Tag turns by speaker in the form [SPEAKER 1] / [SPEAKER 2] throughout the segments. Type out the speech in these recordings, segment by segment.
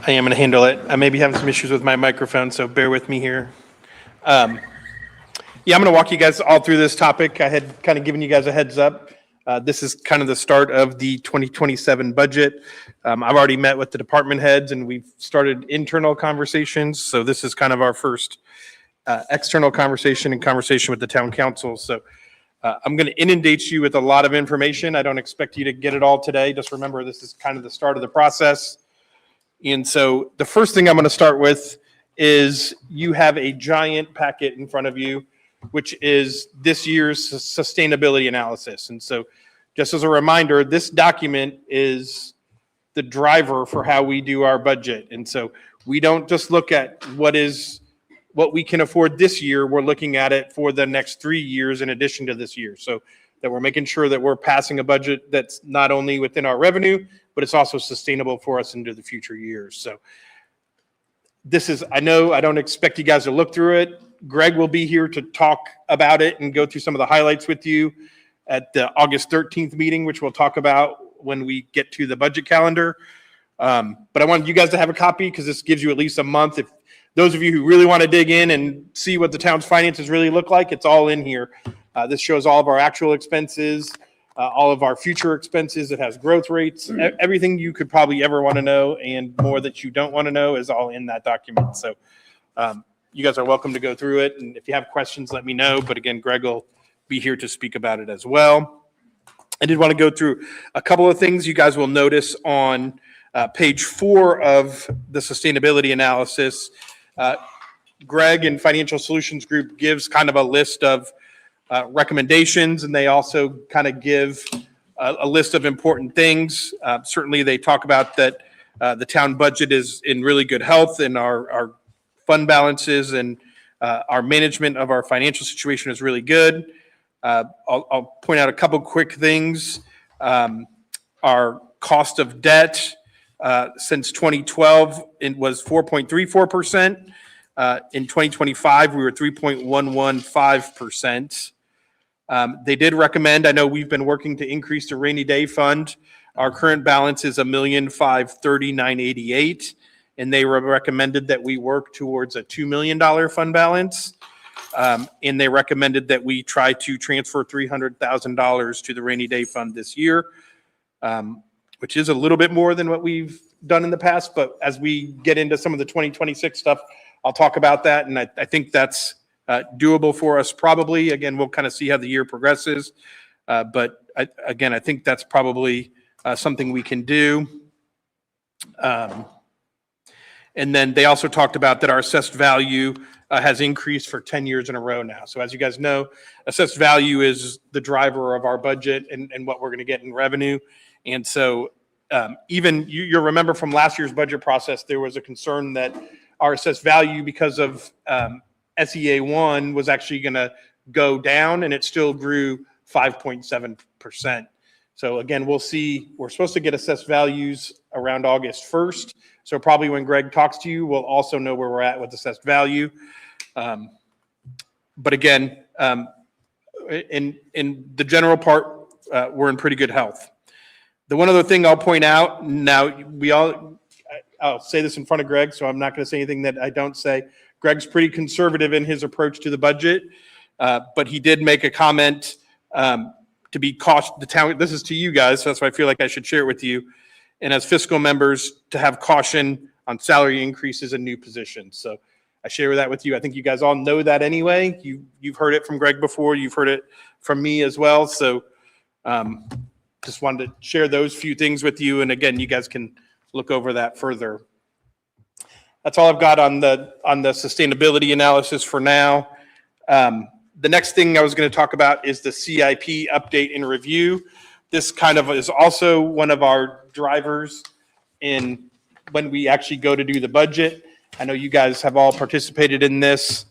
[SPEAKER 1] I am going to handle it. I may be having some issues with my microphone, so bear with me here. Yeah, I'm going to walk you guys all through this topic. I had kind of given you guys a heads up. This is kind of the start of the 2027 budget. I've already met with the department heads and we've started internal conversations. So this is kind of our first external conversation and conversation with the town council. So I'm going to inundate you with a lot of information. I don't expect you to get it all today. Just remember, this is kind of the start of the process. And so the first thing I'm going to start with is you have a giant packet in front of you, which is this year's sustainability analysis. And so just as a reminder, this document is the driver for how we do our budget. And so we don't just look at what we can afford this year, we're looking at it for the next 3 years in addition to this year. So that we're making sure that we're passing a budget that's not only within our revenue, but it's also sustainable for us into the future years. So this is, I know I don't expect you guys to look through it. Greg will be here to talk about it and go through some of the highlights with you at the August 13th meeting, which we'll talk about when we get to the budget calendar. But I wanted you guys to have a copy because this gives you at least a month. If those of you who really want to dig in and see what the town's finances really look like, it's all in here. This shows all of our actual expenses, all of our future expenses. It has growth rates, everything you could probably ever want to know and more that you don't want to know is all in that document. So you guys are welcome to go through it. And if you have questions, let me know. But again, Greg will be here to speak about it as well. I did want to go through a couple of things you guys will notice on page 4 of the sustainability analysis. Greg and Financial Solutions Group gives kind of a list of recommendations, and they also kind of give a list of important things. Certainly they talk about that the town budget is in really good health and our fund balances and our management of our financial situation is really good. I'll point out a couple quick things. Our cost of debt since 2012 it was 4.34%. In 2025, we were 3.115%. They did recommend, I know we've been working to increase the rainy day fund. Our current balance is $1,539,888, and they recommended that we work towards a $2 million fund balance. And they recommended that we try to transfer $300,000 to the rainy day fund this year, which is a little bit more than what we've done in the past. But as we get into some of the 2026 stuff, I'll talk about that. And I think that's doable for us probably. Again, we'll kind of see how the year progresses. But I think that's probably something we can do. And then they also talked about that our assessed value has increased for 10 years in a row now. So as you guys know, assessed value is the driver of our budget and what we're going to get in revenue. And so even you'll remember from last year's budget process, there was a concern that our assessed value because of SEA1 was actually going to go down, and it still grew 5.7%. So again, we'll see. We're supposed to get assessed values around August 1st. So probably when Greg talks to you, we'll also know where we're at with assessed value. But again, in the general part, we're in pretty good health. The one other thing I'll point out, now I'll say this in front of Greg, so I'm not going to say anything that I don't say. Greg's pretty conservative in his approach to the budget, but he did make a comment to be cautious. The town, this is to you guys, so that's why I feel like I should share it with you. And as fiscal members, to have caution on salary increases in new positions. So I share that with you. I think you guys all know that anyway. You've heard it from Greg before. You've heard it from me as well. So just wanted to share those few things with you. And again, you guys can look over that further. That's all I've got on the sustainability analysis for now. The next thing I was going to talk about is the CIP update and review. This kind of is also one of our drivers in when we actually go to do the budget. I know you guys have all participated in this.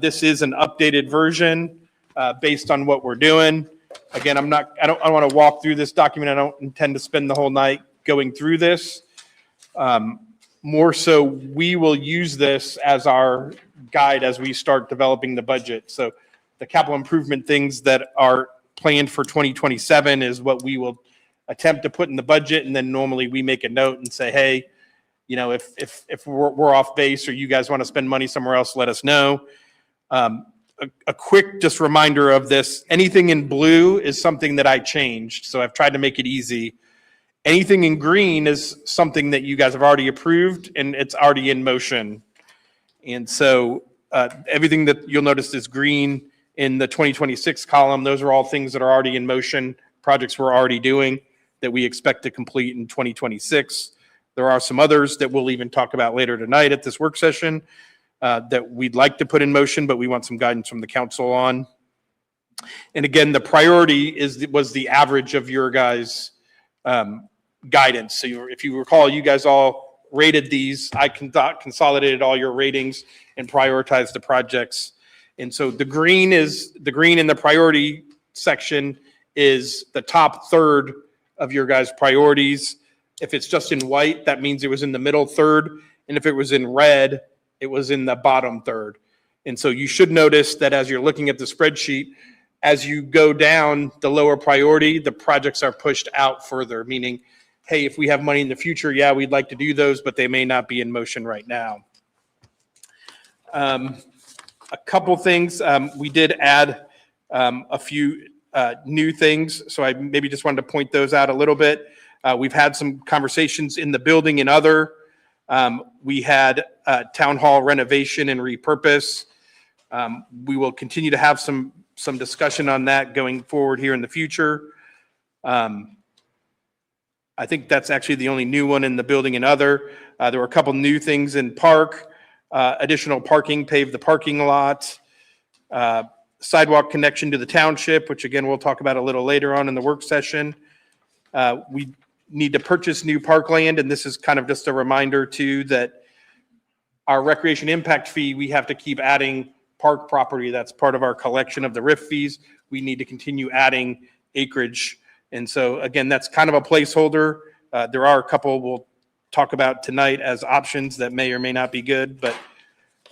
[SPEAKER 1] This is an updated version based on what we're doing. Again, I don't want to walk through this document. I don't intend to spend the whole night going through this. More so, we will use this as our guide as we start developing the budget. So the capital improvement things that are planned for 2027 is what we will attempt to put in the budget. And then normally we make a note and say, hey, if we're off base or you guys want to spend money somewhere else, let us know. A quick just reminder of this, anything in blue is something that I changed. So I've tried to make it easy. Anything in green is something that you guys have already approved and it's already in motion. And so everything that you'll notice is green in the 2026 column. Those are all things that are already in motion, projects we're already doing that we expect to complete in 2026. There are some others that we'll even talk about later tonight at this work session that we'd like to put in motion, but we want some guidance from the council on. And again, the priority was the average of your guys' guidance. So if you recall, you guys all rated these. I consolidated all your ratings and prioritized the projects. And so the green in the priority section is the top third of your guys' priorities. If it's just in white, that means it was in the middle third. And if it was in red, it was in the bottom third. And so you should notice that as you're looking at the spreadsheet, as you go down the lower priority, the projects are pushed out further, meaning, hey, if we have money in the future, yeah, we'd like to do those, but they may not be in motion right now. A couple things, we did add a few new things, so I maybe just wanted to point those out a little bit. We've had some conversations in the building and other. We had town hall renovation and repurpose. We will continue to have some discussion on that going forward here in the future. I think that's actually the only new one in the building and other. There were a couple new things in park, additional parking, pave the parking lot, sidewalk connection to the township, which again, we'll talk about a little later on in the work session. We need to purchase new parkland, and this is kind of just a reminder too that our recreation impact fee, we have to keep adding park property. That's part of our collection of the RIF fees. We need to continue adding acreage. And so again, that's kind of a placeholder. There are a couple we'll talk about tonight as options that may or may not be good, but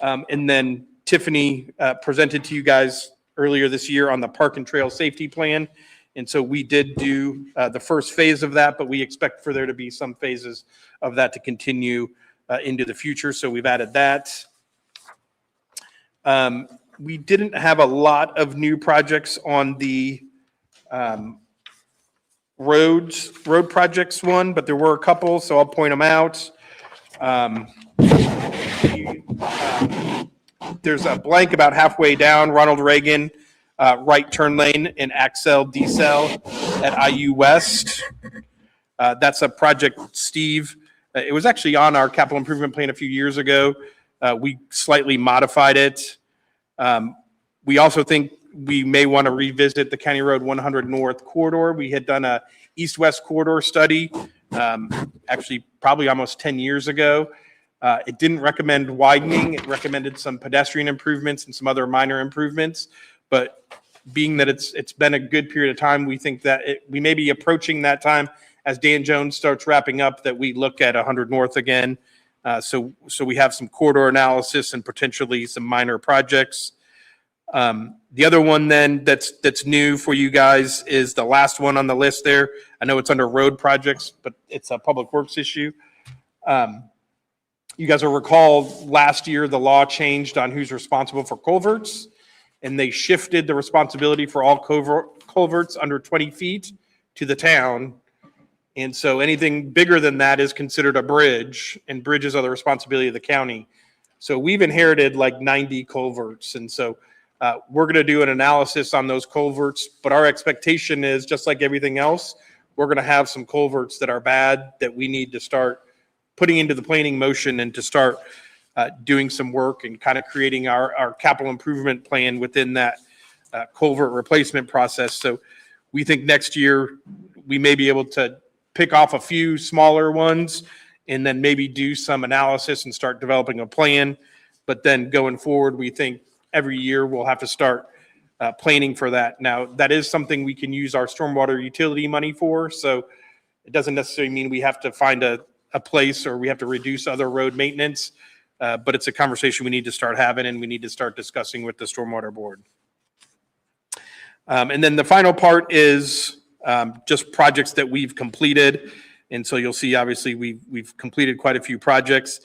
[SPEAKER 1] and then Tiffany presented to you guys earlier this year on the park and trail safety plan. And so we did do the first phase of that, but we expect for there to be some phases of that to continue into the future. So we've added that. We didn't have a lot of new projects on the road projects one, but there were a couple, so I'll point them out. There's a blank about halfway down, Ronald Reagan, right turn lane and Axel decel at IU West. That's a project, Steve. It was actually on our capital improvement plan a few years ago. We slightly modified it. We also think we may want to revisit the County Road 100 North corridor. We had done a east-west corridor study, actually probably almost 10 years ago. It didn't recommend widening. It recommended some pedestrian improvements and some other minor improvements. But being that it's been a good period of time, we think that we may be approaching that time as Dan Jones starts wrapping up that we look at 100 North again. So we have some corridor analysis and potentially some minor projects. The other one then that's new for you guys is the last one on the list there. I know it's under road projects, but it's a public works issue. You guys will recall last year the law changed on who's responsible for culverts, and they shifted the responsibility for all culverts under 20 feet to the town. And so anything bigger than that is considered a bridge, and bridges are the responsibility of the county. So we've inherited like 90 culverts. And so we're going to do an analysis on those culverts, but our expectation is just like everything else, we're going to have some culverts that are bad that we need to start putting into the planning motion and to start doing some work and kind of creating our capital improvement plan within that culvert replacement process. So we think next year we may be able to pick off a few smaller ones and then maybe do some analysis and start developing a plan. But then going forward, we think every year we'll have to start planning for that. Now, that is something we can use our stormwater utility money for. So it doesn't necessarily mean we have to find a place or we have to reduce other road maintenance. But it's a conversation we need to start having and we need to start discussing with the stormwater board. And then the final part is just projects that we've completed. And so you'll see, obviously, we've completed quite a few projects.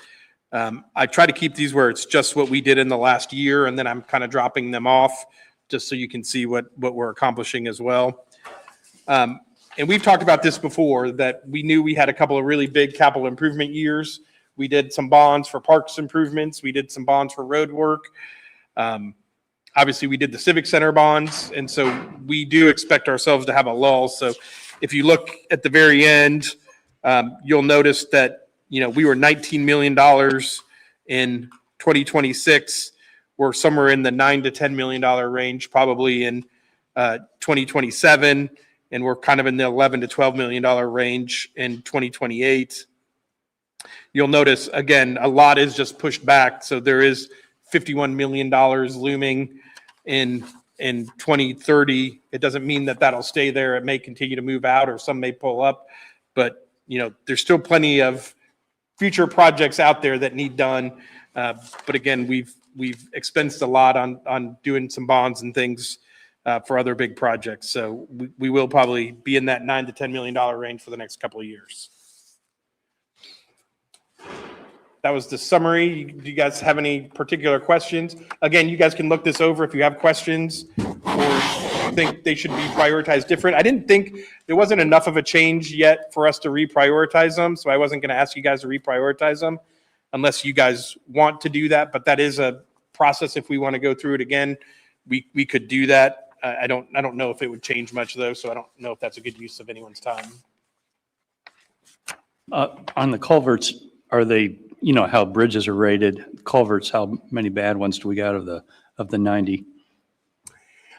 [SPEAKER 1] I try to keep these where it's just what we did in the last year, and then I'm kind of dropping them off just so you can see what we're accomplishing as well. And we've talked about this before, that we knew we had a couple of really big capital improvement years. We did some bonds for parks improvements. We did some bonds for road work. Obviously, we did the Civic Center bonds, and so we do expect ourselves to have a lull. So if you look at the very end, you'll notice that, we were $19 million in 2026. We're somewhere in the $9 to $10 million range, probably in 2027, and we're kind of in the $11 to $12 million range in 2028. You'll notice, again, a lot is just pushed back. So there is $51 million looming in 2030. It doesn't mean that that'll stay there. It may continue to move out, or some may pull up. But, there's still plenty of future projects out there that need done. But again, we've expensed a lot on doing some bonds and things for other big projects. So we will probably be in that $9 to $10 million range for the next couple of years. That was the summary. Do you guys have any particular questions? Again, you guys can look this over if you have questions or think they should be prioritized different. I didn't think there wasn't enough of a change yet for us to reprioritize them, so I wasn't going to ask you guys to reprioritize them unless you guys want to do that. But that is a process. If we want to go through it again, we could do that. I don't know if it would change much though, so I don't know if that's a good use of anyone's time.
[SPEAKER 2] On the culverts, are they, how bridges are rated, culverts, how many bad ones do we got of the 90?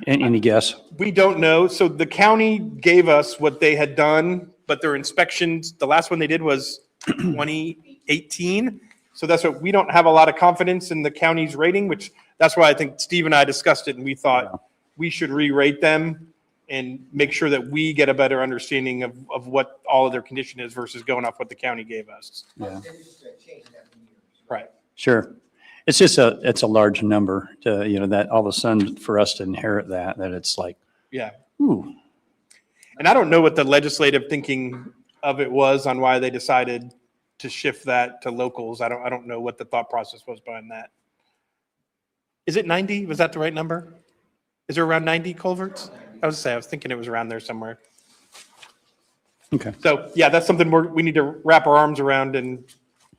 [SPEAKER 2] Any guess?
[SPEAKER 1] We don't know. So the county gave us what they had done, but their inspections, the last one they did was 2018. So that's what, we don't have a lot of confidence in the county's rating, which that's why I think Steve and I discussed it, and we thought we should re-rate them and make sure that we get a better understanding of what all of their condition is versus going off what the county gave us.
[SPEAKER 2] Yeah.
[SPEAKER 1] Right.
[SPEAKER 2] Sure. It's just it's a large number to, that all of a sudden for us to inherit that it's like,
[SPEAKER 1] yeah.
[SPEAKER 2] Ooh.
[SPEAKER 1] And I don't know what the legislative thinking of it was on why they decided to shift that to locals. I don't know what the thought process was behind that. Is it 90? Was that the right number? Is there around 90 culverts? I was thinking it was around there somewhere.
[SPEAKER 2] Okay.
[SPEAKER 1] So yeah, that's something we need to wrap our arms around and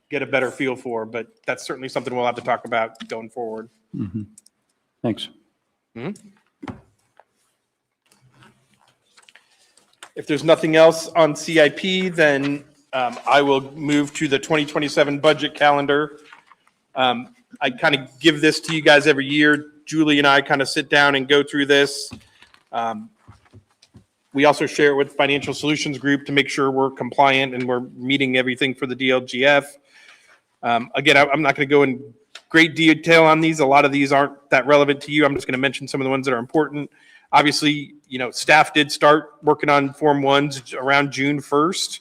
[SPEAKER 1] get a better feel for, but that's certainly something we'll have to talk about going forward.
[SPEAKER 2] Mm-hmm. Thanks.
[SPEAKER 1] Mm-hmm. If there's nothing else on CIP, then I will move to the 2027 budget calendar. I kind of give this to you guys every year. Julie and I kind of sit down and go through this. We also share it with Financial Solutions Group to make sure we're compliant and we're meeting everything for the DLGF. Again, I'm not going to go in great detail on these. A lot of these aren't that relevant to you. I'm just going to mention some of the ones that are important. Obviously, staff did start working on Form 1s around June 1st.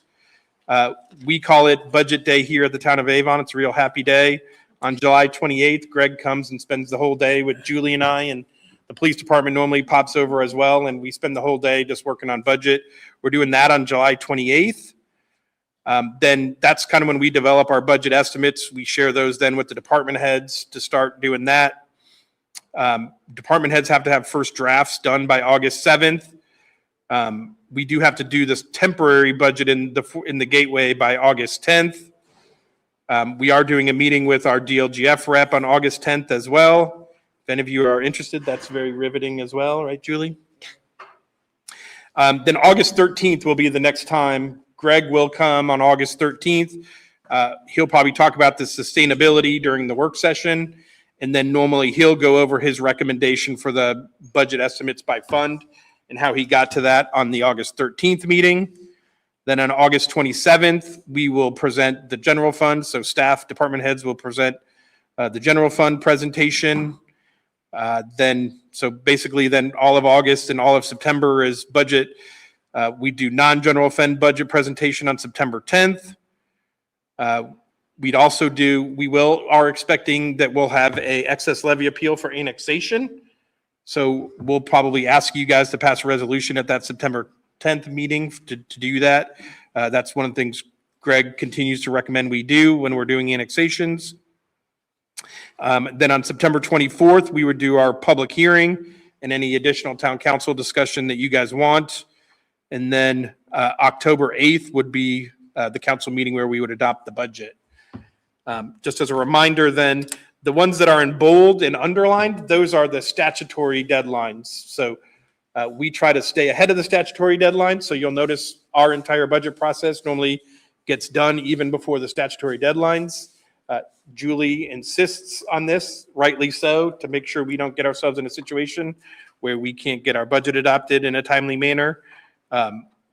[SPEAKER 1] We call it Budget Day here at the town of Avon. It's a real happy day. On July 28th, Greg comes and spends the whole day with Julie and I, and the police department normally pops over as well, and we spend the whole day just working on budget. We're doing that on July 28th. Then that's kind of when we develop our budget estimates. We share those then with the department heads to start doing that. Department heads have to have first drafts done by August 7th. We do have to do this temporary budget in the gateway by August 10th. We are doing a meeting with our DLGF rep on August 10th as well. If any of you are interested, that's very riveting as well, right, Julie? Then August 13th will be the next time. Greg will come on August 13th. He'll probably talk about the sustainability during the work session. And then normally he'll go over his recommendation for the budget estimates by fund and how he got to that on the August 13th meeting. Then on August 27th, we will present the general fund. So staff, department heads will present the general fund presentation. So basically then all of August and all of September is budget. We do non-general fund budget presentation on September 10th. Are expecting that we'll have a excess levy appeal for annexation. So we'll probably ask you guys to pass a resolution at that September 10th meeting to do that. That's one of the things Greg continues to recommend we do when we're doing annexations. Then on September 24th, we would do our public hearing and any additional town council discussion that you guys want. And then October 8th would be the council meeting where we would adopt the budget. Just as a reminder then, the ones that are in bold and underlined, those are the statutory deadlines. So we try to stay ahead of the statutory deadlines. So you'll notice our entire budget process normally gets done even before the statutory deadlines. Julie insists on this, rightly so, to make sure we don't get ourselves in a situation where we can't get our budget adopted in a timely manner.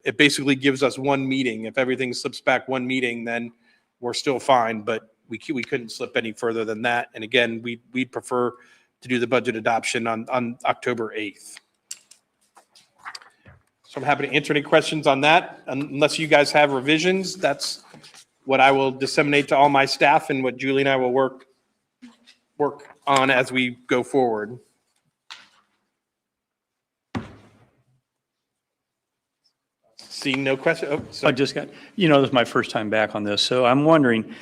[SPEAKER 1] It basically gives us one meeting. If everything slips back one meeting, then we're still fine, but we couldn't slip any further than that. And again, we'd prefer to do the budget adoption on October 8th. So I'm happy to answer any questions on that. Unless you guys have revisions, that's what I will disseminate to all my staff and what Julie and I will work on as we go forward. Seeing no question. Oh, sorry.
[SPEAKER 2] I just got, this is my first time back on this, so I'm wondering,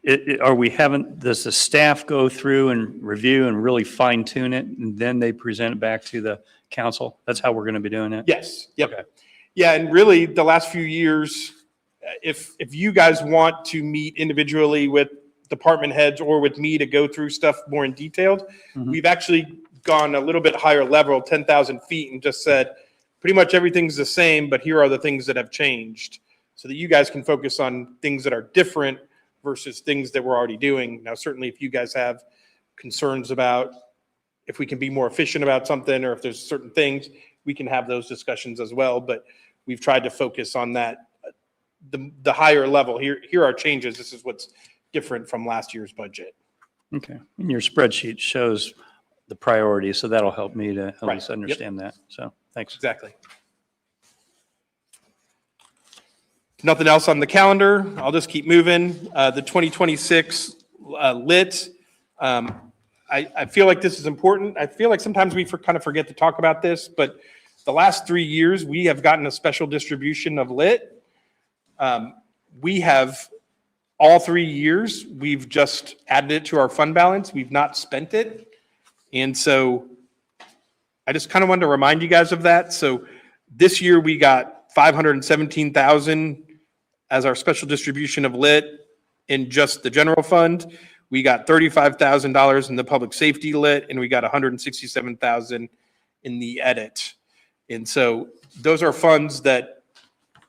[SPEAKER 2] does the staff go through and review and really fine tune it, and then they present it back to the council? That's how we're going to be doing it?
[SPEAKER 1] Yes. Yep.
[SPEAKER 2] Okay.
[SPEAKER 1] Yeah, and really the last few years, if you guys want to meet individually with department heads or with me to go through stuff more in detail, we've actually gone a little bit higher level, 10,000 feet, and just said pretty much everything's the same, but here are the things that have changed so that you guys can focus on things that are different versus things that we're already doing. Now, certainly if you guys have concerns about if we can be more efficient about something or if there's certain things, we can have those discussions as well, but we've tried to focus on that. The higher level, here are changes. This is what's different from last year's budget.
[SPEAKER 2] Okay. And your spreadsheet shows the priorities, so that'll help me to at least understand that. So thanks.
[SPEAKER 1] Exactly. Nothing else on the calendar. I'll just keep moving. The 2026 lit. I feel like this is important. I feel like sometimes we kind of forget to talk about this, but the last 3 years we have gotten a special distribution of lit. We have all 3 years, we've just added it to our fund balance. We've not spent it. And so I just kind of wanted to remind you guys of that. So this year we got 517,000 as our special distribution of lit in just the general fund. We got $35,000 in the public safety lit, and we got 167,000 in the edit. And so those are funds that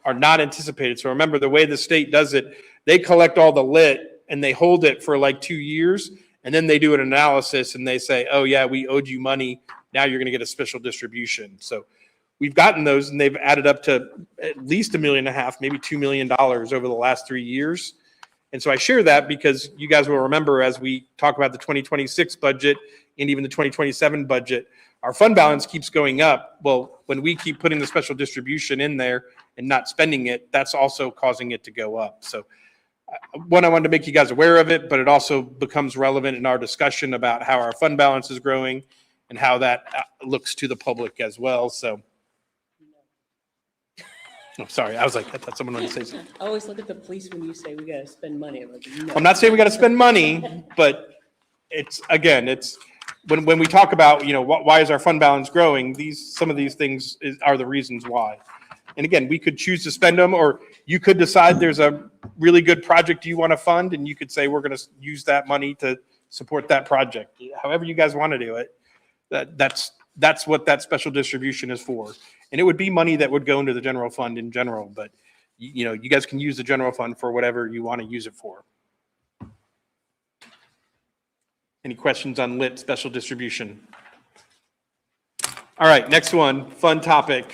[SPEAKER 1] are not anticipated. So remember, the way the state does it, they collect all the lit and they hold it for like 2 years, and then they do an analysis and they say, oh yeah, we owed you money. Now you're going to get a special distribution. So we've gotten those, and they've added up to at least $1.5 million, maybe $2 million over the last 3 years. And so I share that because you guys will remember as we talk about the 2026 budget and even the 2027 budget, our fund balance keeps going up. Well, when we keep putting the special distribution in there and not spending it, that's also causing it to go up. So one, I wanted to make you guys aware of it, but it also becomes relevant in our discussion about how our fund balance is growing and how that looks to the public as well. So, oh, sorry, I was like, I thought someone wanted to say something.
[SPEAKER 3] I always look at the police when you say we got to spend money. I'm like, no.
[SPEAKER 1] I'm not saying we got to spend money, but it's when we talk about, why is our fund balance growing? Some of these things are the reasons why. And again, we could choose to spend them, or you could decide there's a really good project you want to fund, and you could say we're going to use that money to support that project. However you guys want to do it, that's what that special distribution is for. And it would be money that would go into the general fund in general, but you guys can use the general fund for whatever you want to use it for. Any questions on lit special distribution? All right, next one, fun topic.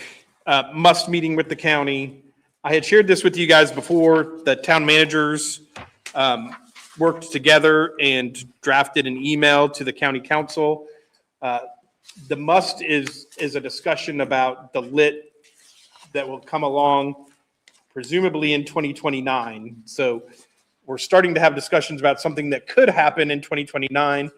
[SPEAKER 1] Must meeting with the county. I had shared this with you guys before. The town managers worked together and drafted an email to the county council. The must is a discussion about the lit that will come along presumably in 2029. So we're starting to have discussions about something that could happen in 2029.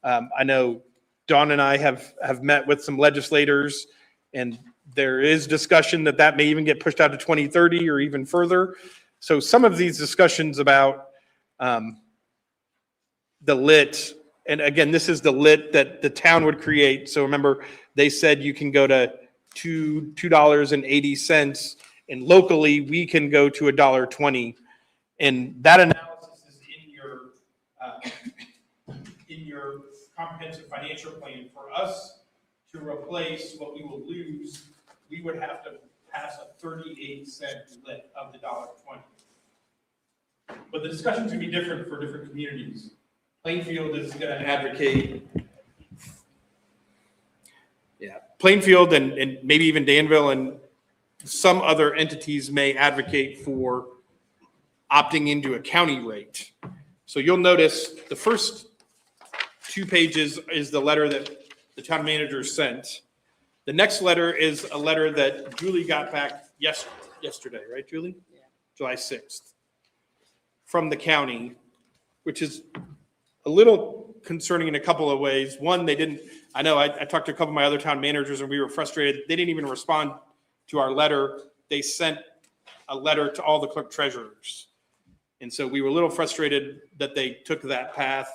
[SPEAKER 1] I know Dawn and I have met with some legislators, And there is discussion that that may even get pushed out to 2030 or even further. So some of these discussions about the lit, and again, this is the lit that the town would create. So remember, they said you can go to $2.80, and locally we can go to $1.20. And that analysis is in your comprehensive financial plan. For us to replace what we will lose, we would have to pass a 38-cent lit of the $1.20. But the discussion's gonna be different for different communities. Plainfield is gonna advocate. Yeah, Plainfield and maybe even Danville and some other entities may advocate for opting into a county rate. So you'll notice the first 2 pages is the letter that the town manager sent. The next letter is a letter that Julie got back yesterday, right, Julie?
[SPEAKER 3] Yeah.
[SPEAKER 1] July 6th, from the county, which is a little concerning in a couple of ways. One, they didn't, I know I talked to a couple of my other town managers and we were frustrated. They didn't even respond to our letter. They sent a letter to all the clerk treasurers. And so we were a little frustrated that they took that path.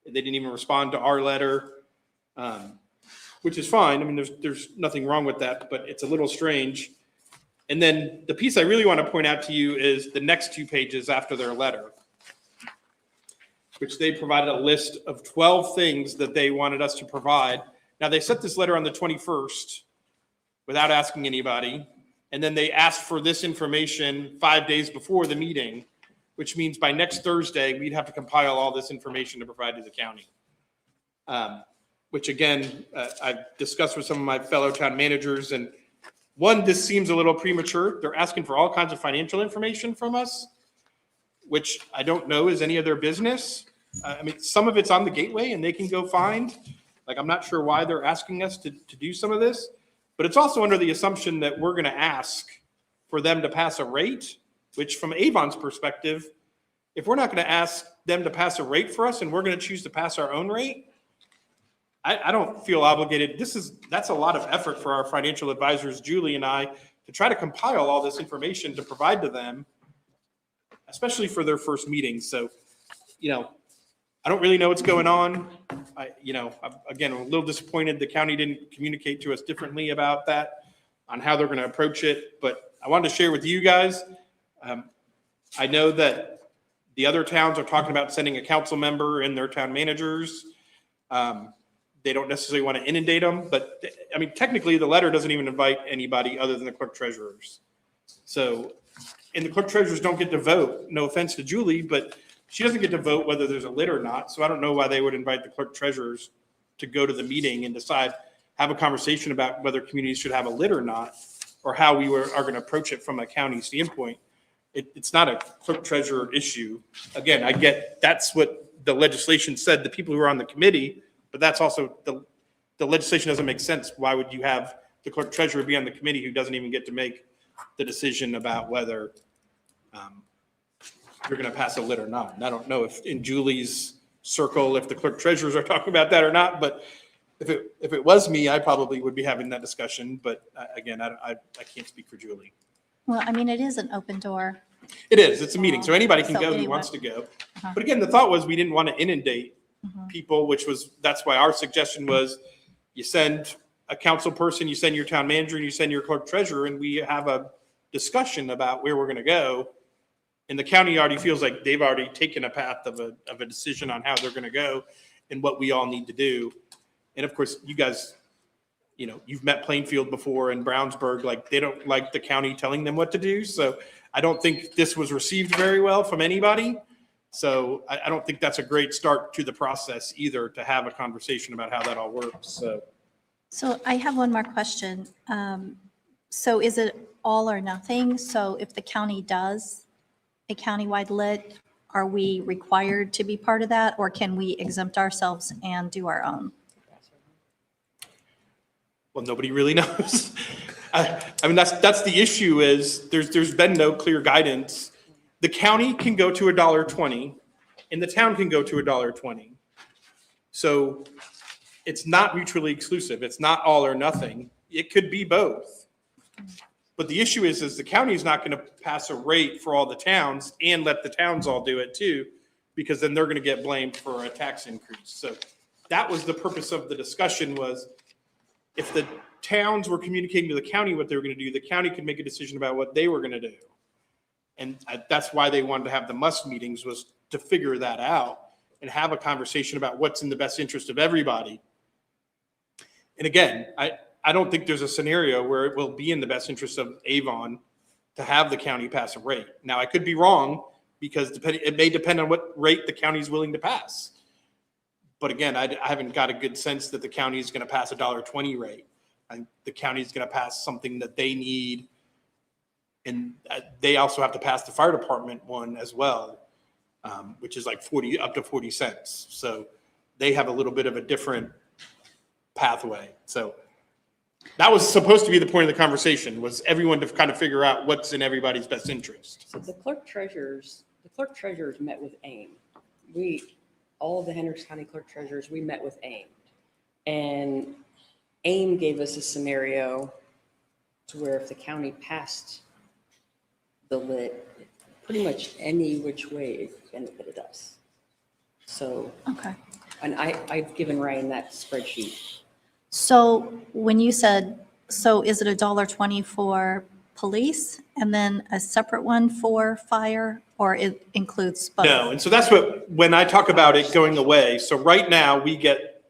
[SPEAKER 1] They didn't even respond to our letter, which is fine. I mean, there's nothing wrong with that, but it's a little strange. And then the piece I really want to point out to you is the next 2 pages after their letter, which they provided a list of 12 things that they wanted us to provide. Now, they sent this letter on the 21st without asking anybody. And then they asked for this information 5 days before the meeting, which means by next Thursday, we'd have to compile all this information to provide to the county. Which again, I've discussed with some of my fellow town managers, and one, this seems a little premature. They're asking for all kinds of financial information from us, which I don't know is any of their business. I mean, some of it's on the gateway and they can go find. Like, I'm not sure why they're asking us to do some of this, but it's also under the assumption that we're going to ask for them to pass a rate, which from Avon's perspective, if we're not going to ask them to pass a rate for us and we're going to choose to pass our own rate, I don't feel obligated. That's a lot of effort for our financial advisors, Julie and I, to try to compile all this information to provide to them, especially for their first meeting. So, I don't really know what's going on. Again, I'm a little disappointed the county didn't communicate to us differently about that, on how they're going to approach it. But I wanted to share with you guys. I know that the other towns are talking about sending a council member and their town managers. They don't necessarily want to inundate them, but I mean, technically the letter doesn't even invite anybody other than the clerk treasurers. So, and the clerk treasurers don't get to vote. No offense to Julie, but she doesn't get to vote whether there's a lit or not. So I don't know why they would invite the clerk treasurers to go to the meeting and decide, have a conversation about whether communities should have a lit or not, or how we are going to approach it from a county standpoint. It's not a clerk treasurer issue. Again, I get that's what the legislation said, the people who are on the committee, but that's also the legislation doesn't make sense. Why would you have the clerk treasurer be on the committee who doesn't even get to make the decision about whether you're going to pass a lit or not? And I don't know if in Julie's circle, if the clerk treasurers are talking about that or not, but if it was me, I probably would be having that discussion. But again, I can't speak for Julie.
[SPEAKER 4] Well, I mean, it is an open door.
[SPEAKER 1] It is. It's a meeting, so anybody can
[SPEAKER 4] So
[SPEAKER 1] go who
[SPEAKER 4] anyone.
[SPEAKER 1] wants to go.
[SPEAKER 4] Uh-huh.
[SPEAKER 1] But again, the thought was we didn't want to inundate people, that's why our suggestion was you send a council person, you send your town manager, and you send your clerk treasurer, and we have a discussion about where we're going to go. And the county already feels like they've already taken a path of a decision on how they're going to go and what we all need to do. And of course, you guys, you've met Plainfield before and Brownsburg, like they don't like the county telling them what to do. So I don't think this was received very well from anybody. So I don't think that's a great start to the process either, to have a conversation about how that all works.
[SPEAKER 4] So I have one more question. So is it all or nothing? So if the county does a countywide lit, are we required to be part of that, or can we exempt ourselves and do our own?
[SPEAKER 1] Well, nobody really knows. I mean, that's the issue is there's been no clear guidance. The county can go to $1.20 and the town can go to $1.20. So it's not mutually exclusive. It's not all or nothing. it could be both. But the issue is the county is not going to pass a rate for all the towns and let the towns all do it too, because then they're going to get blamed for a tax increase. So that was the purpose of the discussion, was if the towns were communicating to the county what they were going to do, the county could make a decision about what they were going to do. And that's why they wanted to have the must meetings, was to figure that out and have a conversation about what's in the best interest of everybody. And again, I don't think there's a scenario where it will be in the best interest of Avon to have the county pass a rate. Now, I could be wrong, because it may depend on what rate the county is willing to pass. But again, I haven't got a good sense that the county is going to pass a $1.20 rate. I think the county is going to pass something that they need. And they also have to pass the fire department one as well, which is like up to 40 cents. So they have a little bit of a different pathway. So that was supposed to be the point of the conversation, was everyone to kind of figure out what's in everybody's best interest.
[SPEAKER 3] So the clerk treasurers met with AIM. All of the Hendricks County clerk treasurers, we met with AIM. And AIM gave us a scenario to where if the county passed the lit, pretty much any which way it benefited us. So,
[SPEAKER 4] Okay.
[SPEAKER 3] and I've given Ryan that spreadsheet.
[SPEAKER 4] So when you said, so is it $1.20 for police and then a separate one for fire, or it includes both?
[SPEAKER 1] No, and so that's when I talk about it going away. So right now we get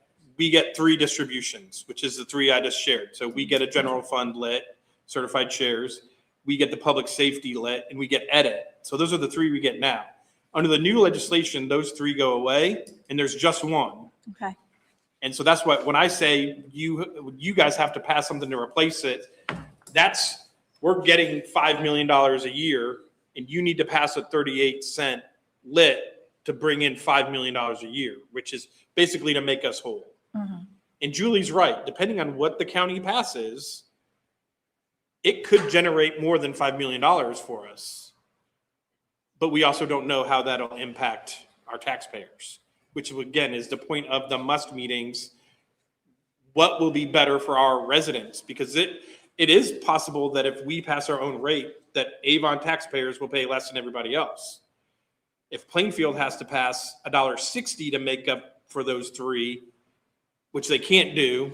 [SPEAKER 1] 3 distributions, which is the 3 I just shared. So we get a general fund lit, certified shares, we get the public safety lit, and we get edit. So those are the 3 we get now. Under the new legislation, those 3 go away, and there's just one.
[SPEAKER 4] Okay.
[SPEAKER 1] And so that's what, when I say you guys have to pass something to replace it, we're getting $5 million a year, and you need to pass a 38-cent lit to bring in $5 million a year, which is basically to make us whole.
[SPEAKER 4] Mhm.
[SPEAKER 1] And Julie's right. Depending on what the county passes, it could generate more than $5 million for us. But we also don't know how that'll impact our taxpayers, which again is the point of the must meetings. What will be better for our residents? Because it is possible that if we pass our own rate, that Avon taxpayers will pay less than everybody else. If Plainfield has to pass $1.60 to make up for those 3, which they can't do,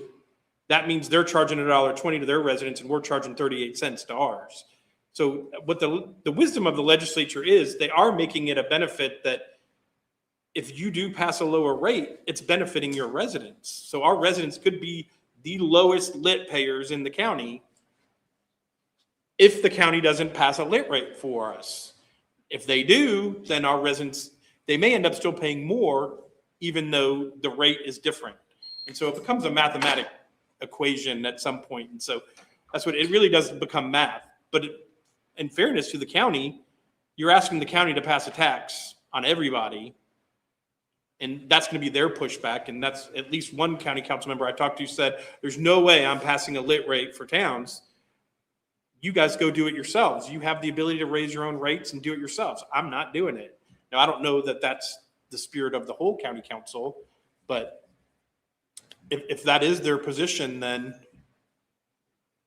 [SPEAKER 1] that means they're charging $1.20 to their residents, and we're charging 38 cents to ours. So what the wisdom of the legislature is, they are making it a benefit that if you do pass a lower rate, it's benefiting your residents. So our residents could be the lowest lit payers in the county if the county doesn't pass a lit rate for us. If they do, then our residents, they may end up still paying more, even though the rate is different. And so it becomes a mathematic equation at some point. And so that's what it really does become math. But in fairness to the county, you're asking the county to pass a tax on everybody. And that's going to be their pushback. And that's at least one county council member I talked to said, there's no way I'm passing a lit rate for towns. You guys go do it yourselves. You have the ability to raise your own rates and do it yourselves. I'm not doing it. Now, I don't know that that's the spirit of the whole county council, but if that is their position, then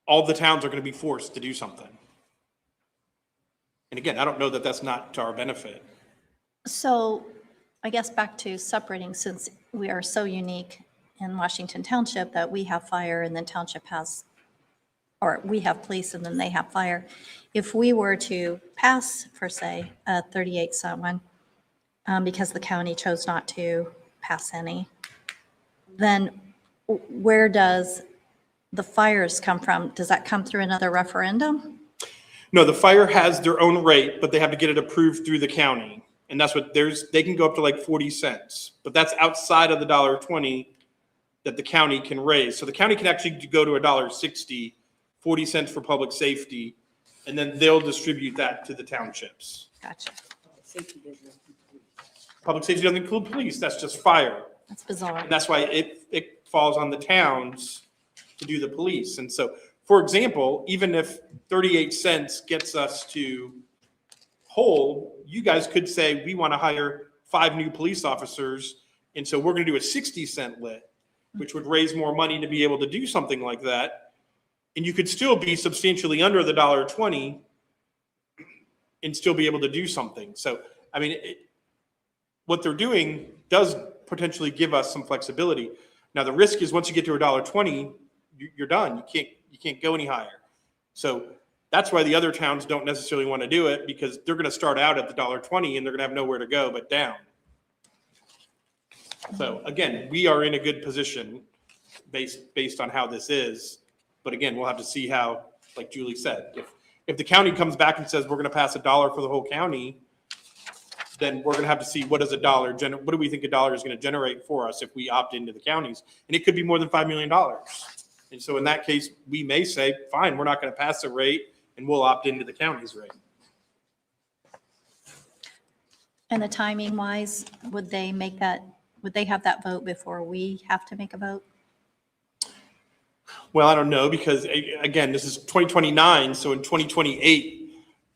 [SPEAKER 1] all the towns are going to be forced to do something. And again, I don't know that that's not to our benefit.
[SPEAKER 4] So I guess back to separating, since we are so unique in Washington Township that we have fire and then township has, or we have police and then they have fire. If we were to pass, for say, a 38-cent one, because the county chose not to pass any, then where does the fires come from? Does that come through another referendum?
[SPEAKER 1] No, the fire has their own rate, but they have to get it approved through the county. And that's what they can go up to like 40 cents, but that's outside of the $1.20 that the county can raise. So the county can actually go to $1.60, 40 cents for public safety, and then they'll distribute that to the townships.
[SPEAKER 4] Gotcha.
[SPEAKER 1] Public safety doesn't include police, that's just fire.
[SPEAKER 4] That's bizarre.
[SPEAKER 1] And that's why it falls on the towns to do the police. And so, for example, even if 38 cents gets us to whole, you guys could say, we want to hire 5 new police officers. And so we're going to do a 60-cent lit, which would raise more money to be able to do something like that. And you could still be substantially under the $1.20 and still be able to do something. So, I mean, what they're doing does potentially give us some flexibility. Now, the risk is once you get to $1.20, you're done. You can't go any higher. So that's why the other towns don't necessarily want to do it, because they're going to start out at the $1.20 and they're going to have nowhere to go but down. So again, we are in a good position based on how this is. But again, we'll have to see how, like Julie said, if the county comes back and says we're going to pass $1 for the whole county, then we're going to have to see what do we think $1 is going to generate for us if we opt into the counties, and it could be more than $5 million. And so in that case, we may say, fine, we're not going to pass the rate, and we'll opt into the county's rate.
[SPEAKER 4] And the timing wise, would they have that vote before we have to make a vote?
[SPEAKER 1] Well, I don't know, because again, this is 2029. So in 2028,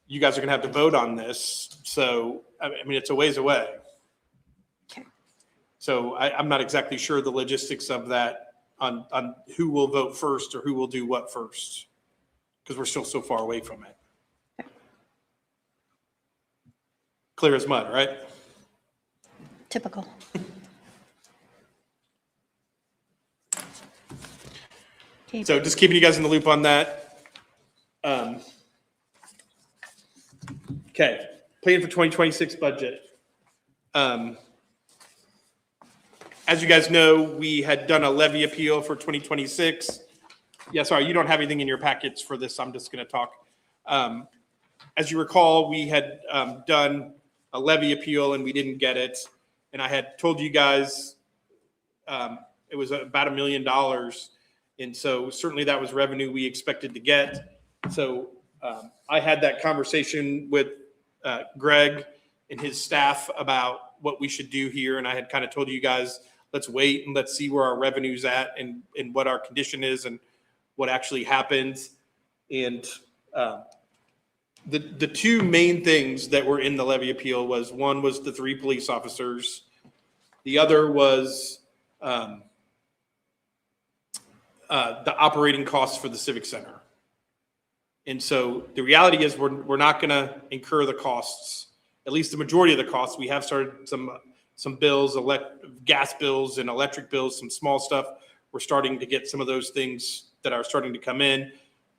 [SPEAKER 1] you guys are going to have to vote on this. So, I mean, it's a ways away.
[SPEAKER 4] Okay.
[SPEAKER 1] So I'm not exactly sure the logistics of that on who will vote first or who will do what first, because we're still so far away from it.
[SPEAKER 4] Okay.
[SPEAKER 1] Clear as mud, right?
[SPEAKER 4] Typical. Okay.
[SPEAKER 1] So just keeping you guys in the loop on that. Okay, plan for 2026 budget. As you guys know, we had done a levy appeal for 2026. Yeah, sorry, you don't have anything in your packets for this. I'm just going to talk. As you recall, we had done a levy appeal and we didn't get it. And I had told you guys it was about $1 million. And so certainly that was revenue we expected to get. So I had that conversation with Greg and his staff about what we should do here. And I had kind of told you guys, let's wait and let's see where our revenue's at and what our condition is and what actually happens. And the two main things that were in the levy appeal was, one was the 3 police officers. The other was the operating costs for the Civic Center. And so the reality is we're not going to incur the costs, at least the majority of the costs. We have started some bills, gas bills and electric bills, some small stuff. We're starting to get some of those things that are starting to come in.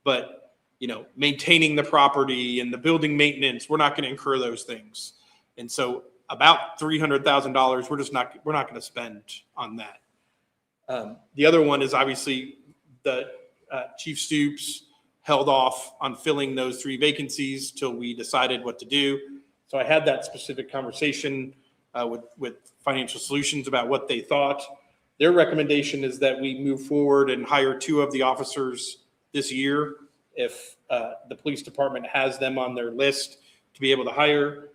[SPEAKER 1] But, you know, maintaining the property and the building maintenance, we're not going to incur those things. And so about $300,000, we're not going to spend on that. The other one is obviously the Chief Stoops held off on filling those 3 vacancies till we decided what to do. So I had that specific conversation with Financial Solutions about what they thought. Their recommendation is that we move forward and hire 2 of the officers this year if the police department has them on their list to be able to hire.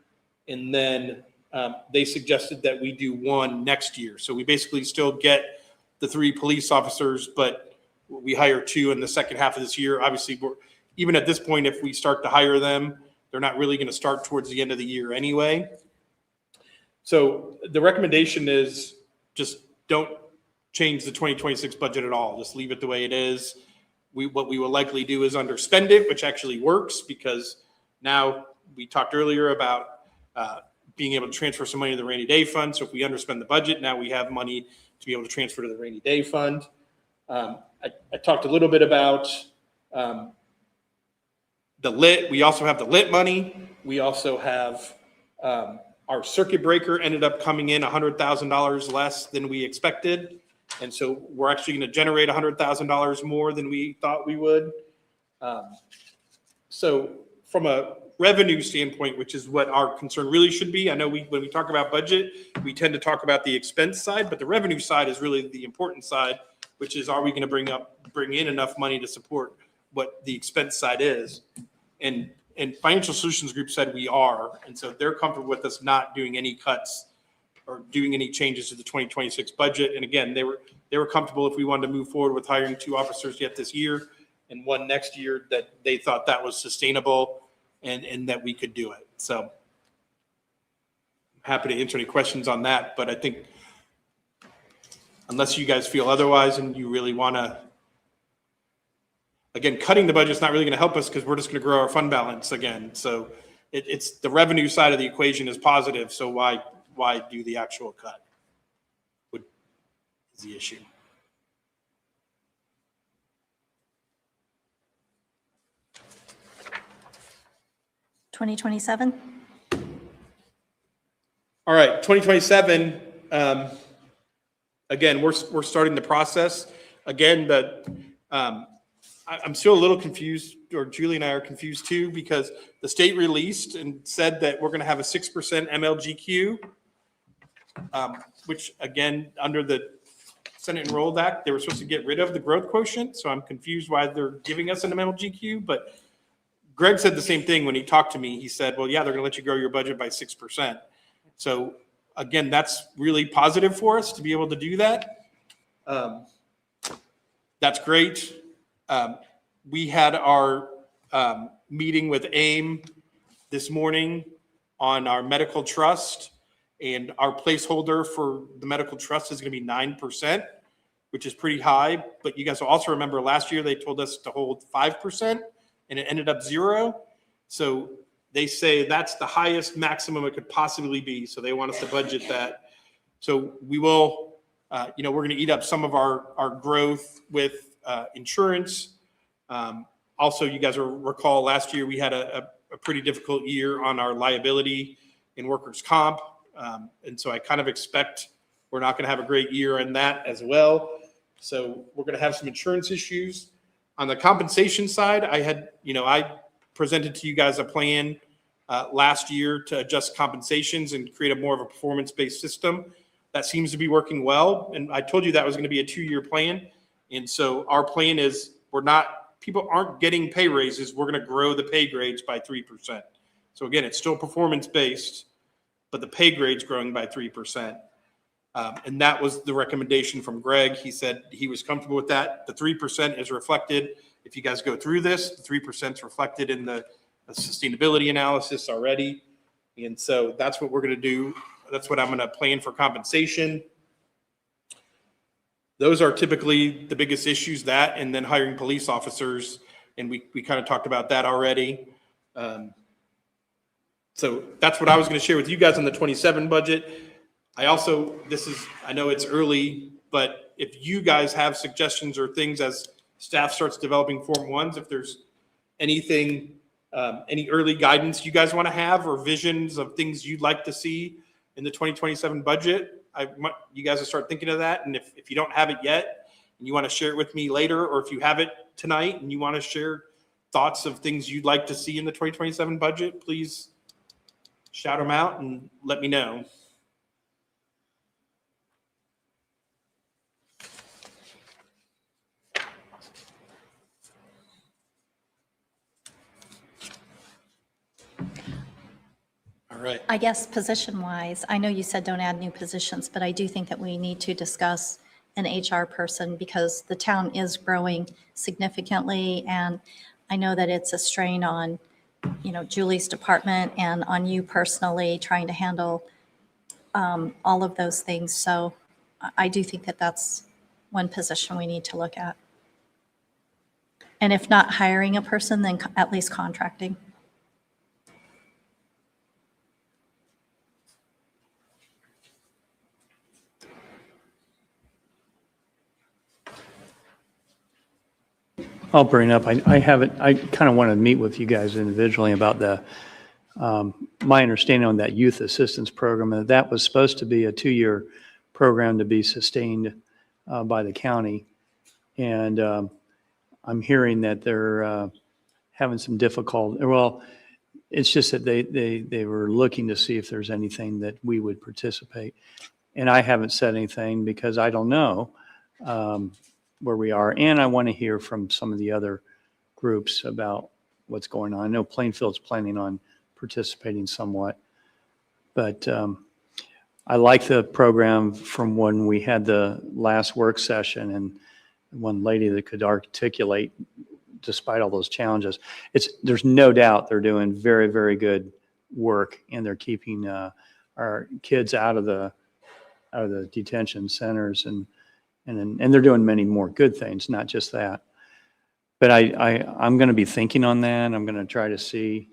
[SPEAKER 1] And then they suggested that we do 1 next year. So we basically still get the 3 police officers, but we hire 2 in the second half of this year. Obviously, even at this point, if we start to hire them, they're not really going to start towards the end of the year anyway. So the recommendation is just don't change the 2026 budget at all. Just leave it the way it is. What we will likely do is underspend it, which actually works because now we talked earlier about being able to transfer some money to the rainy day fund. So if we underspend the budget, now we have money to be able to transfer to the rainy day fund. I talked a little bit about the lit. We also have the lit money. We also have our circuit breaker ended up coming in $100,000 less than we expected. And so we're actually going to generate $100,000 more than we thought we would. So from a revenue standpoint, which is what our concern really should be. I know when we talk about budget, we tend to talk about the expense side, but the revenue side is really the important side, which is, are we going to bring in enough money to support what the expense side is? And Financial Solutions Group said we are, and so they're comfortable with us not doing any cuts or doing any changes to the 2026 budget. And again, they were comfortable if we wanted to move forward with hiring 2 officers yet this year and 1 next year, that they thought that was sustainable and that we could do it. So I'm happy to answer any questions on that, but I think unless you guys feel otherwise and you really want to again, cutting the budget is not really going to help us because we're just going to grow our fund balance again. So it's the revenue side of the equation is positive. So why do the actual cut? Is the issue.
[SPEAKER 4] $2027?
[SPEAKER 1] All right, 2027. Again, we're starting the process. Again, I'm still a little confused, or Julie and I are confused too, because the state released and said that we're going to have a 6% MLGQ, which again, under the Senate Enrolled Act, they were supposed to get rid of the growth quotient. So I'm confused why they're giving us an MLGQ. But Greg said the same thing when he talked to me. He said, well, yeah, they're going to let you grow your budget by 6%. So again, that's really positive for us to be able to do that. That's great. We had our meeting with AIM this morning on our medical trust, and our placeholder for the medical trust is going to be 9%, which is pretty high. But you guys will also remember last year they told us to hold 5%, and it ended up 0. So they say that's the highest maximum it could possibly be. So they want us to budget that. So we will, we're going to eat up some of our growth with insurance. Also, you guys will recall last year we had a pretty difficult year on our liability in workers' comp. And so I kind of expect we're not going to have a great year in that as well. So we're going to have some insurance issues. On the compensation side, I presented to you guys a plan last year to adjust compensations and create a more of a performance-based system. That seems to be working well. And I told you that was going to be a 2-year plan. And so our plan is people aren't getting pay raises. We're going to grow the pay grades by 3%. So again, it's still performance-based, but the pay grade's growing by 3%. And that was the recommendation from Greg. He said he was comfortable with that. The 3% is reflected. If you guys go through this, the 3% is reflected in the sustainability analysis already. And so that's what we're going to do. That's what I'm going to plan for compensation. Those are typically the biggest issues, that and then hiring police officers. And we kind of talked about that already. So that's what I was going to share with you guys on the 27 budget. I know it's early, but if you guys have suggestions or things as staff starts developing Form 1s, if there's anything, any early guidance you guys want to have or visions of things you'd like to see in the 2027 budget, you guys will start thinking of that. And if you don't have it yet and you want to share it with me later, or if you have it tonight and you want to share thoughts of things you'd like to see in the 2027 budget, please shout them out and let me know. Right.
[SPEAKER 4] I guess position-wise, I know you said don't add new positions, but I do think that we need to discuss an HR person because the town is growing significantly. And I know that it's a strain on, Julie's department and on you personally trying to handle all of those things. So I do think that that's one position we need to look at. And if not hiring a person, then at least contracting.
[SPEAKER 2] I'll bring up, I kind of want to meet with you guys individually about my understanding on that youth assistance program. That was supposed to be a 2-year program to be sustained by the county. And I'm hearing that they're having some difficulty. Well, it's just that they were looking to see if there's anything that we would participate. And I haven't said anything because I don't know where we are. And I want to hear from some of the other groups about what's going on. I know Plainfield's planning on participating somewhat, but I like the program from when we had the last work session and one lady that could articulate despite all those challenges. There's no doubt they're doing very, very good work, and they're keeping our kids out of the detention centers, and they're doing many more good things, not just that. But I'm going to be thinking on that. I'm going to try to see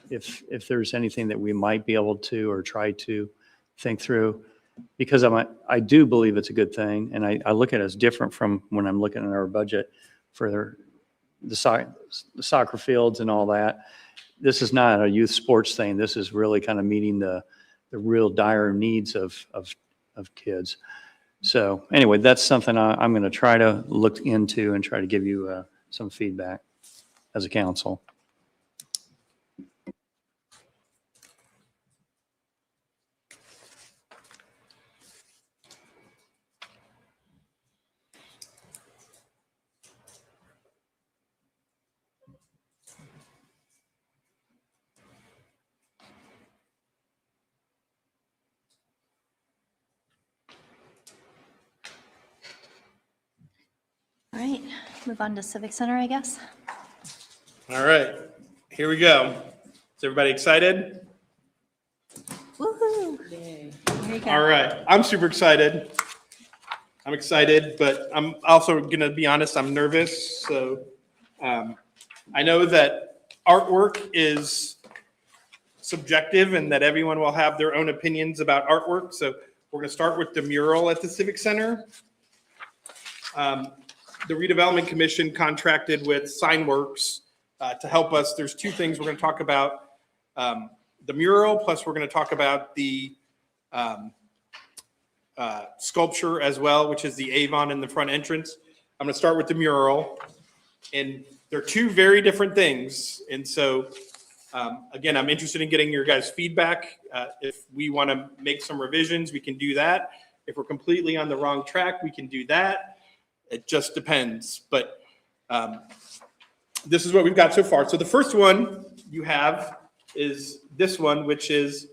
[SPEAKER 2] if there's anything that we might be able to or try to think through. Because I do believe it's a good thing, and I look at it as different from when I'm looking at our budget for the soccer fields and all that. This is not a youth sports thing. This is really kind of meeting the real dire needs of kids. So anyway, that's something I'm going to try to look into and try to give you some feedback as a council.
[SPEAKER 4] All right, move on to Civic Center, I guess.
[SPEAKER 1] All right, here we go. Is everybody excited?
[SPEAKER 4] Woohoo!
[SPEAKER 3] Yay.
[SPEAKER 4] Here you go.
[SPEAKER 1] All right, I'm super excited. I'm excited, but I'm also gonna be honest, I'm nervous. So I know that artwork is subjective and that everyone will have their own opinions about artwork. So we're gonna start with the mural at the Civic Center. The Redevelopment Commission contracted with Signworks to help us. There's two things we're gonna talk about. The mural, plus we're gonna talk about the sculpture as well, which is the Avon in the front entrance. I'm going to start with the mural, and they're two very different things. And so, again, I'm interested in getting your guys' feedback. If we want to make some revisions, we can do that. If we're completely on the wrong track, we can do that. It just depends. But this is what we've got so far. So the first one you have is this one, which is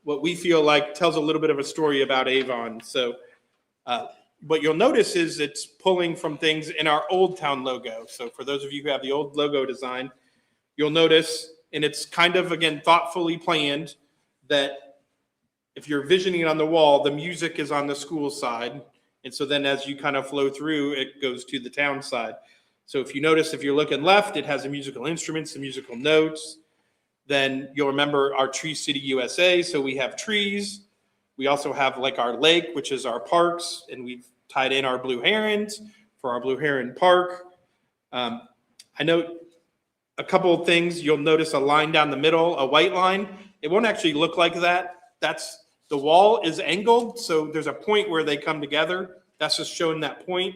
[SPEAKER 1] what we feel like tells a little bit of a story about Avon. So what you'll notice is it's pulling from things in our Old Town logo. So for those of you who have the old logo design, you'll notice, and it's kind of, again, thoughtfully planned, that if you're visioning it on the wall, the music is on the school side. And so then as you kind of flow through, it goes to the town side. So if you notice, if you're looking left, it has the musical instruments, the musical notes. Then you'll remember our Tree City USA. So we have trees. We also have like our lake, which is our parks, and we've tied in our blue herons for our Blue Heron Park. I know a couple of things. You'll notice a line down the middle, a white line. It won't actually look like that. That's the wall is angled, so there's a point where they come together. That's just showing that point.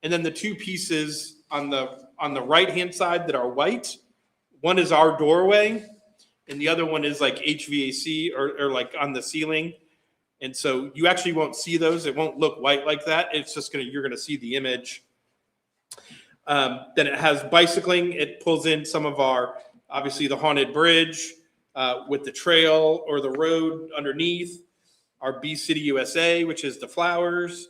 [SPEAKER 1] And then the two pieces on the right-hand side that are white, one is our doorway, and the other one is like HVAC or like on the ceiling. And so you actually won't see those. It won't look white like that. It's just you're gonna see the image. Then it has bicycling. It pulls in some of our, obviously the haunted bridge with the trail or the road underneath, our Bee City USA, which is the flowers.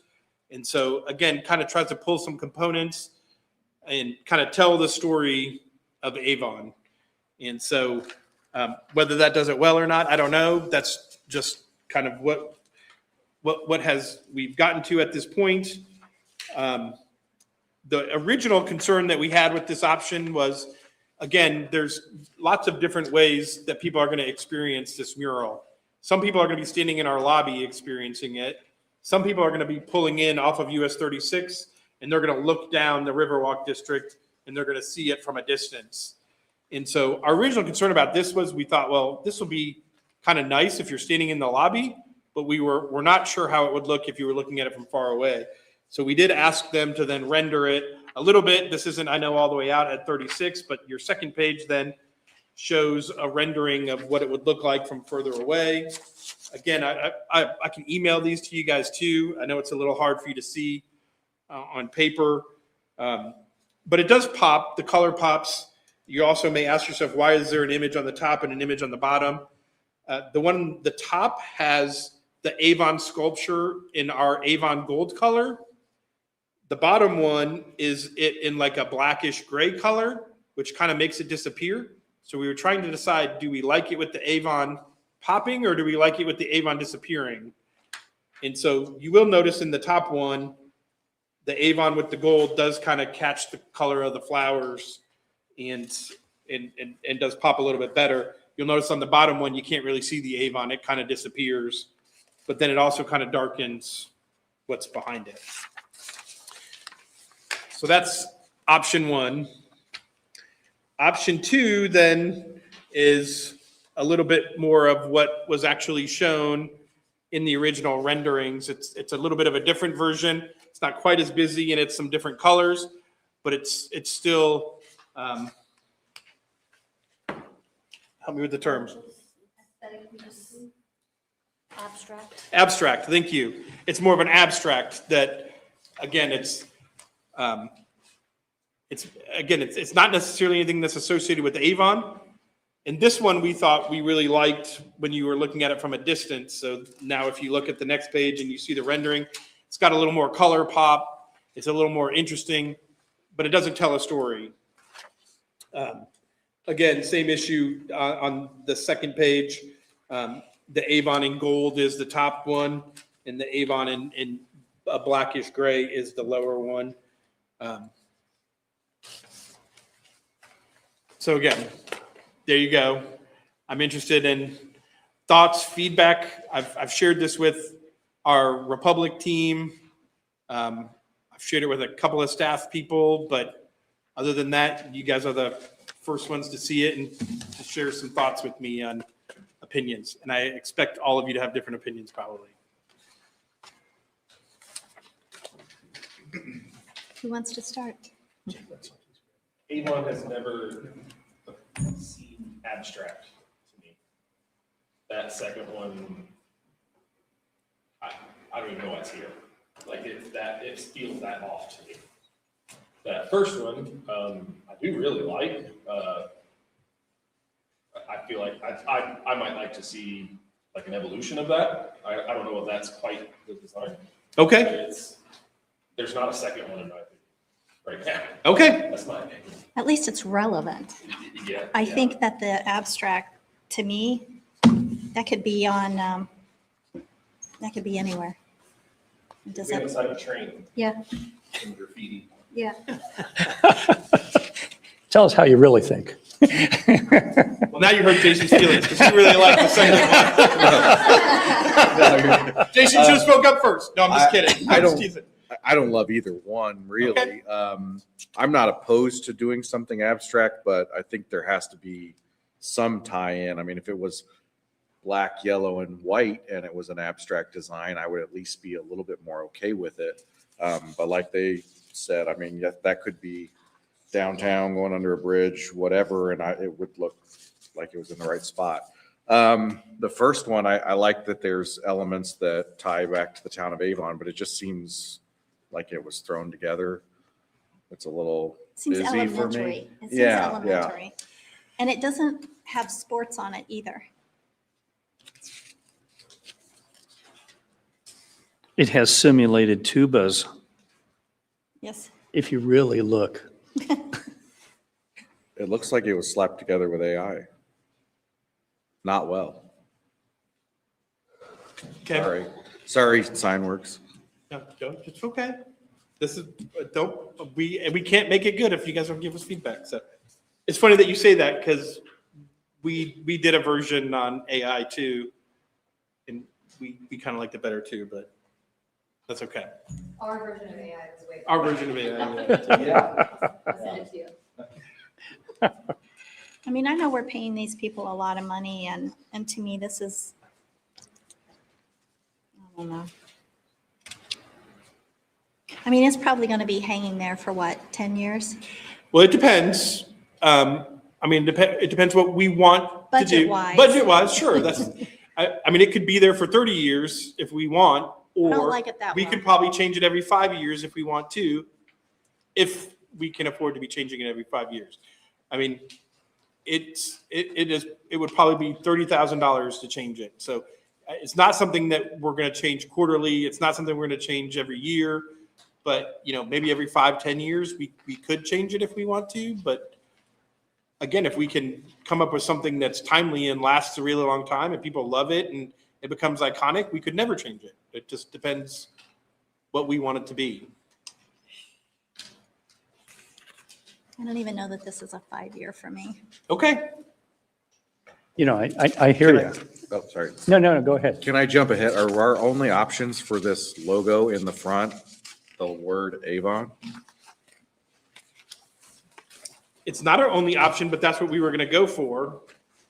[SPEAKER 1] And so again, kind of tries to pull some components and kind of tell the story of Avon. And so whether that does it well or not, I don't know. That's just kind of what we've gotten to at this point. The original concern that we had with this option was, again, there's lots of different ways that people are going to experience this mural. Some people are going to be standing in our lobby experiencing it. Some people are going to be pulling in off of US 36, and they're going to look down the Riverwalk District, and they're going to see it from a distance. And so our original concern about this was we thought, well, this will be kind of nice if you're standing in the lobby, but we're not sure how it would look if you were looking at it from far away. So we did ask them to then render it a little bit. This isn't, I know, all the way out at 36, but your second page then shows a rendering of what it would look like from further away. Again, I can email these to you guys too. I know it's a little hard for you to see on paper, but it does pop. The color pops. You also may ask yourself, why is there an image on the top and an image on the bottom? The one on the top has the Avon sculpture in our Avon gold color. The bottom one is it in like a blackish gray color, which kind of makes it disappear. So we were trying to decide, do we like it with the Avon popping or do we like it with the Avon disappearing? And so you will notice in the top one, the Avon with the gold does kind of catch the color of the flowers and does pop a little bit better. You'll notice on the bottom one, you can't really see the Avon. It kind of disappears, but then it also kind of darkens what's behind it. So that's option one. Option two then is a little bit more of what was actually shown in the original renderings. It's a little bit of a different version. It's not quite as busy and it's some different colors, but it's still, help me with the term.
[SPEAKER 4] Abstract.
[SPEAKER 1] Abstract, thank you. It's more of an abstract that, again, it's not necessarily anything that's associated with Avon. And this one we thought we really liked when you were looking at it from a distance. So now if you look at the next page and you see the rendering, it's got a little more color pop. It's a little more interesting, but it doesn't tell a story. Again, same issue on the second page. The Avon in gold is the top one, and the Avon in a blackish gray is the lower one. So again, there you go. I'm interested in thoughts, feedback. I've shared this with our Republic team. I've shared it with a couple of staff people, but other than that, you guys are the first ones to see it and to share some thoughts with me on opinions. And I expect all of you to have different opinions probably.
[SPEAKER 4] Who wants to start?
[SPEAKER 5] Avon has never seemed abstract to me. That second one, I don't even know what's here. Like it feels that off to me. That first one, I do really like. I feel like I might like to see like an evolution of that. I don't know if that's quite the design.
[SPEAKER 1] Okay.
[SPEAKER 5] There's not a second one in my opinion right now.
[SPEAKER 1] Okay.
[SPEAKER 5] That's my opinion.
[SPEAKER 4] At least it's relevant.
[SPEAKER 5] Yeah.
[SPEAKER 4] I think that the abstract, to me, that could be on, that could be anywhere. Does
[SPEAKER 5] We're
[SPEAKER 4] that,
[SPEAKER 5] inside a train
[SPEAKER 4] yeah,
[SPEAKER 5] and graffiti.
[SPEAKER 4] yeah.
[SPEAKER 2] Tell us how you really think.
[SPEAKER 1] Well, now you hurt Jason's feelings because he really liked the second one. Jason should have spoke up first. No, I'm just kidding.
[SPEAKER 6] I
[SPEAKER 1] I'm just
[SPEAKER 6] don't-
[SPEAKER 1] teasing.
[SPEAKER 6] I don't love either one, really.
[SPEAKER 1] Okay.
[SPEAKER 6] I'm not opposed to doing something abstract, but I think there has to be some tie-in. I mean, if it was black, yellow, and white, and it was an abstract design, I would at least be a little bit more okay with it. But like they said, I mean, that could be downtown, going under a bridge, whatever, and it would look like it was in the right spot. The first one, I like that there's elements that tie back to the town of Avon, but it just seems like it was thrown together. It's a little
[SPEAKER 4] Seems
[SPEAKER 6] busy for
[SPEAKER 4] elementary.
[SPEAKER 6] me.
[SPEAKER 4] It seems
[SPEAKER 6] Yeah,
[SPEAKER 4] elementary. And it doesn't have sports on it either.
[SPEAKER 2] It has simulated tubas,
[SPEAKER 4] Yes.
[SPEAKER 2] if you really look.
[SPEAKER 6] It looks like it was slapped together with AI. Not well.
[SPEAKER 1] Okay.
[SPEAKER 6] Sorry, Signworks.
[SPEAKER 1] No, it's okay. This is, we can't make it good if you guys don't give us feedback. So it's funny that you say that because we did a version on AI too. And we kind of liked it better too, but that's okay.
[SPEAKER 7] Our version of AI is way.
[SPEAKER 1] Our version of AI.
[SPEAKER 7] I'll send it to you.
[SPEAKER 4] I mean, I know we're paying these people a lot of money and to me, this is, I don't know. I mean, it's probably going to be hanging there for what, 10 years?
[SPEAKER 1] Well, it depends. I mean, it depends what we want to do.
[SPEAKER 4] Budget-wise.
[SPEAKER 1] Budget-wise, sure. That's, I mean, it could be there for 30 years if we want,
[SPEAKER 4] don't
[SPEAKER 1] or
[SPEAKER 4] like it that
[SPEAKER 1] we
[SPEAKER 4] long.
[SPEAKER 1] could probably change it every 5 years if we want to, if we can afford to be changing it every 5 years. I mean, it would probably be $30,000 to change it. So it's not something that we're going to change quarterly. It's not something we're going to change every year. But, you know, maybe every 5-10 years, we could change it if we want to. But again, if we can come up with something that's timely and lasts a really long time and people love it and it becomes iconic, we could never change it. It just depends what we want it to be.
[SPEAKER 4] I don't even know that this is a 5-year for me.
[SPEAKER 1] Okay.
[SPEAKER 2] You know, I hear you.
[SPEAKER 6] Oh, sorry.
[SPEAKER 2] No, go ahead.
[SPEAKER 6] Can I jump ahead? Are our only options for this logo in the front, the word Avon?
[SPEAKER 1] It's not our only option, but that's what we were going to go for.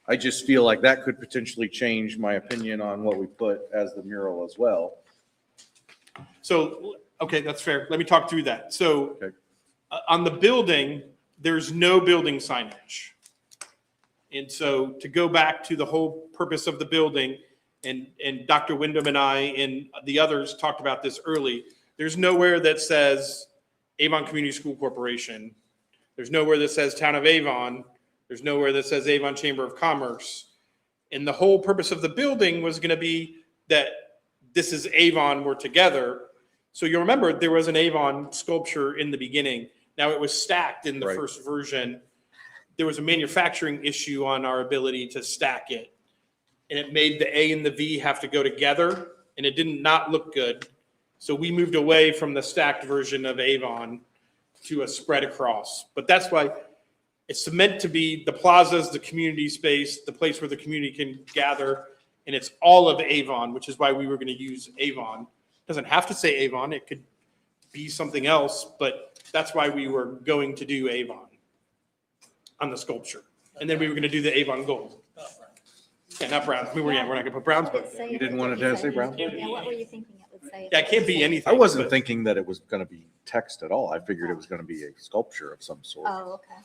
[SPEAKER 6] I just feel like that could potentially change my opinion on what we put as the mural as well.
[SPEAKER 1] So, okay, that's fair. Let me talk through that. So
[SPEAKER 6] Okay.
[SPEAKER 1] On the building, there's no building signage. And so to go back to the whole purpose of the building, and Dr. Wyndham and I and the others talked about this early, there's nowhere that says Avon Community School Corporation. There's nowhere that says Town of Avon. There's nowhere that says Avon Chamber of Commerce. And the whole purpose of the building was going to be that this is Avon, we're together. So you'll remember there was an Avon sculpture in the beginning. Now it was stacked in the
[SPEAKER 6] Right.
[SPEAKER 1] first version. There was a manufacturing issue on our ability to stack it. And it made the A and the V have to go together, and it did not look good. So we moved away from the stacked version of Avon to a spread across. But that's why it's meant to be the plazas, the community space, the place where the community can gather, and it's all of Avon, which is why we were going to use Avon. It doesn't have to say Avon, it could be something else, but that's why we were going to do Avon on the sculpture. And then we were going to do the Avon gold. Yeah, not Browns. We're not going to put Browns, but
[SPEAKER 6] You didn't want it to say Brown?
[SPEAKER 4] Yeah, what were you thinking it would say?
[SPEAKER 1] yeah, it can't be anything.
[SPEAKER 6] I wasn't
[SPEAKER 1] but-
[SPEAKER 6] thinking that it was going to be text at all. I figured it was going to be a sculpture of some sort.
[SPEAKER 4] Oh, okay.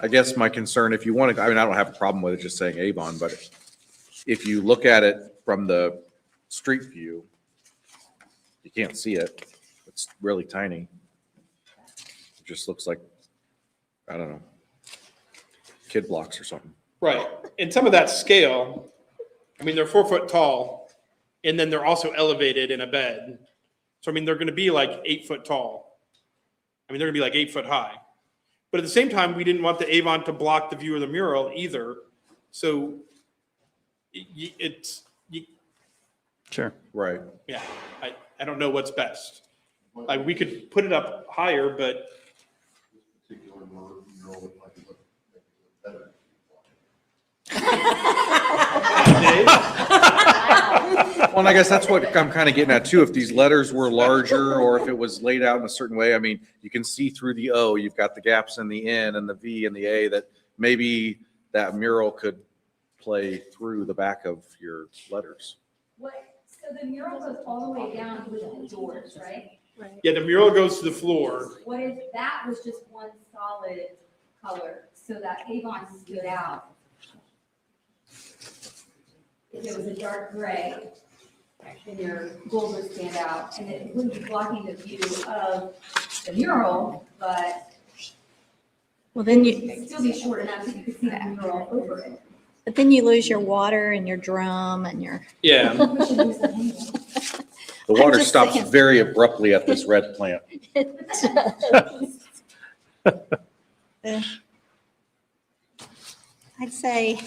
[SPEAKER 6] I guess my concern, if you want to, I mean, I don't have a problem with it just saying Avon, but if you look at it from the street view, you can't see it. It's really tiny. It just looks like, I don't know, kid blocks or something.
[SPEAKER 1] Right. And some of that scale, I mean, they're 4 foot tall, and then they're also elevated in a bed. So, I mean, they're going to be like 8 foot tall. I mean, they're going to be like 8 foot high. But at the same time, we didn't want the Avon to block the view of the mural either. So
[SPEAKER 2] Sure.
[SPEAKER 6] Right.
[SPEAKER 1] yeah, I don't know what's best. Like, we could put it up higher, but
[SPEAKER 6] Well, and I guess that's what I'm kind of getting at too. If these letters were larger or if it was laid out in a certain way, I mean, you can see through the O, you've got the gaps in the N and the V and the A, that maybe that mural could play through the back of your letters.
[SPEAKER 7] So the mural goes all the way down to the doors, right?
[SPEAKER 1] yeah, the mural goes to the floor.
[SPEAKER 7] What if that was just one solid color, so that Avon stood out? If it was a dark gray, then your gold would stand out, and it wouldn't be blocking the view of the mural, but
[SPEAKER 4] Well, then
[SPEAKER 7] it'd still be short enough that you could see the mural over it.
[SPEAKER 4] but then you lose your water and your drum and your,
[SPEAKER 1] Yeah.
[SPEAKER 7] We should use the hanging.
[SPEAKER 6] The water
[SPEAKER 4] just
[SPEAKER 6] stops
[SPEAKER 4] saying.
[SPEAKER 6] very abruptly at this red plant.
[SPEAKER 4] I'd say,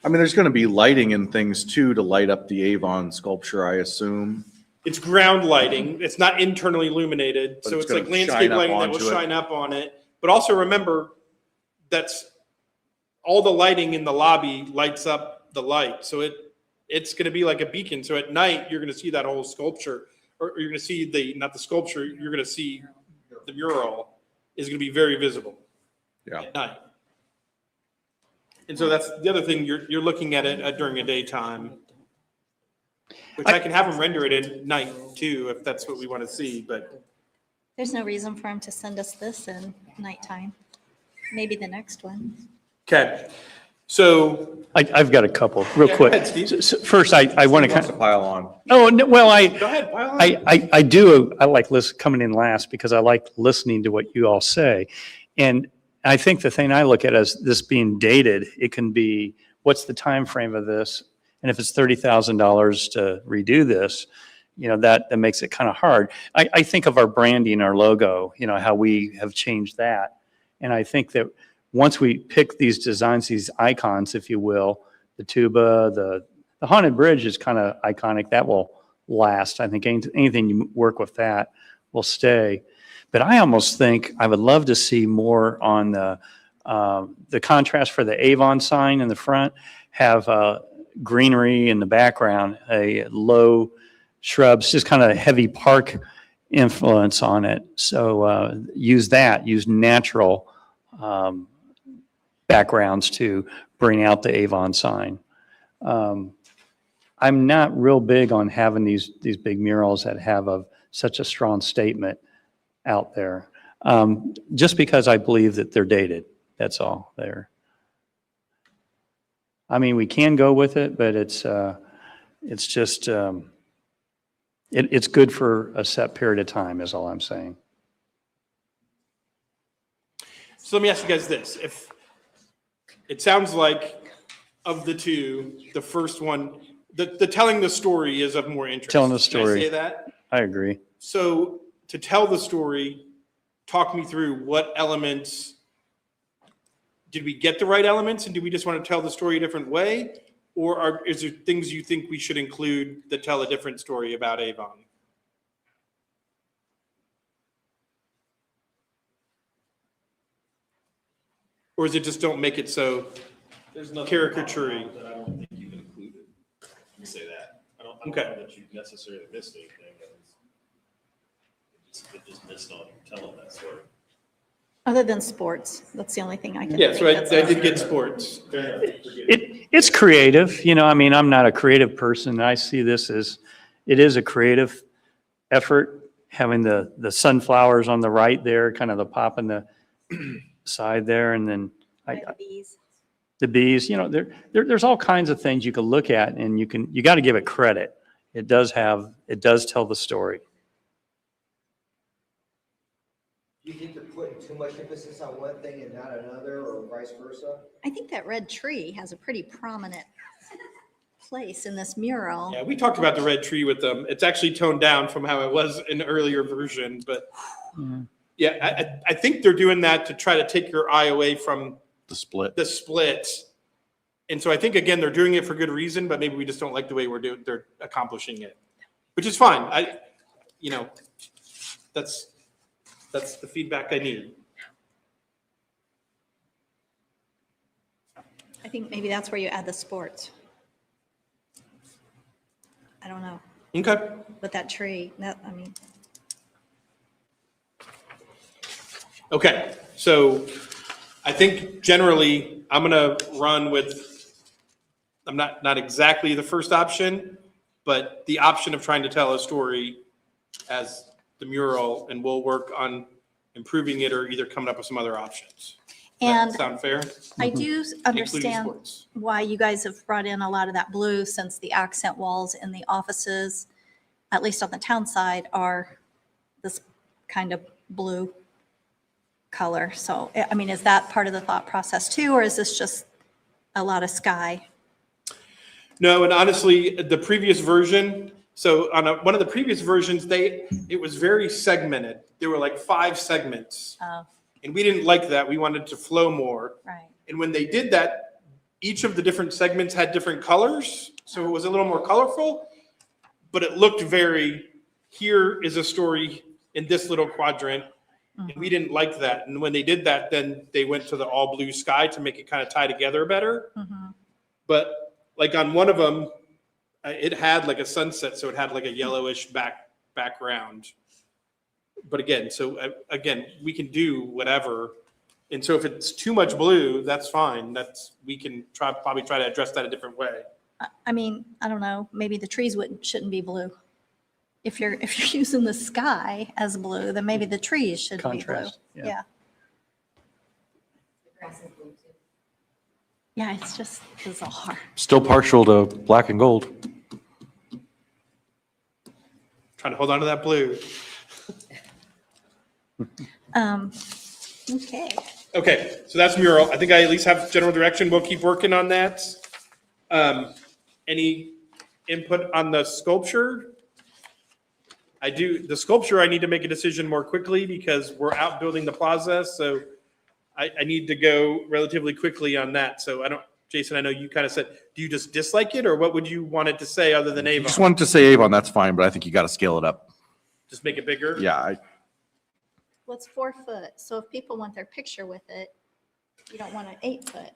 [SPEAKER 6] I mean, there's going to be lighting and things too to light up the Avon sculpture, I assume.
[SPEAKER 1] It's ground lighting. It's not internally illuminated.
[SPEAKER 6] But
[SPEAKER 1] So
[SPEAKER 6] it's
[SPEAKER 1] it's like
[SPEAKER 6] gonna shine
[SPEAKER 1] landscape
[SPEAKER 6] up
[SPEAKER 1] lighting that will
[SPEAKER 6] onto it.
[SPEAKER 1] shine up on it. But also remember, that's all the lighting in the lobby lights up the light. So it's going to be like a beacon. So at night, you're going to see that whole sculpture, or you're going to see not the sculpture, you're going to see the mural is going to be very visible
[SPEAKER 6] Yeah.
[SPEAKER 1] at night. And so that's the other thing, you're looking at it during a daytime, which I can have them render it at night too, if that's what we want to see, but.
[SPEAKER 4] there's no reason for him to send us this in nighttime. Maybe the next one.
[SPEAKER 1] Okay, so,
[SPEAKER 2] I've got a couple, real
[SPEAKER 1] Yeah, go
[SPEAKER 2] quick.
[SPEAKER 1] ahead, Steve.
[SPEAKER 2] First, I want to
[SPEAKER 6] Wants
[SPEAKER 2] kind
[SPEAKER 6] to pile on.
[SPEAKER 2] oh, no, well,
[SPEAKER 1] go ahead, pile on.
[SPEAKER 2] I like coming in last because I like listening to what you all say. And I think the thing I look at as this being dated, it can be, what's the time frame of this? And if it's $30,000 to redo this, you know, that makes it kind of hard. I think of our branding, our logo, you know, how we have changed that. And I think that once we pick these designs, these icons, if you will, the tuba, the haunted bridge is kind of iconic. That will last. I think anything you work with that will stay. But I almost think I would love to see more on the contrast for the Avon sign in the front, have greenery in the background, a low shrubs, just kind of a heavy park influence on it. So use natural backgrounds to bring out the Avon sign. I'm not real big on having these big murals that have such a strong statement out there, just because I believe that they're dated. That's all there. I mean, we can go with it, but it's just, it's good for a set period of time is all I'm saying.
[SPEAKER 1] So let me ask you guys this. If it sounds like of the two, the first one, the telling the story is of more interest.
[SPEAKER 2] Telling the
[SPEAKER 1] Can I
[SPEAKER 2] story.
[SPEAKER 1] say that?
[SPEAKER 2] I agree.
[SPEAKER 1] So to tell the story, talk me through what elements, did we get the right elements and do we just want to tell the story a different way? Or is there things you think we should include that tell a different story about Avon? Or is it just don't make it so
[SPEAKER 5] There's nothing
[SPEAKER 1] caricature-y?
[SPEAKER 5] that I don't think you've included. Let me say that. I don't
[SPEAKER 1] Okay.
[SPEAKER 5] know that you necessarily missed anything. It just missed on telling that story.
[SPEAKER 4] Other than sports, that's the only thing I can.
[SPEAKER 1] Yeah, so
[SPEAKER 4] think
[SPEAKER 1] I
[SPEAKER 4] that's-
[SPEAKER 1] did get sports.
[SPEAKER 5] Fair enough.
[SPEAKER 2] It's creative, I mean, I'm not a creative person. I see this as, it is a creative effort, having the sunflowers on the right there, kind of the pop in the side there, and then the bees, there's all kinds of things you can look at, and you got to give it credit. It does tell the story.
[SPEAKER 8] Do you think you're putting too much emphasis on one thing and not another, or vice versa?
[SPEAKER 4] I think that red tree has a pretty prominent place in this mural.
[SPEAKER 1] Yeah, we talked about the red tree with them. It's actually toned down from how it was in the earlier version, but yeah, I think they're doing that to try to take your eye away from
[SPEAKER 6] The split.
[SPEAKER 1] the split. And so I think, again, they're doing it for good reason, but maybe we just don't like the way they're accomplishing it, which is fine. That's the feedback I need.
[SPEAKER 4] I think maybe that's where you add the sports. I don't know,
[SPEAKER 1] Okay.
[SPEAKER 4] but that tree,
[SPEAKER 1] Okay, so I think generally I'm gonna run with, I'm not exactly the first option, but the option of trying to tell a story as the mural, and we'll work on improving it or either coming up with some other options. Does
[SPEAKER 4] And
[SPEAKER 1] that sound fair?
[SPEAKER 4] I do
[SPEAKER 1] Including
[SPEAKER 4] understand
[SPEAKER 1] sports.
[SPEAKER 4] why you guys have brought in a lot of that blue, since the accent walls in the offices, at least on the town side, are this kind of blue color. So, I mean, is that part of the thought process too, or is this just a lot of sky?
[SPEAKER 1] No, and honestly, the previous version, so on one of the previous versions, it was very segmented. There were like 5 segments.
[SPEAKER 4] Oh,
[SPEAKER 1] And we didn't like that. We wanted to flow more.
[SPEAKER 4] right.
[SPEAKER 1] And when they did that, each of the different segments had different colors. So it was a little more colorful, but it looked very, here is a story in this little quadrant. And we didn't like that. And when they did that, then they went to the all blue sky to make it kind of tie together better.
[SPEAKER 4] Mhm.
[SPEAKER 1] But like on one of them, it had like a sunset. So it had like a yellowish background. But again, we can do whatever. And so if it's too much blue, that's fine. We can probably try to address that a different way.
[SPEAKER 4] I mean, I don't know, maybe the trees shouldn't be blue. If you're using the sky as blue, then maybe the trees should be blue.
[SPEAKER 2] Contrast, yeah.
[SPEAKER 4] Yeah. Yeah, it's just bizarre.
[SPEAKER 6] Still partial to black and gold.
[SPEAKER 1] Trying to hold on to that blue.
[SPEAKER 4] Okay.
[SPEAKER 1] Okay, so that's mural. I think I at least have general direction. We'll keep working on that. Any input on the sculpture? The sculpture, I need to make a decision more quickly because we're out building the plaza, so I need to go relatively quickly on that. So Jason, I know you kind of said, do you just dislike it, or what would you want it to say other than
[SPEAKER 6] If you
[SPEAKER 1] Avon?
[SPEAKER 6] just wanted to say Avon, that's fine, but I think you got to scale it up.
[SPEAKER 1] Just make it bigger?
[SPEAKER 6] Yeah,
[SPEAKER 4] Well, it's 4 foot, so if people want their picture with it, you don't want an 8 foot.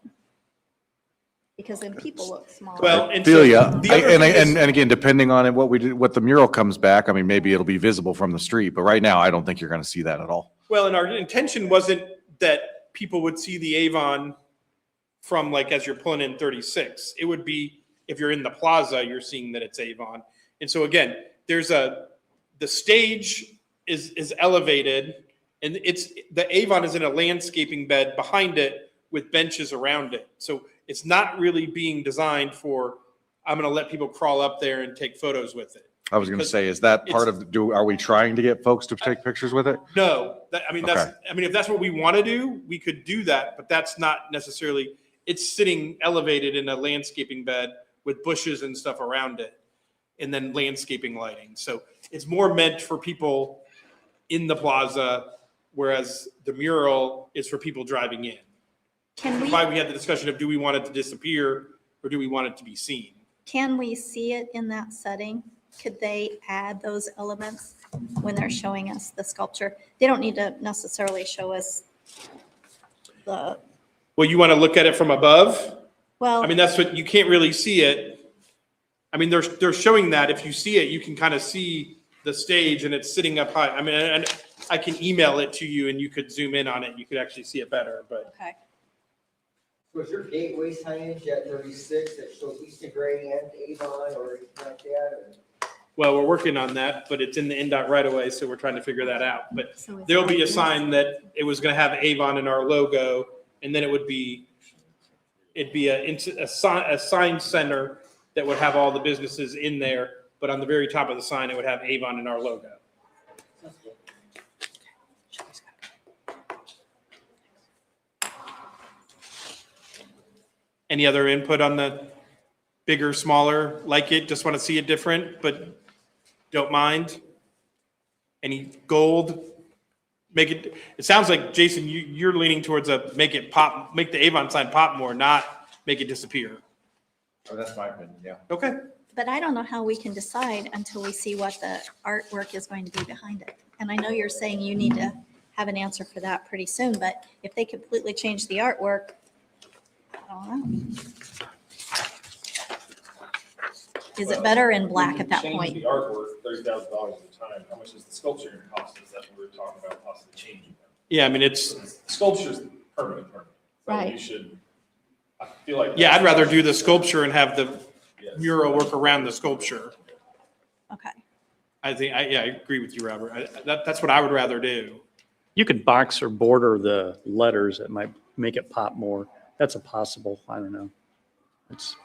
[SPEAKER 4] Because then people look small.
[SPEAKER 1] Well,
[SPEAKER 6] I
[SPEAKER 1] and
[SPEAKER 6] feel
[SPEAKER 1] so
[SPEAKER 6] ya.
[SPEAKER 1] the other thing is-
[SPEAKER 6] And again, depending on what what the mural comes back, I mean, maybe it'll be visible from the street, but right now, I don't think you're gonna see that at all.
[SPEAKER 1] Well, and our intention wasn't that people would see the Avon from like as you're pulling in 36. It would be if you're in the plaza, you're seeing that it's Avon. And so again, the stage is elevated, and the Avon is in a landscaping bed behind it with benches around it. So it's not really being designed for, I'm going to let people crawl up there and take photos with it.
[SPEAKER 6] I was gonna
[SPEAKER 1] Because
[SPEAKER 6] say, is that part of, are we trying to get folks to take pictures with it?
[SPEAKER 1] No, I
[SPEAKER 6] Okay.
[SPEAKER 1] mean, if that's what we want to do, we could do that, but that's not necessarily, it's sitting elevated in a landscaping bed with bushes and stuff around it, and then landscaping lighting. So it's more meant for people in the plaza, whereas the mural is for people driving in.
[SPEAKER 4] Can we,
[SPEAKER 1] Why we had the discussion of, do we want it to disappear or do we want it to be seen?
[SPEAKER 4] can we see it in that setting? Could they add those elements when they're showing us the sculpture? They don't need to necessarily show us the,
[SPEAKER 1] Well, you want to look at it from above?
[SPEAKER 4] well,
[SPEAKER 1] I mean, that's what, you can't really see it. I mean, they're showing that. If you see it, you can kind of see the stage and it's sitting up high. I mean, and I can email it to you and you could zoom in on it. You could actually see it better, but
[SPEAKER 4] okay.
[SPEAKER 8] Was your gateway signage at 36 that shows Eastern Gray and Avon or anything like that? Or?
[SPEAKER 1] well, we're working on that, but it's in the NDOT right away, so we're trying to figure that out. But
[SPEAKER 4] So is
[SPEAKER 1] there'll
[SPEAKER 4] that
[SPEAKER 1] be a
[SPEAKER 4] this?
[SPEAKER 1] sign that it was going to have Avon in our logo, and then it'd be a sign center that would have all the businesses in there, but on the very top of the sign, it would have Avon in our logo. Any other input on the bigger, smaller, like it, just want to see it different, but don't mind? Any gold? Make it, it sounds like, Jason, you're leaning towards make it pop, make the Avon sign pop more, not make it disappear.
[SPEAKER 6] Oh, that's my opinion, yeah.
[SPEAKER 1] Okay.
[SPEAKER 4] But I don't know how we can decide until we see what the artwork is going to be behind it. And I know you're saying you need to have an answer for that pretty soon, but if they completely change the artwork, I don't know. Is it better in black at that
[SPEAKER 5] Change
[SPEAKER 4] point?
[SPEAKER 5] the artwork, $30,000 at a time. How much is the sculpture going to cost us? That's what we were talking about, possibly changing them.
[SPEAKER 1] Yeah, I mean, it's,
[SPEAKER 5] Sculpture's permanent. So
[SPEAKER 4] Right.
[SPEAKER 5] you should, I feel like.
[SPEAKER 1] yeah, I'd rather do the sculpture and have the
[SPEAKER 5] Yes.
[SPEAKER 1] mural work around the sculpture.
[SPEAKER 4] Okay.
[SPEAKER 1] I think, yeah, I agree with you, Robert. That's what I would rather do.
[SPEAKER 2] You could box or border the letters that might make it pop more. That's a possible, I don't know. It's,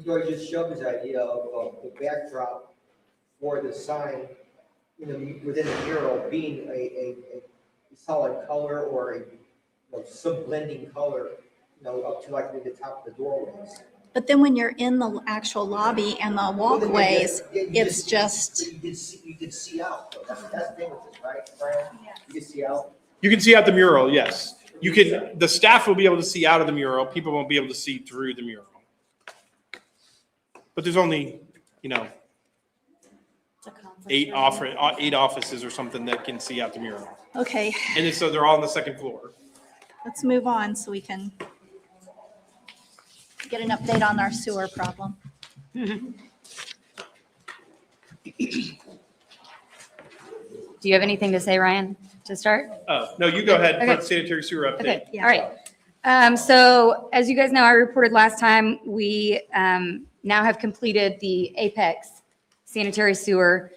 [SPEAKER 8] George just showed his idea of the backdrop for the sign within the mural being a solid color or a some blending color, up to like the top of the doorways.
[SPEAKER 4] But then when you're in the actual lobby and the walkways, it's just,
[SPEAKER 8] You can see out. Though. That's the thing with this, right, Brian? You can see out.
[SPEAKER 1] You can see out the mural, yes. You can, the staff will be able to see out of the mural. People won't be able to see through the mural. But there's only, 8 offices or something that can see out the mural.
[SPEAKER 4] okay,
[SPEAKER 1] And so they're all on the second floor.
[SPEAKER 4] let's move on so we can get an update on our sewer problem.
[SPEAKER 9] Do you have anything to say, Ryan, to start?
[SPEAKER 1] Oh, no, you go ahead.
[SPEAKER 9] Okay.
[SPEAKER 1] Put sanitary sewer update.
[SPEAKER 9] Okay,
[SPEAKER 4] Yeah.
[SPEAKER 9] all right. So as you guys know, I reported last time, we now have completed the Apex sanitary sewer.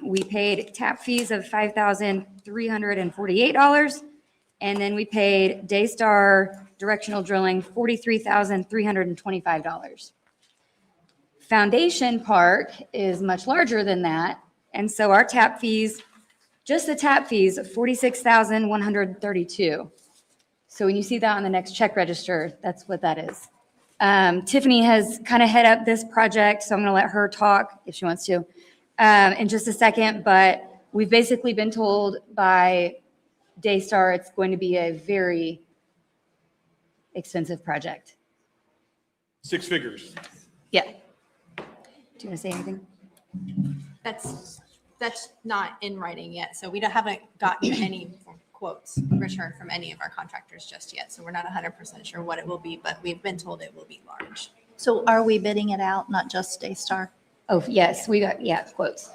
[SPEAKER 9] We paid tap fees of $5,348. And then we paid Daystar directional drilling $43,325. Foundation Park is much larger than that. And so our tap fees, just the tap fees, $46,132. So when you see that on the next check register, that's what that is. Tiffany has kind of head up this project, so I'm going to let her talk if she wants to in just a second. But we've basically been told by Daystar it's going to be a very expensive project.
[SPEAKER 1] 6 figures.
[SPEAKER 9] Yeah. Do you want to say anything?
[SPEAKER 4] That's
[SPEAKER 10] That's not in writing yet, so we haven't gotten any quotes returned from any of our contractors just yet, so we're not 100% sure what it will be, but we've been told it will be large.
[SPEAKER 4] So are we bidding it out, not just Daystar?
[SPEAKER 9] Oh, yes, we got, yeah, quotes.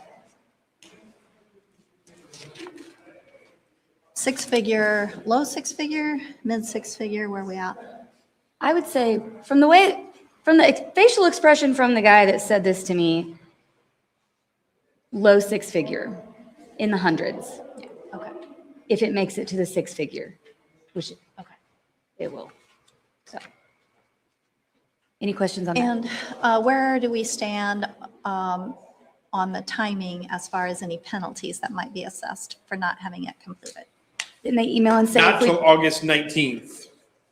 [SPEAKER 4] Six-figure, low six-figure, mid six-figure, where are we at?
[SPEAKER 9] I would say from the facial expression from the guy that said this to me, low six figure in the hundreds,
[SPEAKER 10] Okay,
[SPEAKER 9] if it makes it to the six figure, which
[SPEAKER 10] okay.
[SPEAKER 9] it will. So, any questions on that?
[SPEAKER 4] And where do we stand on the timing as far as any penalties that might be assessed for not having it completed,
[SPEAKER 9] Didn't they email and say
[SPEAKER 1] Not
[SPEAKER 9] if we,
[SPEAKER 1] till August 19th.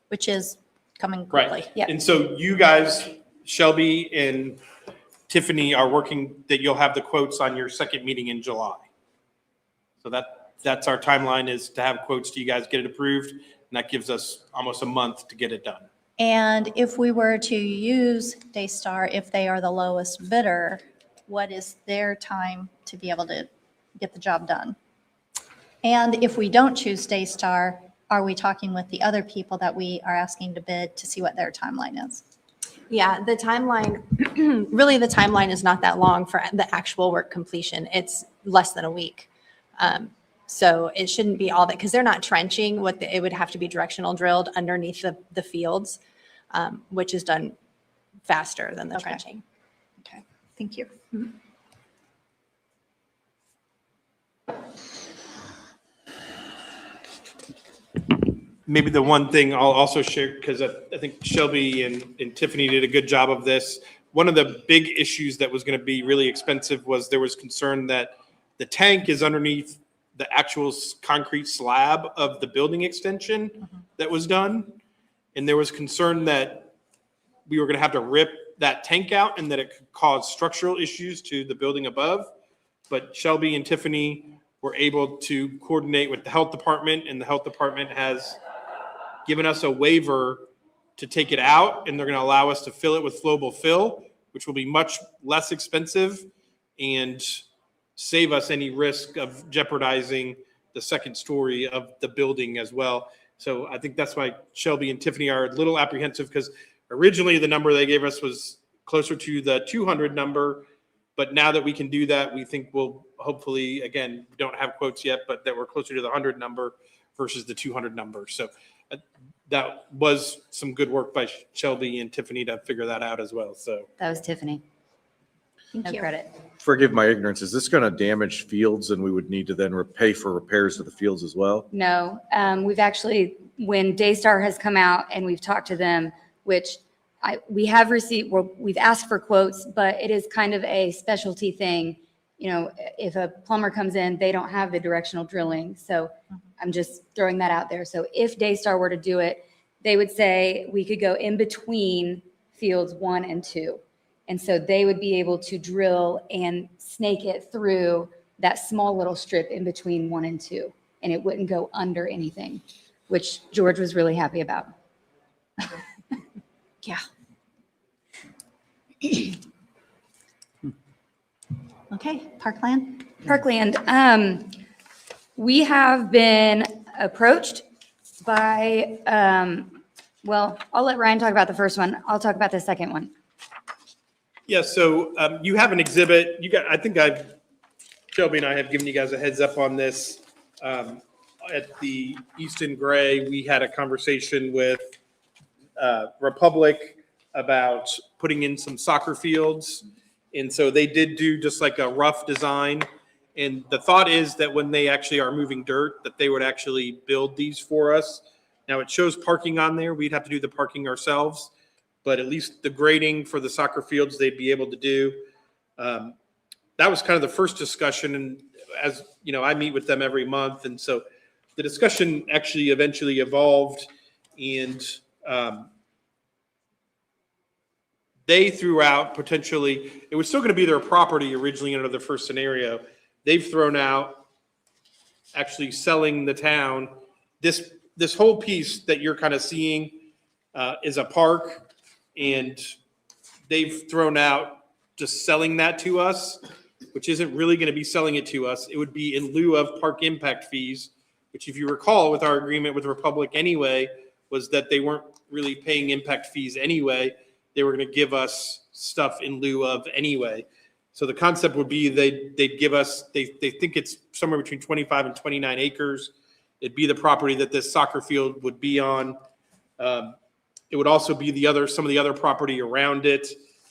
[SPEAKER 4] which is coming quickly?
[SPEAKER 1] Right.
[SPEAKER 9] Yeah.
[SPEAKER 1] And so you guys, Shelby and Tiffany, are working that you'll have the quotes on your second meeting in July. So that's our timeline, is to have quotes to you guys, get it approved, and that gives us almost a month to get it done.
[SPEAKER 4] And if we were to use Daystar, if they are the lowest bidder, what is their time to be able to get the job done? And if we don't choose Daystar, are we talking with the other people that we are asking to bid to see what their timeline is?
[SPEAKER 10] Yeah, the timeline, really the timeline is not that long for the actual work completion. It's less than a week. So it shouldn't be all that, because they're not trenching. It would have to be directional drilled underneath the fields, which is done faster than the
[SPEAKER 4] Okay.
[SPEAKER 10] trenching.
[SPEAKER 4] Okay, thank you.
[SPEAKER 1] Maybe the one thing I'll also share, because I think Shelby and Tiffany did a good job of this. One of the big issues that was going to be really expensive was there was concern that the tank is underneath the actual concrete slab of the building extension that was done. And there was concern that we were going to have to rip that tank out and that it could cause structural issues to the building above. But Shelby and Tiffany were able to coordinate with the health department, and the health department has given us a waiver to take it out, and they're going to allow us to fill it with flowable fill, which will be much less expensive and save us any risk of jeopardizing the second story of the building as well. So I think that's why Shelby and Tiffany are a little apprehensive, because originally the number they gave us was closer to the 200 number. But now that we can do that, we think we'll hopefully, again, we don't have quotes yet, but that we're closer to the 100 number versus the 200 number. So that was some good work by Shelby and Tiffany to figure that out as well. So
[SPEAKER 9] that was Tiffany. No
[SPEAKER 4] Thank you.
[SPEAKER 9] credit.
[SPEAKER 6] Forgive my ignorance, is this going to damage fields and we would need to then pay for repairs to the fields as well?
[SPEAKER 9] No, we've actually, when Daystar has come out and we've talked to them, which we have received, we've asked for quotes, but it is kind of a specialty thing. You know, if a plumber comes in, they don't have the directional drilling. So I'm just throwing that out there. So if Daystar were to do it, they would say we could go in between fields 1 and 2. And so they would be able to drill and snake it through that small little strip in between 1 and 2. And it wouldn't go under anything, which George was really happy about.
[SPEAKER 4] Yeah. Okay, Parkland?
[SPEAKER 9] Parkland, we have been approached by, well, I'll let Ryan talk about the first one. I'll talk about the second one.
[SPEAKER 1] yeah, so you have an exhibit. I think Shelby and I have given you guys a heads up on this. At the Easton Gray, we had a conversation with Republic about putting in some soccer fields. And so they did do just like a rough design. And the thought is that when they actually are moving dirt, that they would actually build these for us. Now it shows parking on there. We'd have to do the parking ourselves, but at least the grading for the soccer fields, they'd be able to do. That was kind of the first discussion. And as you know, I meet with them every month. And so the discussion actually eventually evolved, and they threw out potentially, it was still going to be their property originally under the first scenario. They've thrown out actually selling the town. This whole piece that you're kind of seeing is a park, and they've thrown out just selling that to us which isn't really going to be selling it to us. It would be in lieu of park impact fees, which if you recall with our agreement with Republic anyway, was that they weren't really paying impact fees anyway. They were going to give us stuff in lieu of anyway. So the concept would be they'd give us, they think it's somewhere between 25 and 29 acres. It'd be the property that this soccer field would be on. It would also be some of the other property around it.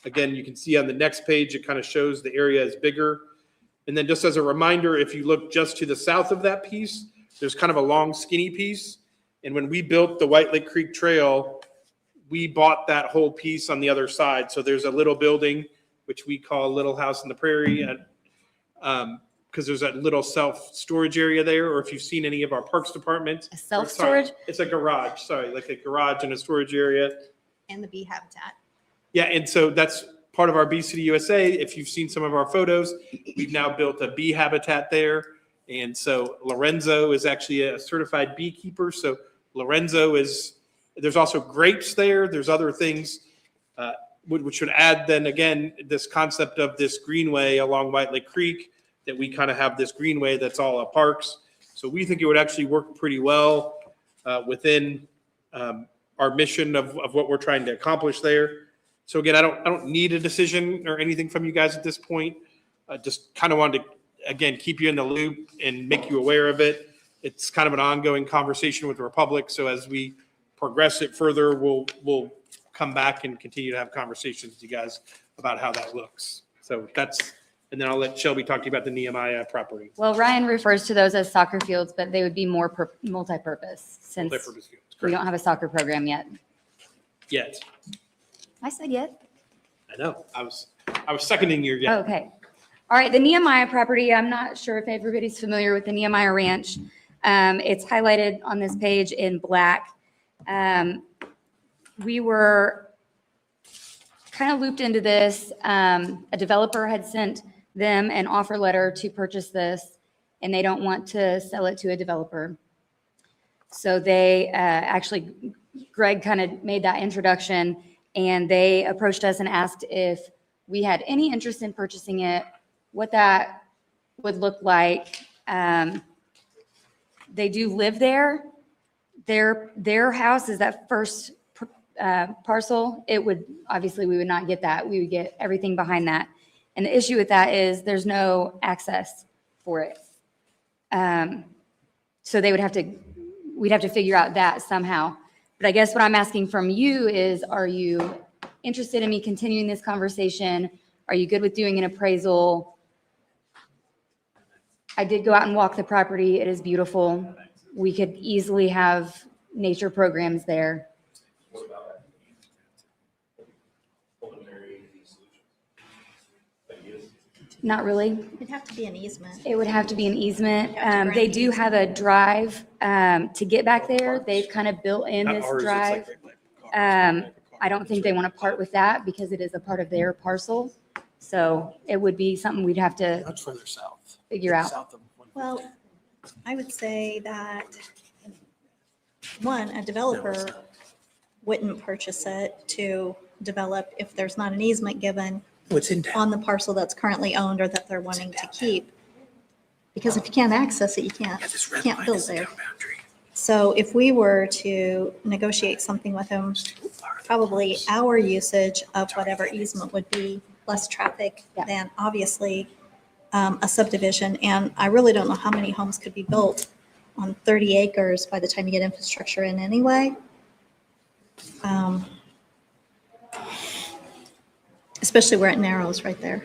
[SPEAKER 1] Again, you can see on the next page, it kind of shows the area is bigger. And then just as a reminder, if you look just to the south of that piece, there's kind of a long skinny piece. And when we built the White Lake Creek Trail, we bought that whole piece on the other side. So there's a little building, which we call Little House in the Prairie, because there's that little self-storage area there. Or if you've seen any of our Parks Department.
[SPEAKER 9] A self-storage?
[SPEAKER 1] It's a garage, like a garage and a storage area.
[SPEAKER 10] And the bee habitat.
[SPEAKER 1] Yeah, and so that's part of our Bee City USA. If you've seen some of our photos, we've now built a bee habitat there. And so Lorenzo is actually a certified beekeeper. So Lorenzo there's also grapes there. There's other things, which would add then again, this concept of this greenway along White Lake Creek, that we kind of have this greenway that's all parks. So we think it would actually work pretty well within our mission of what we're trying to accomplish there. So again, I don't need a decision or anything from you guys at this point. I just kind of wanted to, again, keep you in the loop and make you aware of it. It's kind of an ongoing conversation with the Republic. So as we progress it further, we'll come back and continue to have conversations with you guys about how that looks. So and then I'll let Shelby talk to you about the Nehemiah property.
[SPEAKER 9] Well, Ryan refers to those as soccer fields, but they would be more multi-purpose since
[SPEAKER 1] Multi-purpose fields,
[SPEAKER 9] we
[SPEAKER 1] correct.
[SPEAKER 9] don't have a soccer program yet.
[SPEAKER 1] Yet.
[SPEAKER 9] I said yet.
[SPEAKER 1] I know. I was seconding your yeah.
[SPEAKER 9] Okay. All right, the Nehemiah property, I'm not sure if everybody's familiar with the Nehemiah Ranch. It's highlighted on this page in black. We were kind of looped into this. A developer had sent them an offer letter to purchase this, and they don't want to sell it to a developer. So they actually, Greg kind of made that introduction, and they approached us and asked if we had any interest in purchasing it, what that would look like. They do live there. Their house is that first parcel. It would, obviously, we would not get that. We would get everything behind that. And the issue with that is there's no access for it. So we'd have to figure out that somehow. But I guess what I'm asking from you is, are you interested in me continuing this conversation? Are you good with doing an appraisal? I did go out and walk the property. It is beautiful. We could easily have nature programs there.
[SPEAKER 5] What about preliminary solutions? Ideas?
[SPEAKER 9] Not really.
[SPEAKER 4] It'd have to be an easement.
[SPEAKER 9] It would have to be an easement.
[SPEAKER 4] have to
[SPEAKER 9] They
[SPEAKER 4] grant
[SPEAKER 9] do have a drive to get back there. They've kind of built in
[SPEAKER 1] Not
[SPEAKER 9] this
[SPEAKER 1] ours, it's
[SPEAKER 9] drive. I don't think they want to part with that because it is a part of their parcel. So it would be something we'd have to
[SPEAKER 1] Much further south.
[SPEAKER 9] figure out.
[SPEAKER 1] South of
[SPEAKER 4] Well, I would say that, one, a developer wouldn't purchase it to develop if there's not an easement given
[SPEAKER 1] What's in town?
[SPEAKER 4] on the parcel that's currently owned or that they're wanting to keep. Because if you can't access it, you can't build there. So if we were to negotiate something with them, probably our usage of whatever easement would be less traffic
[SPEAKER 9] Yeah.
[SPEAKER 4] than obviously a subdivision. And I really don't know how many homes could be built on 30 acres by the time you get infrastructure in anyway. Especially where it narrows right there.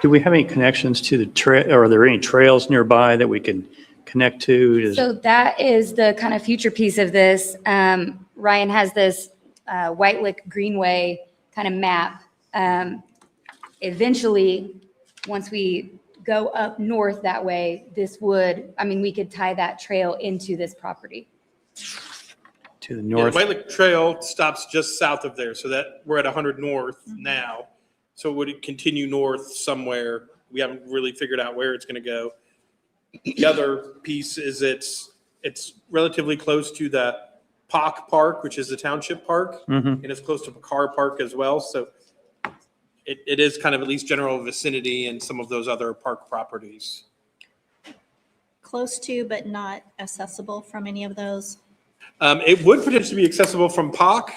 [SPEAKER 2] Do we have any connections to the trail, or are there any trails nearby that we can connect to?
[SPEAKER 9] So that is the kind of future piece of this. Ryan has this White Lick Greenway kind of map. Eventually, once we go up north that way, we could tie that trail into this property.
[SPEAKER 2] To the
[SPEAKER 1] Yeah, the
[SPEAKER 2] north?
[SPEAKER 1] White Lake Trail stops just south of there, so that we're at 100 North now. So would it continue north somewhere? We haven't really figured out where it's going to go. The other piece is it's relatively close to the POC Park, which is the township park,
[SPEAKER 2] Mhm.
[SPEAKER 1] and it's close to Picard Park as well. So it is kind of at least general vicinity and some of those other park properties.
[SPEAKER 4] Close to, but not accessible from any of those?
[SPEAKER 1] It would potentially be accessible from POC,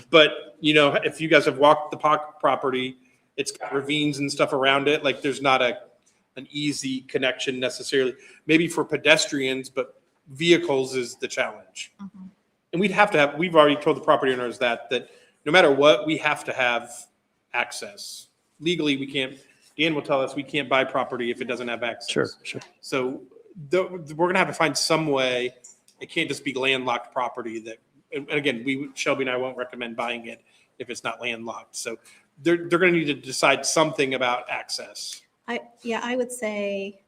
[SPEAKER 1] but if you guys have walked the POC property, it's got ravines and stuff around it. Like there's not an easy connection necessarily, maybe for pedestrians, but vehicles is the challenge.
[SPEAKER 4] Mhm.
[SPEAKER 1] And we've already told the property owners that no matter what, we have to have access. Legally, we can't, Dan will tell us we can't buy property if it doesn't have access.
[SPEAKER 2] Sure.
[SPEAKER 1] So we're going to have to find some way. It can't just be landlocked property and again, Shelby and I won't recommend buying it if it's not landlocked. So they're going to need to decide something about access.
[SPEAKER 4] I would say,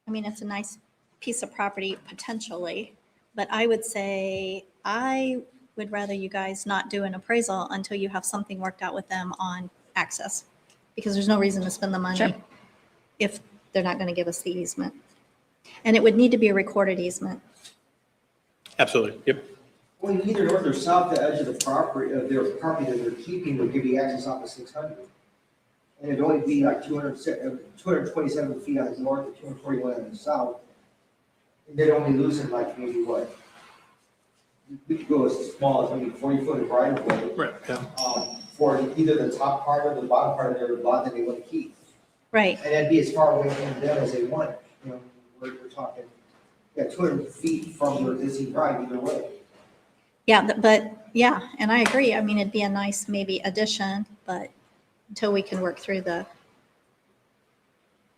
[SPEAKER 4] I mean, it's a nice piece of property potentially, but I would say I would rather you guys not do an appraisal until you have something worked out with them on access, because there's no reason to spend the money
[SPEAKER 9] Sure.
[SPEAKER 4] if they're not going to give us the easement. And it would need to be a recorded easement.
[SPEAKER 1] Absolutely. Yep.
[SPEAKER 8] Well, either north or south, the edge of the property, of their property that they're keeping would give you access off of 600. And it'd only be like 227 feet on the north and 241 on the south. And they'd only loosen like maybe what? We could go as small as maybe 40 foot of right of way.
[SPEAKER 1] Right. Yeah.
[SPEAKER 8] For either the top part or the bottom part of their lot that they want to keep.
[SPEAKER 4] Right.
[SPEAKER 8] And that'd be as far away from them as they want. We're talking, 200 feet from their existing drive either way.
[SPEAKER 4] Yeah, but yeah, and I agree. I mean, it'd be a nice maybe addition, but until we can work through the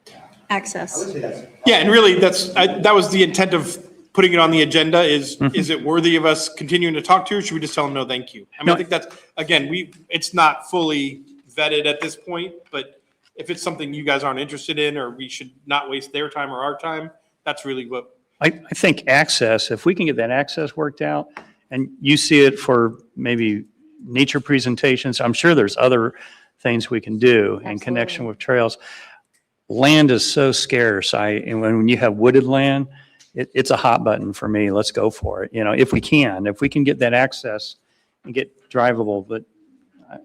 [SPEAKER 8] I
[SPEAKER 4] access.
[SPEAKER 8] would say that's.
[SPEAKER 1] Yeah, and really, that was the intent of putting it on the agenda is it worthy of us continuing to talk to, or should we just tell them no, thank you? I mean, I think that's, again, it's not fully vetted at this point, but if it's something you guys aren't interested in, or we should not waste their time or our time, that's really what.
[SPEAKER 2] I think access, if we can get that access worked out, and you see it for maybe nature presentations, I'm sure there's other things we can do in connection with trails. Land is so scarce. And when you have wooded land, it's a hot button for me. Let's go for it. If we can get that access and get drivable, but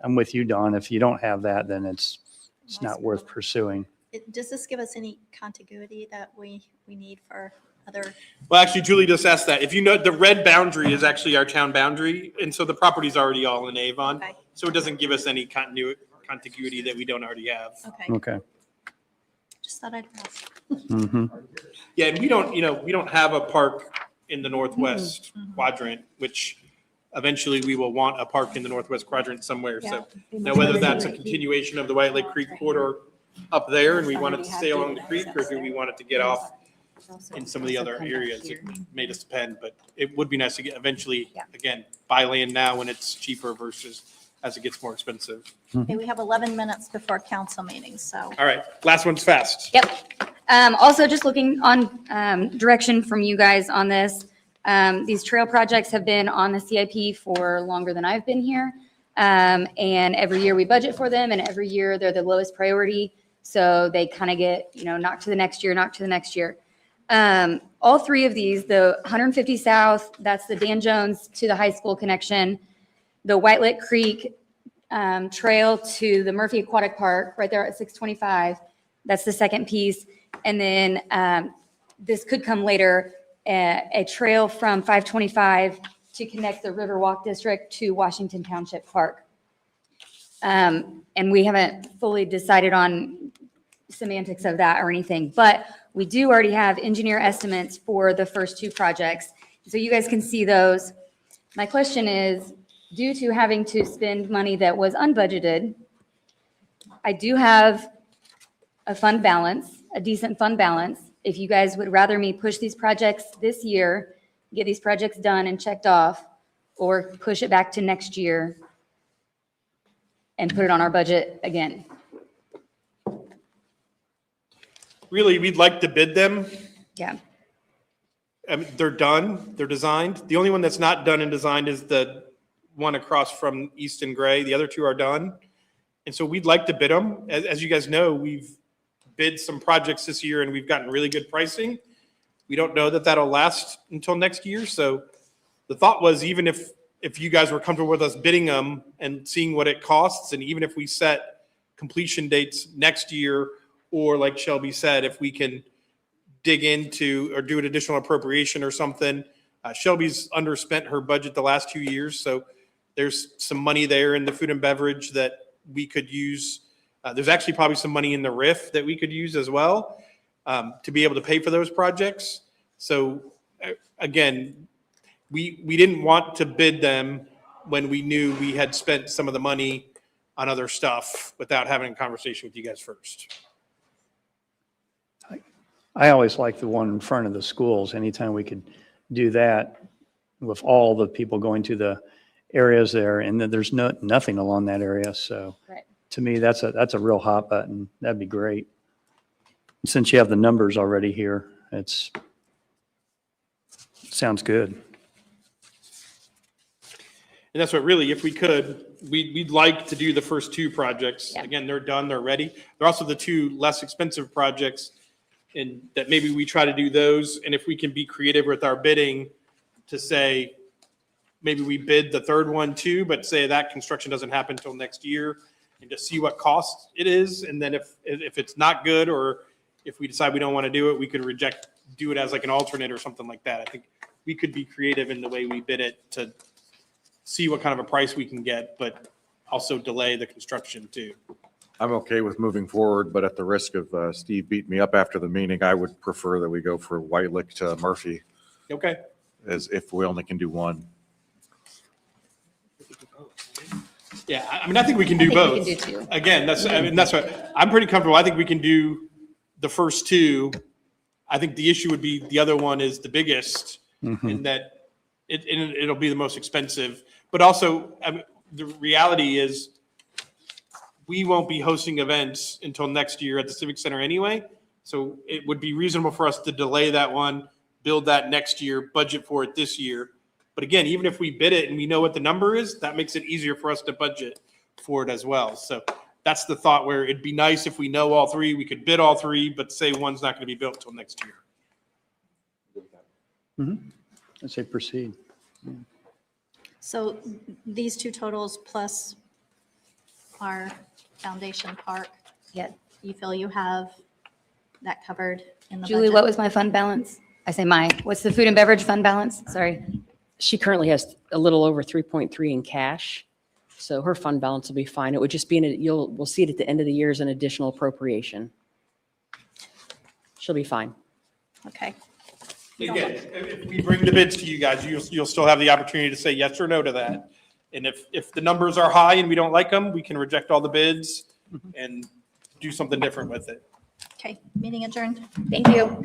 [SPEAKER 2] I'm with you, Dawn. If you don't have that, then it's not worth pursuing.
[SPEAKER 4] Does this give us any contiguity that we need for other?
[SPEAKER 1] Well, actually, Julie just asked that. If you know, the red boundary is actually our town boundary, and so the property's already all in Avon.
[SPEAKER 4] Okay.
[SPEAKER 1] So it doesn't give us any contiguity that we don't already have.
[SPEAKER 4] Okay,
[SPEAKER 2] Okay.
[SPEAKER 4] just thought I'd ask.
[SPEAKER 2] Mhm.
[SPEAKER 1] Yeah, and we don't have a park in the northwest quadrant, which eventually we will want a park in the northwest quadrant somewhere. So now whether that's a continuation of the White Lake Creek corridor up there and we want it to stay along the creek, or do we want it to get off in some of the other areas, it may just depend, but it would be nice to get eventually, again, buy land now when it's cheaper versus as it gets more expensive.
[SPEAKER 4] Okay, we have 11 minutes before council meetings, so.
[SPEAKER 1] All right, last one's fast.
[SPEAKER 9] Yep. Also, just looking on direction from you guys on this. These trail projects have been on the CIP for longer than I've been here. And every year we budget for them, and every year they're the lowest priority. So they kind of get, knocked to the next year, knocked to the next year. All three of these, the 150 South, that's the Dan Jones to the high school connection, the White Lake Creek trail to the Murphy Aquatic Park, right there at 625. That's the second piece. And then this could come later, a trail from 525 to connect the Riverwalk District to Washington Township Park. And we haven't fully decided on semantics of that or anything, but we do already have engineer estimates for the first two projects. So you guys can see those. My question is, due to having to spend money that was unbudgeted, I do have a fund balance, a decent fund balance. If you guys would rather me push these projects this year, get these projects done and checked off, or push it back to next year and put it on our budget again.
[SPEAKER 1] Really, we'd like to bid them.
[SPEAKER 9] Yeah.
[SPEAKER 1] I mean, they're done, they're designed. The only one that's not done and designed is the one across from East and Gray. The other two are done. And so we'd like to bid them. As you guys know, we've bid some projects this year and we've gotten really good pricing. We don't know that that'll last until next year. So the thought was, even if you guys were comfortable with us bidding them and seeing what it costs, and even if we set completion dates next year, or like Shelby said, if we can dig into or do an additional appropriation or something. Shelby's underspent her budget the last 2 years, so there's some money there in the food and beverage that we could use. There's actually probably some money in the RIF that we could use as well to be able to pay for those projects. So again, we didn't want to bid them when we knew we had spent some of the money on other stuff without having a conversation with you guys first.
[SPEAKER 2] I always like the one in front of the schools. Anytime we could do that with all the people going to the areas there, and then there's nothing along that area. So
[SPEAKER 9] Right.
[SPEAKER 2] to me, that's a real hot button. That'd be great. Since you have the numbers already here, sounds good.
[SPEAKER 1] And that's what really, if we could, we'd like to do the first two projects.
[SPEAKER 9] Yeah.
[SPEAKER 1] Again, they're done, they're ready. They're also the two less expensive projects, and that maybe we try to do those. And if we can be creative with our bidding to say, maybe we bid the third one too, but say that construction doesn't happen until next year, and to see what cost it is. And then if it's not good, or if we decide we don't want to do it, we could do it as like an alternate or something like that. I think we could be creative in the way we bid it to see what kind of a price we can get, but also delay the construction too.
[SPEAKER 6] I'm okay with moving forward, but at the risk of Steve beating me up after the meeting, I would prefer that we go for White Lick to Murphy,
[SPEAKER 1] Okay.
[SPEAKER 6] as if we only can do one.
[SPEAKER 1] Yeah, I mean, I think we can do
[SPEAKER 9] I think
[SPEAKER 1] both.
[SPEAKER 9] we can do two.
[SPEAKER 1] Again, that's what, I'm pretty comfortable. I think we can do the first two. I think the issue would be the other one is the biggest, in that it'll be the most expensive. But also, I mean, the reality is we won't be hosting events until next year at the Civic Center anyway. So it would be reasonable for us to delay that one, build that next year, budget for it this year. But again, even if we bid it and we know what the number is, that makes it easier for us to budget for it as well. So that's the thought, where it'd be nice if we know all three, we could bid all three, but say one's not going to be built until next year.
[SPEAKER 2] I say proceed.
[SPEAKER 4] So these two totals plus our foundation park,
[SPEAKER 9] Yeah.
[SPEAKER 4] you feel you have that covered in the budget?
[SPEAKER 9] Julie, what was my fund balance? I say what's the food and beverage fund balance? Sorry.
[SPEAKER 3] She currently has a little over 3.3 in cash, so her fund balance will be fine. It would just be we'll see it at the end of the year as an additional appropriation. She'll be fine.
[SPEAKER 4] Okay.
[SPEAKER 1] Again, if we bring the bids to you guys, you'll still have the opportunity to say yes or no to that. And if the numbers are high and we don't like them, we can reject all the bids and do something different with it.
[SPEAKER 4] Okay, meeting adjourned.
[SPEAKER 9] Thank you.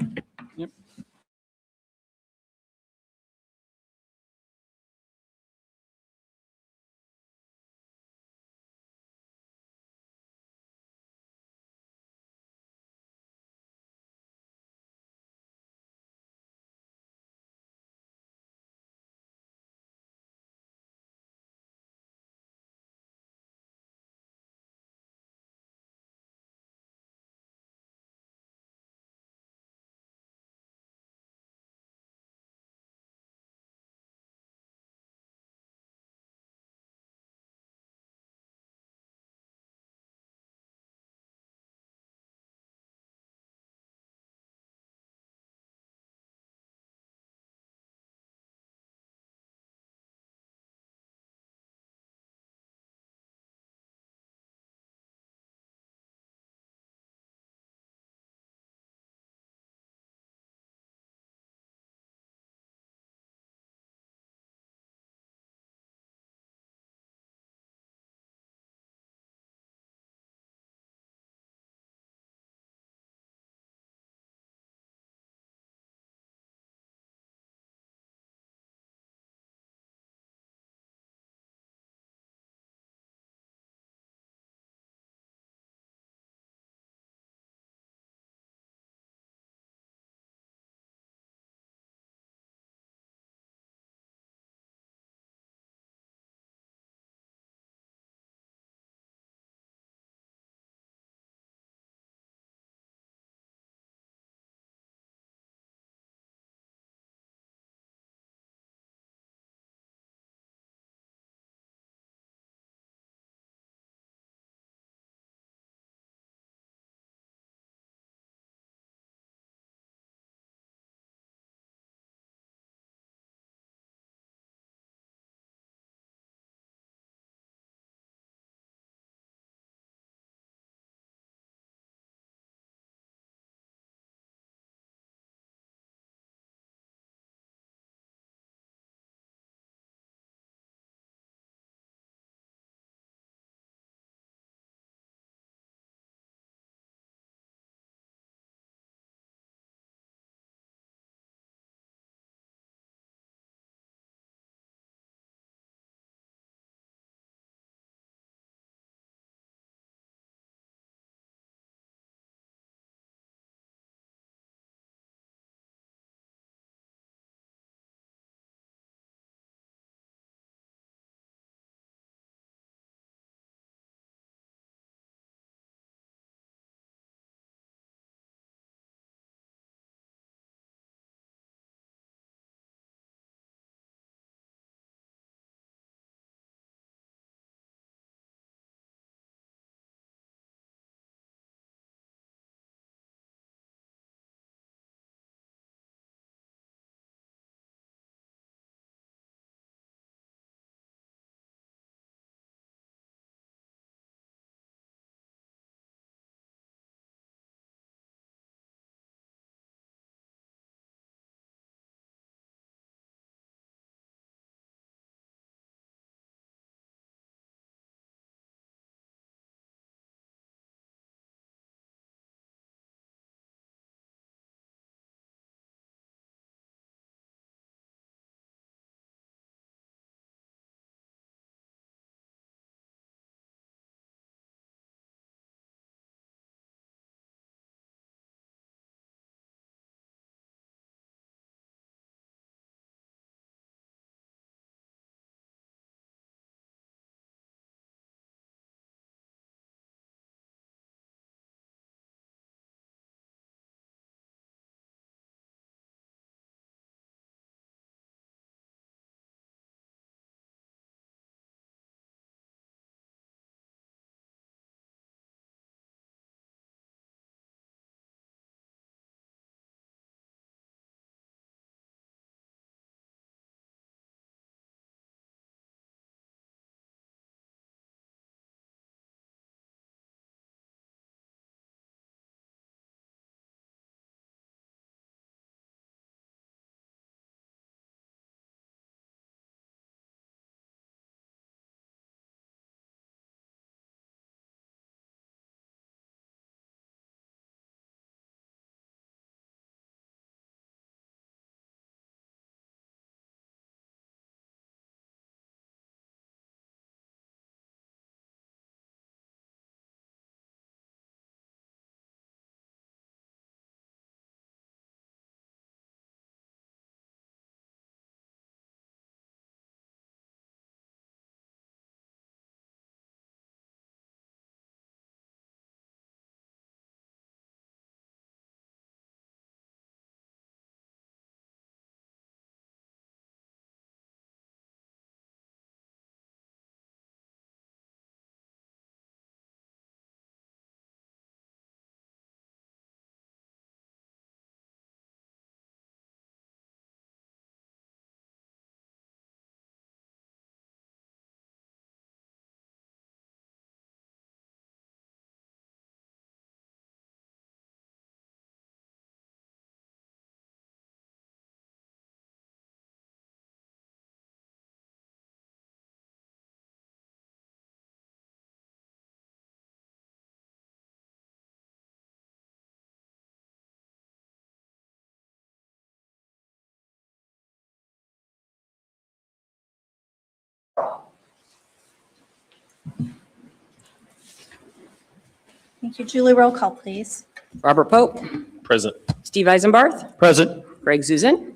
[SPEAKER 4] Thank you. Julie, roll call, please.
[SPEAKER 3] Robert Pope,
[SPEAKER 5] Present.
[SPEAKER 3] Steve Eisenbarth,
[SPEAKER 2] Present.
[SPEAKER 3] Greg Zuzen,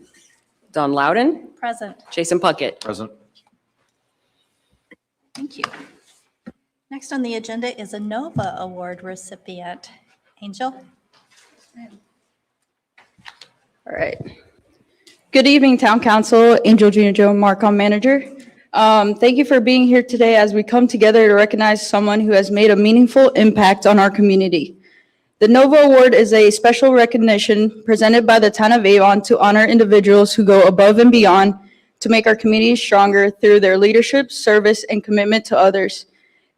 [SPEAKER 3] Don Loudon,
[SPEAKER 4] Present.
[SPEAKER 3] Jason Puckett.
[SPEAKER 6] Present.
[SPEAKER 4] Thank you. Next on the agenda is a NOVA Award recipient. Angel?
[SPEAKER 11] All right. Good evening, Town Council, Angel Junior Joe, Marcom Manager. Thank you for being here today as we come together to recognize someone who has made a meaningful impact on our community. The NOVA Award is a special recognition presented by the Town of Avon to honor individuals who go above and beyond to make our community stronger through their leadership, service, and commitment to others.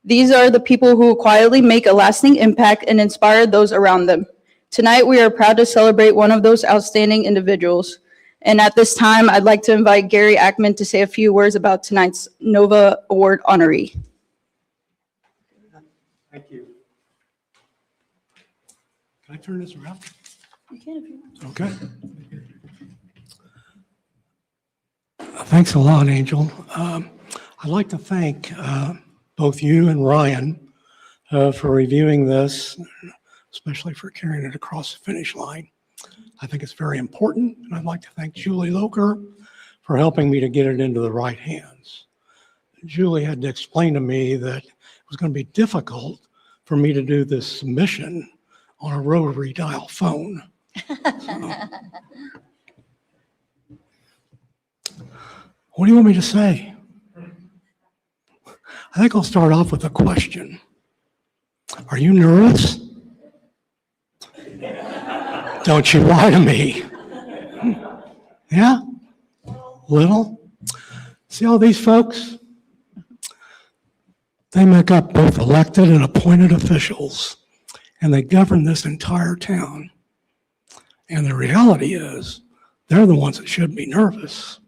[SPEAKER 11] These are the people who quietly make a lasting impact and inspire those around them. Tonight, we are proud to celebrate one of those outstanding individuals. And at this time, I'd like to invite Gary Ackman to say a few words about tonight's NOVA Award honoree.
[SPEAKER 12] Thank you. Can I turn this around?
[SPEAKER 11] You can if you want.
[SPEAKER 12] Okay. Thanks a lot, Angel. I'd like to thank both you and Ryan for reviewing this, especially for carrying it across the finish line. I think it's very important, and I'd like to thank Julie Loker for helping me to get it into the right hands. Julie had to explain to me that it was going to be difficult for me to do this submission on a rotary dial phone. What do you want me to say? I think I'll start off with a question. Are you nervous? Don't you lie to me. Yeah? Little? See all these folks? They make up both elected and appointed officials, and they govern this entire town. And the reality is, they're the ones that should be nervous.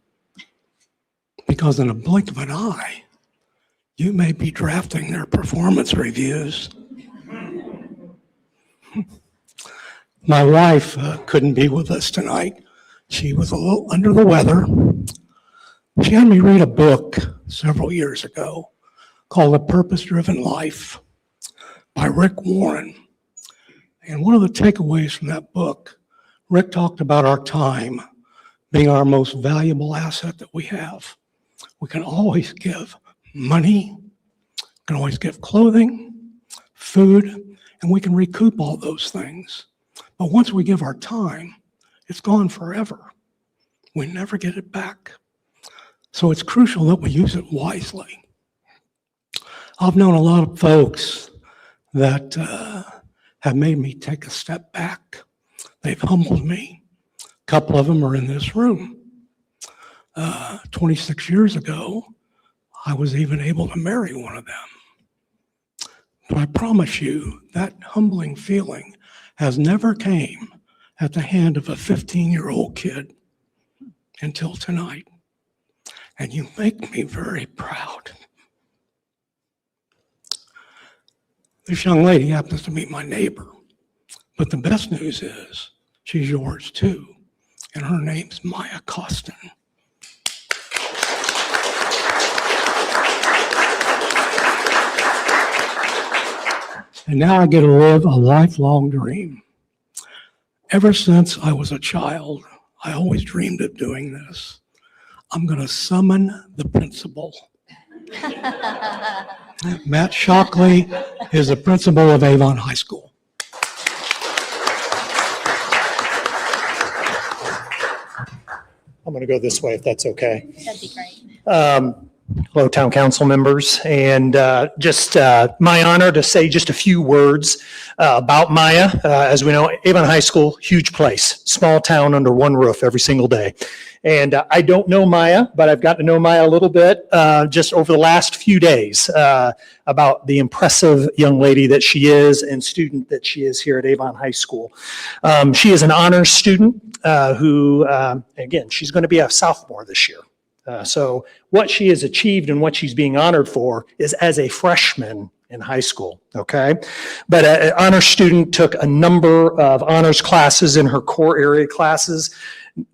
[SPEAKER 12] Because in a blink of an eye, you may be drafting their performance reviews. My wife couldn't be with us tonight. She was a little under the weather. She had me read a book several years ago called A Purpose-Driven Life by Rick Warren. And one of the takeaways from that book, Rick talked about our time being our most valuable asset that we have. We can always give money, we can always give clothing, food, and we can recoup all those things. But once we give our time, it's gone forever. We never get it back. So it's crucial that we use it wisely. I've known a lot of folks that have made me take a step back. They've humbled me. A couple of them are in this room. 26 years ago, I was even able to marry one of them. But I promise you, that humbling feeling has never came at the hand of a 15-year-old kid until tonight. And you make me very proud. This young lady happens to be my neighbor. But the best news is she's yours too. And her name's Maya Costin. And now I get to live a lifelong dream. Ever since I was a child, I always dreamed of doing this. I'm going to summon the principal. Matt Shockley is the principal of Avon High School.
[SPEAKER 13] I'm going to go this way if that's okay.
[SPEAKER 4] That'd be great.
[SPEAKER 13] Hello, Town Council members, and just my honor to say just a few words about Maya. As we know, Avon High School, huge place, small town under one roof every single day. And I don't know Maya, but I've gotten to know Maya a little bit just over the last few days about the impressive young lady that she is and student that she is here at Avon High School. She is an honors student who, again, she's going to be a sophomore this year. So what she has achieved and what she's being honored for is as a freshman in high school, okay? But an honors student took a number of honors classes in her core area classes,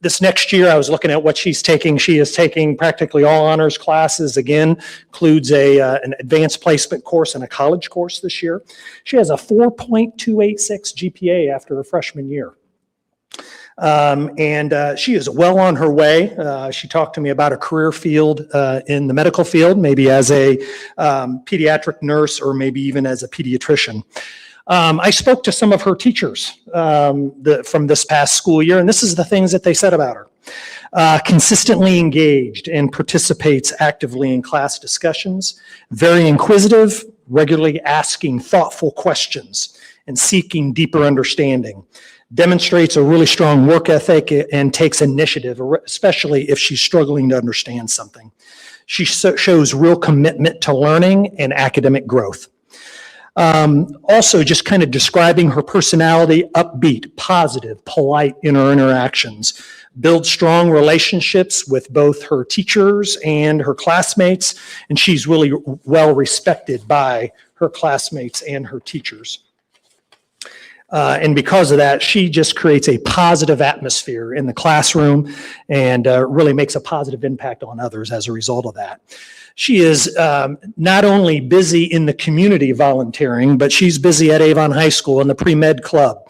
[SPEAKER 13] This next year, I was looking at what she's taking. She is taking practically all honors classes. Again, includes an advanced placement course and a college course this year. She has a 4.286 GPA after her freshman year. She is well on her way. She talked to me about a career field in the medical field, maybe as a pediatric nurse or maybe even as a pediatrician. I spoke to some of her teachers from this past school year, and this is the things that they said about her. Consistently engaged and participates actively in class discussions, very inquisitive, regularly asking thoughtful questions and seeking deeper understanding. Demonstrates a really strong work ethic and takes initiative, especially if she's struggling to understand something. She shows real commitment to learning and academic growth. Also, just kind of describing her personality, upbeat, positive, polite in her interactions. Builds strong relationships with both her teachers and her classmates, and she's really well respected by her classmates and her teachers. And because of that, she just creates a positive atmosphere in the classroom and really makes a positive impact on others as a result of that. She is not only busy in the community volunteering, but she's busy at Avon High School in the pre-med club,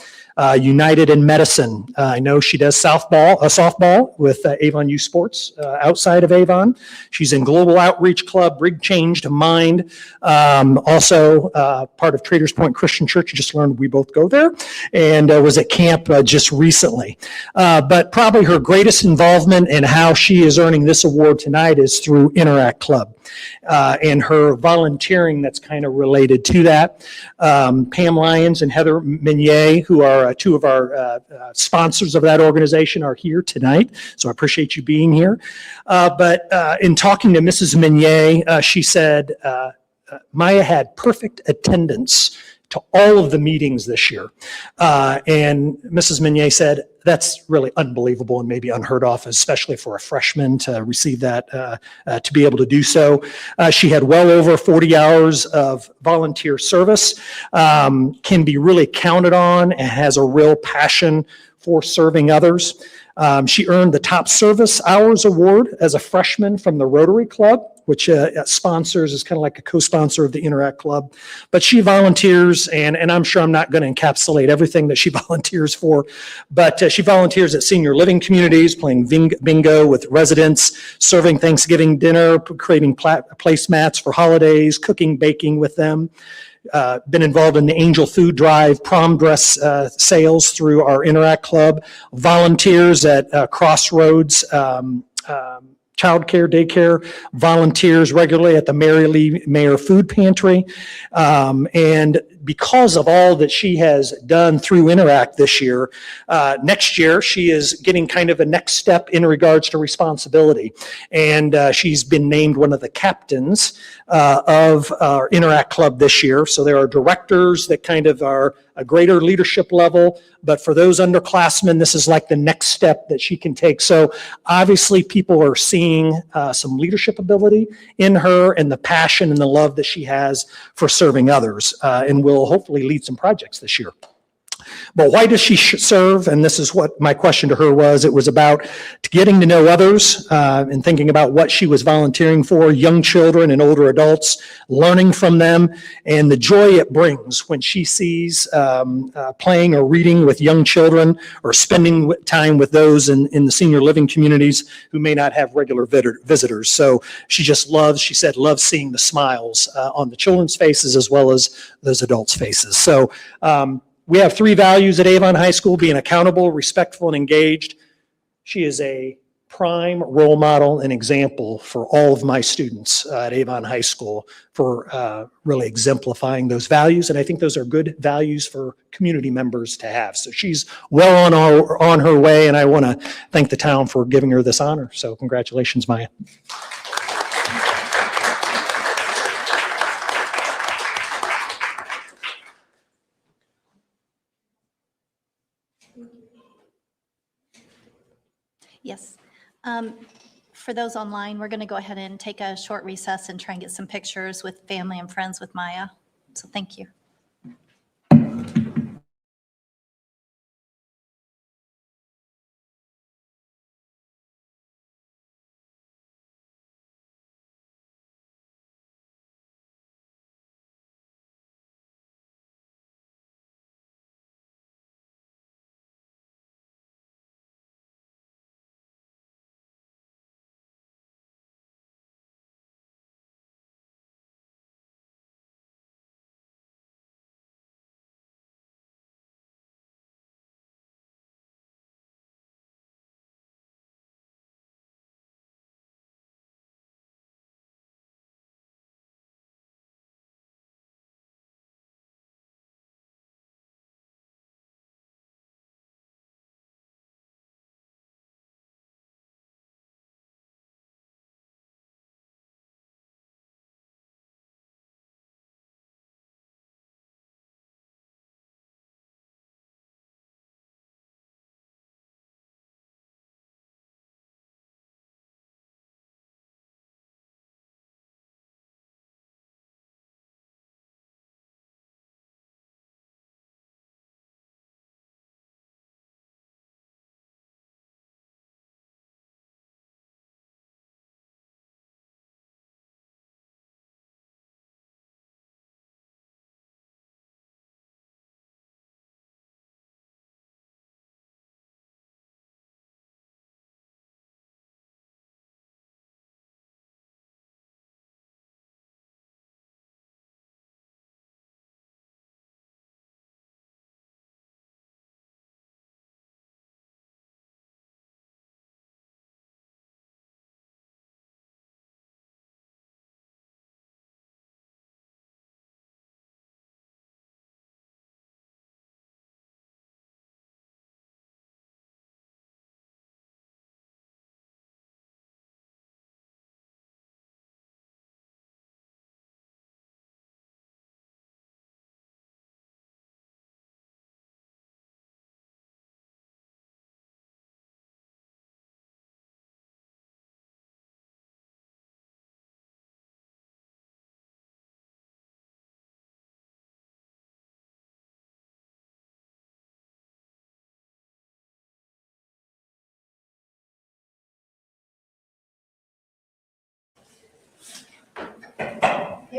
[SPEAKER 13] United in Medicine. I know she does softball with Avon Youth Sports outside of Avon. She's in Global Outreach Club, Big Change to Mind. Also part of Traders Point Christian Church. You just learned we both go there, and was at camp just recently. But probably her greatest involvement in how she is earning this award tonight is through Interact Club. And her volunteering that's kind of related to that. Pam Lyons and Heather Meunier, who are two of our sponsors of that organization, are here tonight. So I appreciate you being here. But in talking to Mrs. Meunier, she said, Maya had perfect attendance to all of the meetings this year. And Mrs. Meunier said, that's really unbelievable and maybe unheard of, especially for a freshman to receive that, to be able to do so. She had well over 40 hours of volunteer service, can be really counted on, and has a real passion for serving others. She earned the Top Service Hours Award as a freshman from the Rotary Club, which sponsors, is kind of like a co-sponsor of the Interact Club. But she volunteers, and I'm sure I'm not going to encapsulate everything that she volunteers for, but she volunteers at senior living communities, playing bingo with residents, serving Thanksgiving dinner, creating placemats for holidays, cooking, baking with them. Been involved in the Angel Food Drive, prom dress sales through our Interact Club, volunteers at Crossroads childcare, daycare, volunteers regularly at the Mary Lee Mayer Food Pantry. And because of all that she has done through Interact this year, next year she is getting kind of a next step in regards to responsibility. And she's been named one of the captains of our Interact Club this year. So there are directors that kind of are a greater leadership level, but for those underclassmen, this is like the next step that she can take. So obviously people are seeing some leadership ability in her and the passion and the love that she has for serving others, and will hopefully lead some projects this year. But why does she serve? And this is what my question to her was. It was about getting to know others and thinking about what she was volunteering for, young children and older adults, learning from them, and the joy it brings when she sees playing or reading with young children or spending time with those in the senior living communities who may not have regular visitors. So she just loves, she said, loves seeing the smiles on the children's faces as well as those adults' faces. So we have 3 values at Avon High School: being accountable, respectful, and engaged. She is a prime role model and example for all of my students at Avon High School for really exemplifying those values. And I think those are good values for community members to have. So she's well on her way, and I want to thank the town for giving her this honor. So congratulations, Maya.
[SPEAKER 4] Yes. For those online, we're going to go ahead and take a short recess and try and get some pictures with family and friends with Maya. So thank you.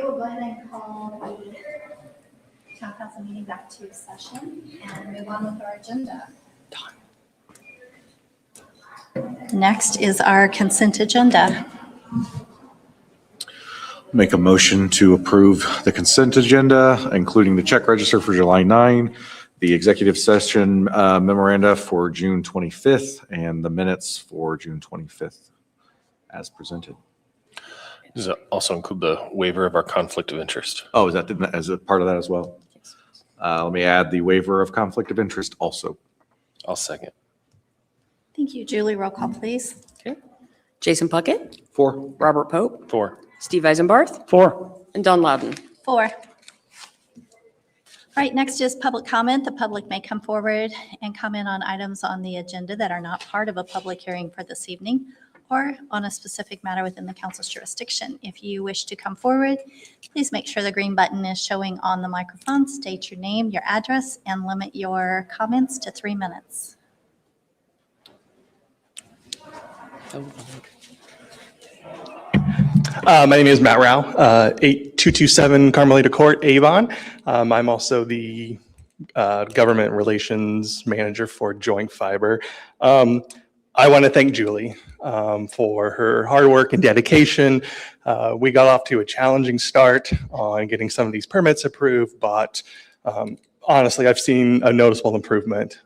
[SPEAKER 4] we'll go ahead and call the town council meeting back to session and move on with our agenda. Next is our consent agenda.
[SPEAKER 6] Make a motion to approve the consent agenda, including the check register for July 9, the executive session memoranda for June 25th, and the minutes for June 25th as presented.
[SPEAKER 5] Does it also include the waiver of our conflict of interest?
[SPEAKER 6] Oh, is that as a part of that as well? Let me add the waiver of conflict of interest also.
[SPEAKER 5] I'll second.
[SPEAKER 4] Thank you. Julie, roll call, please.
[SPEAKER 3] Jason Puckett,
[SPEAKER 6] 4.
[SPEAKER 3] Robert Pope,
[SPEAKER 5] 4.
[SPEAKER 3] Steve Eisenbarth,
[SPEAKER 2] 4.
[SPEAKER 3] and Don Loudon.
[SPEAKER 4] 4. All right, next is public comment. The public may come forward and comment on items on the agenda that are not part of a public hearing for this evening or on a specific matter within the council's jurisdiction. If you wish to come forward, please make sure the green button is showing on the microphone. State your name, your address, and limit your comments to 3 minutes.
[SPEAKER 14] My name is Matt Rao, 8227 Carmelita Court, Avon. I'm also the government relations manager for Joint Fiber. I want to thank Julie for her hard work and dedication. We got off to a challenging start on getting some of these permits approved, but honestly, I've seen a noticeable improvement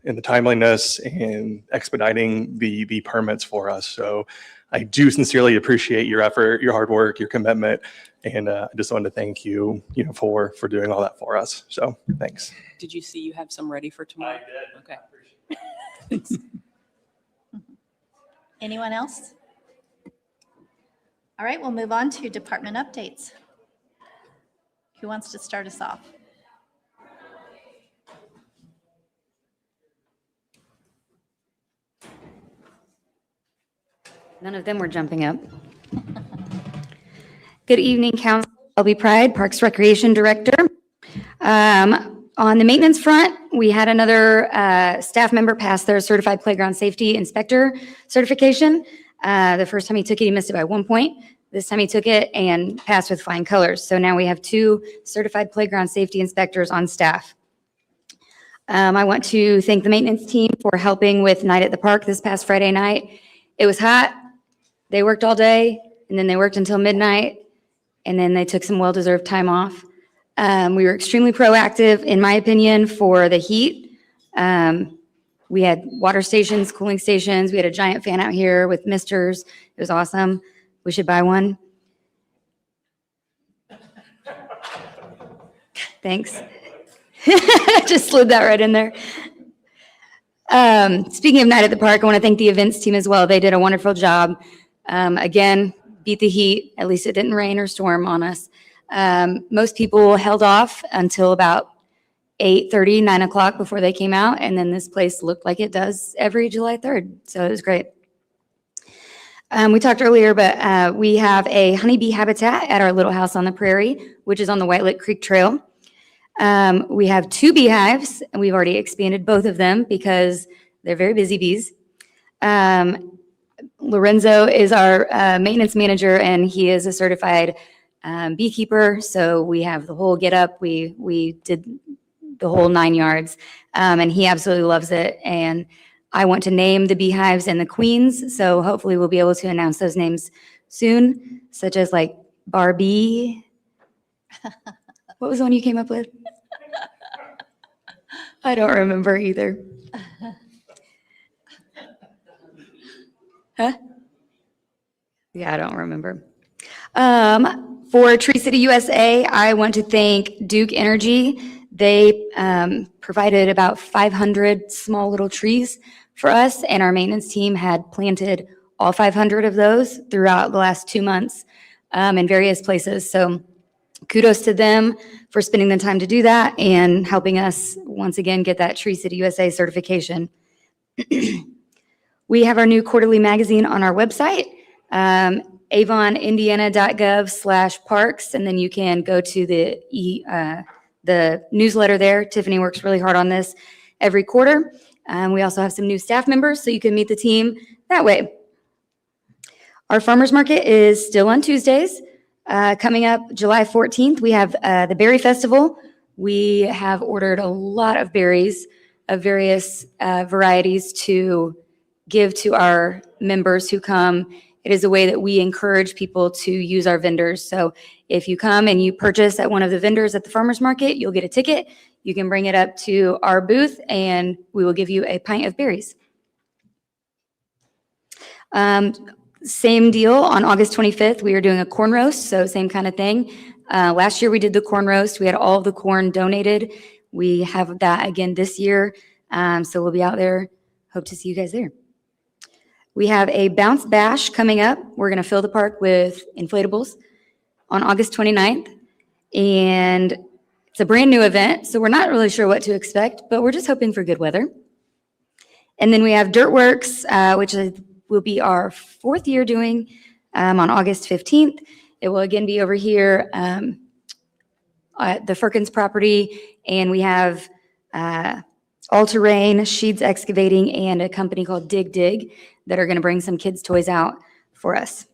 [SPEAKER 14] in the timeliness and expediting the permits for us. So I do sincerely appreciate your effort, your hard work, your commitment, and I just wanted to thank you, for doing all that for us. So thanks.
[SPEAKER 3] Did you see you have some ready for tomorrow?
[SPEAKER 2] I did.
[SPEAKER 3] Okay.
[SPEAKER 2] Thanks.
[SPEAKER 4] Anyone else? All right, we'll move on to department updates. Who wants to start us off?
[SPEAKER 9] None of them were jumping up. Good evening, Council. Shelby Pride, Parks Recreation Director. On the maintenance front, we had another staff member pass their Certified Playground Safety Inspector certification. The first time he took it, he missed it by 1 point. This time he took it and passed with flying colors. So now we have 2 Certified Playground Safety Inspectors on staff. I want to thank the maintenance team for helping with Night at the Park this past Friday night. It was hot. They worked all day, and then they worked until midnight, and then they took some well-deserved time off. We were extremely proactive, in my opinion, for the heat. We had water stations, cooling stations. We had a giant fan out here with misters. It was awesome. We should buy one. Thanks. Just slid that right in there. Speaking of Night at the Park, I want to thank the events team as well. They did a wonderful job. Again, beat the heat. At least it didn't rain or storm on us. Most people held off until about 8:30, 9 o'clock before they came out, and then this place looked like it does every July 3rd, so it was great. We talked earlier, but we have a honeybee habitat at our little house on the prairie, which is on the White Lick Creek Trail. We have 2 beehives, and we've already expanded both of them because they're very busy bees. Lorenzo is our maintenance manager, and he is a certified beekeeper, so we have the whole get up. We did the whole 9 yards, and he absolutely loves it. And I want to name the beehives and the queens, so hopefully we'll be able to announce those names soon, such as like Barbie. What was the one you came up with? I don't remember either. Huh? Yeah, I don't remember. For Tree City USA, I want to thank Duke Energy. They provided about 500 small little trees for us, and our maintenance team had planted all 500 of those throughout the last 2 months in various places. So kudos to them for spending the time to do that and helping us once again get that Tree City USA certification. We have our new quarterly magazine on our website, avonindiana.gov/parks, and then you can go to the newsletter there. Tiffany works really hard on this every quarter. We also have some new staff members, so you can meet the team that way. Our farmers market is still on Tuesdays. Coming up July 14th, we have the Berry Festival. We have ordered a lot of berries of various varieties to give to our members who come. It is a way that we encourage people to use our vendors. So if you come and you purchase at one of the vendors at the farmer's market, you'll get a ticket. You can bring it up to our booth and we will give you a pint of berries. Same deal on August 25th. We are doing a corn roast, so same kind of thing. Last year we did the corn roast. We had all of the corn donated. We have that again this year. So we'll be out there. Hope to see you guys there. We have a bounce bash coming up. We're going to fill the park with inflatables on August 29th. And it's a brand new event, so we're not really sure what to expect, but we're just hoping for good weather. And then we have Dirtworks, which will be our 4th year doing on August 15th. It will again be over here at the Firkins property. And we have All Terrain, Sheeds Excavating, and a company called Dig that are going to bring some kids' toys out for us.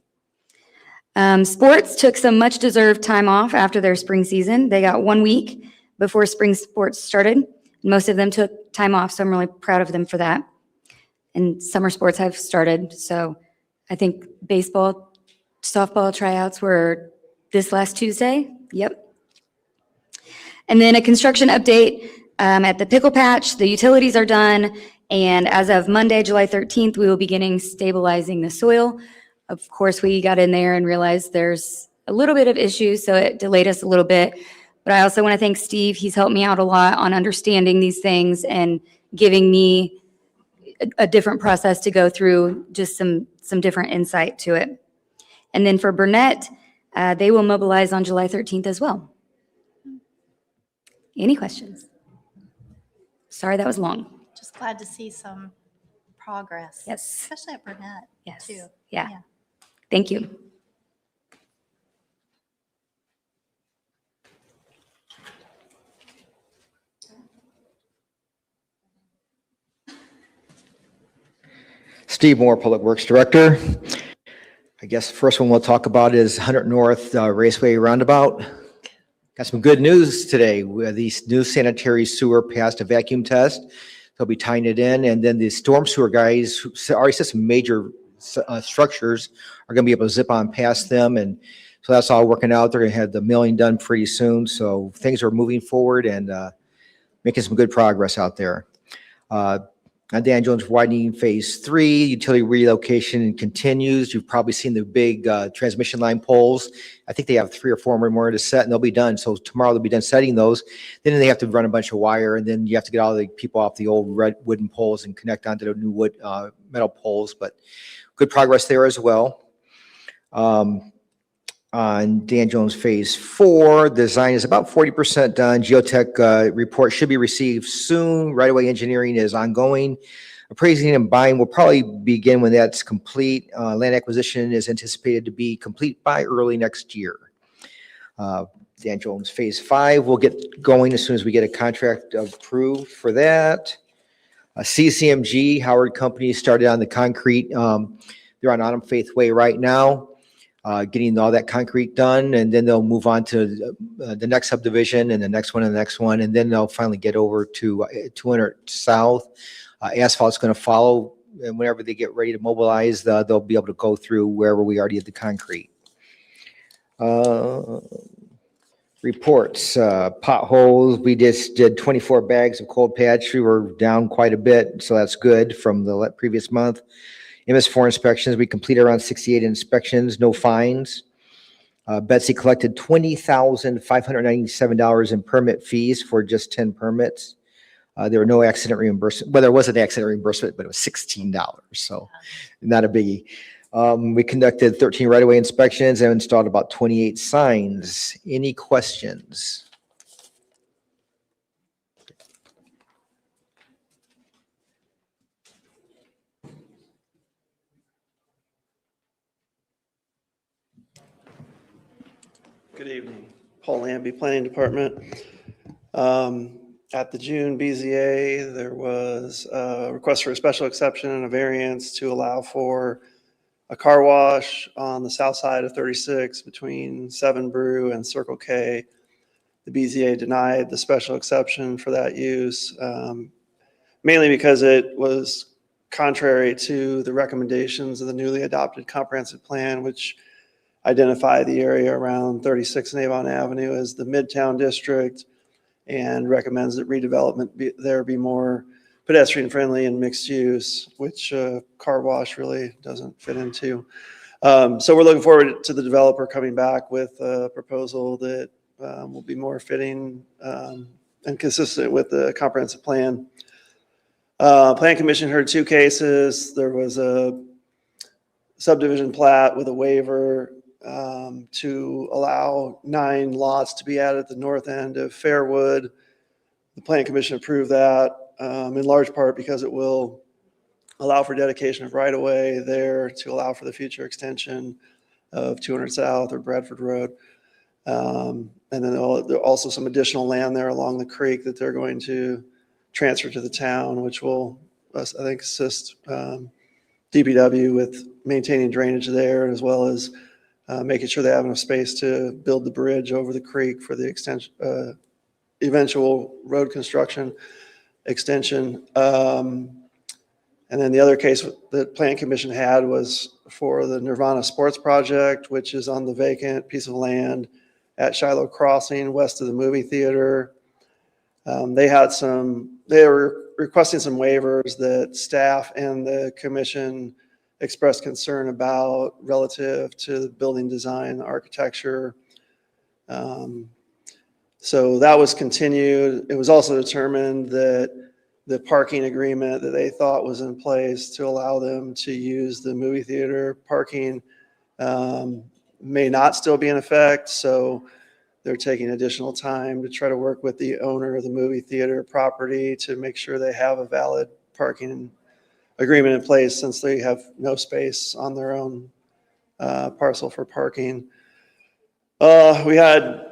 [SPEAKER 9] Sports took some much-deserved time off after their spring season. They got 1 week before spring sports started. Most of them took time off, so I'm really proud of them for that. And summer sports have started, so I think baseball, softball tryouts were this last Tuesday. Yep. And then a construction update at the Pickle Patch. The utilities are done, and as of Monday, July 13th, we will be beginning stabilizing the soil. Of course, we got in there and realized there's a little bit of issues, so it delayed us a little bit. But I also want to thank Steve. He's helped me out a lot on understanding these things and giving me a different process to go through, just some different insight to it. And then for Burnett, they will mobilize on July 13th as well. Any questions? Sorry, that was long.
[SPEAKER 4] Just glad to see some progress.
[SPEAKER 9] Yes.
[SPEAKER 4] Especially at Burnett,
[SPEAKER 9] Yes.
[SPEAKER 4] too.
[SPEAKER 9] Yeah. Thank you.
[SPEAKER 8] Steve Moore, Public Works Director. I guess the first one we'll talk about is 100 North Raceway Roundabout. Got some good news today. These new sanitary sewer passed a vacuum test. They'll be tying it in. And then the storm sewer guys who already said some major structures are going to be able to zip on past them. And so that's all working out. They're going to have the milling done pretty soon. So things are moving forward and making some good progress out there. On Dan Jones widening phase 3, utility relocation continues. You've probably seen the big transmission line poles. I think they have 3 or 4 more to set and they'll be done. So tomorrow they'll be done setting those. Then they have to run a bunch of wire and then you have to get all the people off the old red wooden poles and connect onto the new wood metal poles. But good progress there as well. On Dan Jones phase 4, design is about 40% done. Geotech report should be received soon. Right-of-way engineering is ongoing. Appraising and buying will probably begin when that's complete. Land acquisition is anticipated to be complete by early next year. Dan Jones phase 5 will get going as soon as we get a contract approved for that. CCMG, Howard Company, started on the concrete. They're on Autumn Faith Way right now. Getting all that concrete done, and then they'll move on to the next subdivision and the next one and the next one, and then they'll finally get over to 200 South. Asphalt's going to follow, and whenever they get ready to mobilize, they'll be able to go through wherever we already did the concrete. Reports, potholes, we just did 24 bags of cold patch. We were down quite a bit, so that's good from the previous month. MS4 inspections, we completed around 68 inspections, no fines. Betsy collected $20,597 in permit fees for just 10 permits. There were no accident reimbursement. Well, there was an accident reimbursement, but it was $16, so not a biggie. We conducted 13 right-of-way inspections and installed about 28 signs. Any questions?
[SPEAKER 15] Good evening. Paul Lambie, Planning Department. At the June BZA, there was a request for a special exception and a variance to allow for a car wash on the south side of 36 between Seven Brew and Circle K. The BZA denied the special exception for that use, mainly because it was contrary to the recommendations of the newly adopted comprehensive plan, which identify the area around 36 and Avon Avenue as the Midtown District and recommends that redevelopment there be more pedestrian friendly and mixed use, which car wash really doesn't fit into. So we're looking forward to the developer coming back with a proposal that will be more fitting and consistent with the comprehensive plan. Plan Commission heard two cases. There was a subdivision plat with a waiver to allow 9 lots to be added at the north end of Fairwood. The Plan Commission approved that in large part because it will allow for dedication of right-of-way there to allow for the future extension of 200 South or Bradford Road. And then there are also some additional land there along the creek that they're going to transfer to the town, which will, I think, assist DPW with maintaining drainage there, as well as making sure they have enough space to build the bridge over the creek for the extension, eventual road construction extension. And then the other case that Plan Commission had was for the Nirvana Sports Project, which is on the vacant piece of land at Shiloh Crossing, west of the movie theater. They were requesting some waivers that staff and the commission expressed concern about relative to the building design, architecture. So that was continued. It was also determined that the parking agreement that they thought was in place to allow them to use the movie theater parking may not still be in effect. So they're taking additional time to try to work with the owner of the movie theater property to make sure they have a valid parking agreement in place, since they have no space on their own parcel for parking. We had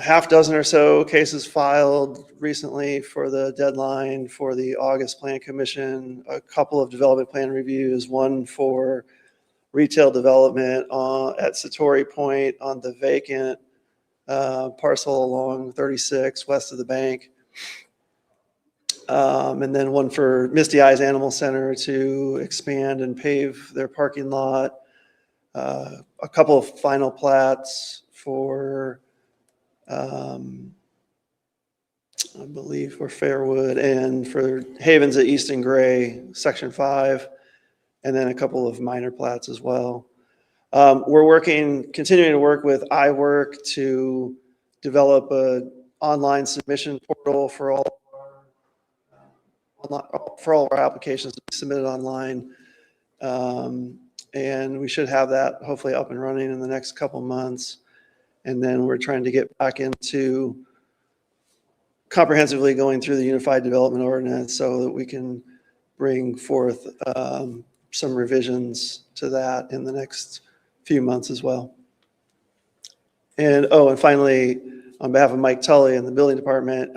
[SPEAKER 15] half dozen or so cases filed recently for the deadline for the August Plan Commission, a couple of development plan reviews, one for retail development at Satori Point on the vacant parcel along 36 west of the bank. And then one for Misty Eyes Animal Center to expand and pave their parking lot. A couple of final plats for, I believe, for Fairwood and for Havens at East and Gray, Section 5, and then a couple of minor plats as well. We're continuing to work with iWork to develop an online submission portal for all of our applications to be submitted online. And we should have that hopefully up and running in the next couple months. And then we're trying to get back into comprehensively going through the Unified Development Ordinance so that we can bring forth some revisions to that in the next few months as well. And finally, on behalf of Mike Tully and the building department,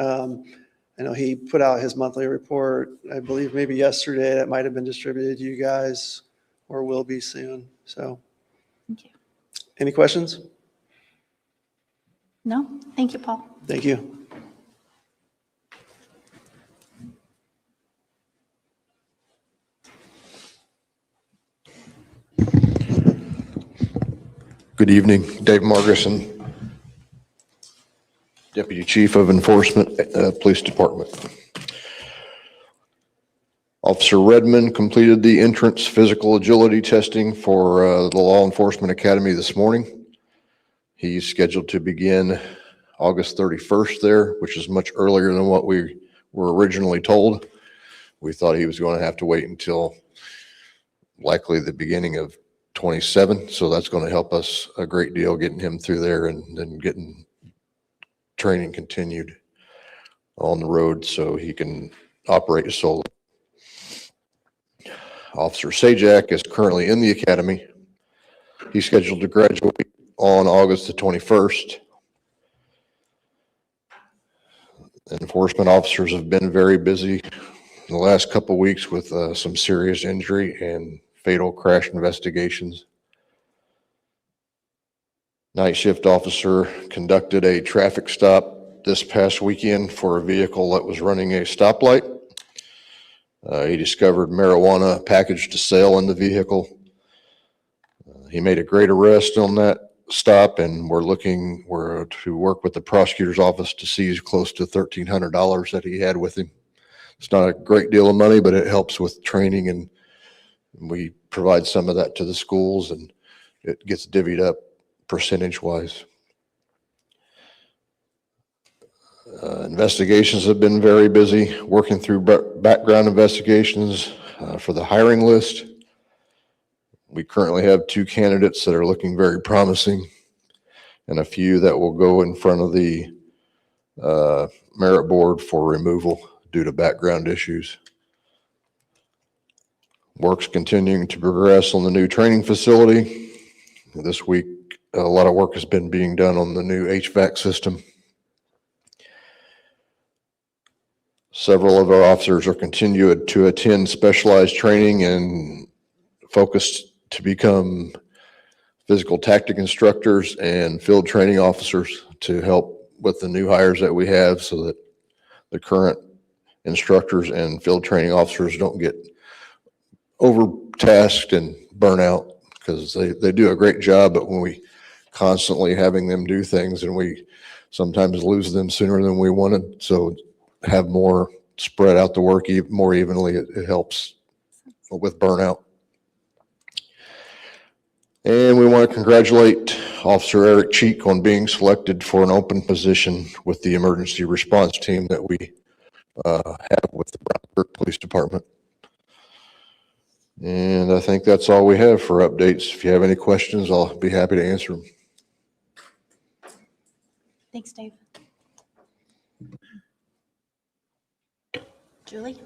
[SPEAKER 15] I know he put out his monthly report, I believe maybe yesterday. That might have been distributed to you guys or will be soon. So,
[SPEAKER 4] Thank you.
[SPEAKER 15] Any questions?
[SPEAKER 4] No, thank you, Paul.
[SPEAKER 15] Thank you.
[SPEAKER 16] Good evening, Dave Margerson, Deputy Chief of Enforcement, Police Department. Officer Redmond completed the entrance physical agility testing for the Law Enforcement Academy this morning. He's scheduled to begin August 31st there, which is much earlier than what we were originally told. We thought he was going to have to wait until likely the beginning of 27. So that's going to help us a great deal getting him through there and then getting training continued on the road so he can operate solo. Officer Sajak is currently in the academy. He's scheduled to graduate on August the 21st. Enforcement officers have been very busy in the last couple of weeks with some serious injury and fatal crash investigations. Night shift officer conducted a traffic stop this past weekend for a vehicle that was running a stoplight. He discovered marijuana packaged to sale in the vehicle. He made a great arrest on that stop, and we're to work with the prosecutor's office to seize close to $1,300 that he had with him. It's not a great deal of money, but it helps with training, and we provide some of that to the schools, and it gets divvied up percentage-wise. Investigations have been very busy, working through background investigations for the hiring list. We currently have 2 candidates that are looking very promising, and a few that will go in front of the merit board for removal due to background issues. Work's continuing to progress on the new training facility. This week, a lot of work has been being done on the new HVAC system. Several of our officers are continuing to attend specialized training and focused to become physical tactic instructors and field training officers to help with the new hires that we have, so that the current instructors and field training officers don't get overtasked and burn out, because they do a great job, but when we constantly having them do things, and we sometimes lose them sooner than we wanted. So have more spread out the work more evenly, it helps with burnout. And we want to congratulate Officer Eric Cheek on being selected for an open position with the emergency response team that we have with the Brown Police Department. And I think that's all we have for updates. If you have any questions, I'll be happy to answer them.
[SPEAKER 4] Thanks, Dave. Julie?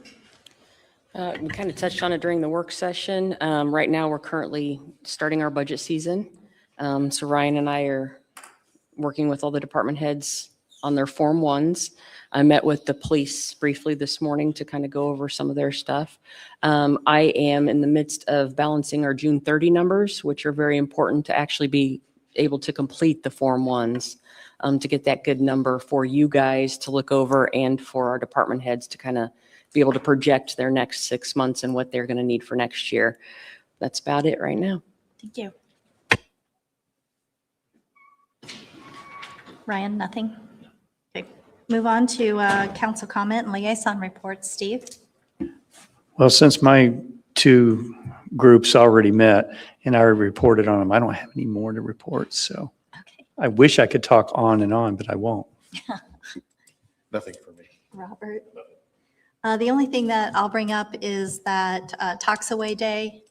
[SPEAKER 3] We kind of touched on it during the work session. Right now, we're currently starting our budget season. So Ryan and I are working with all the department heads on their Form 1s. I met with the police briefly this morning to kind of go over some of their stuff. I am in the midst of balancing our June 30 numbers, which are very important to actually be able to complete the Form 1s, to get that good number for you guys to look over and for our department heads to kind of be able to project their next 6 months and what they're going to need for next year. That's about it right now.
[SPEAKER 4] Thank you. Ryan, nothing? Okay. Move on to council comment and liaison reports. Steve?
[SPEAKER 2] Well, since my 2 groups already met and I reported on them, I don't have any more to report. So
[SPEAKER 4] Okay.
[SPEAKER 2] I wish I could talk on and on, but I won't.
[SPEAKER 6] Nothing for me.
[SPEAKER 4] Robert? The only thing that I'll bring up is that Toxaway Day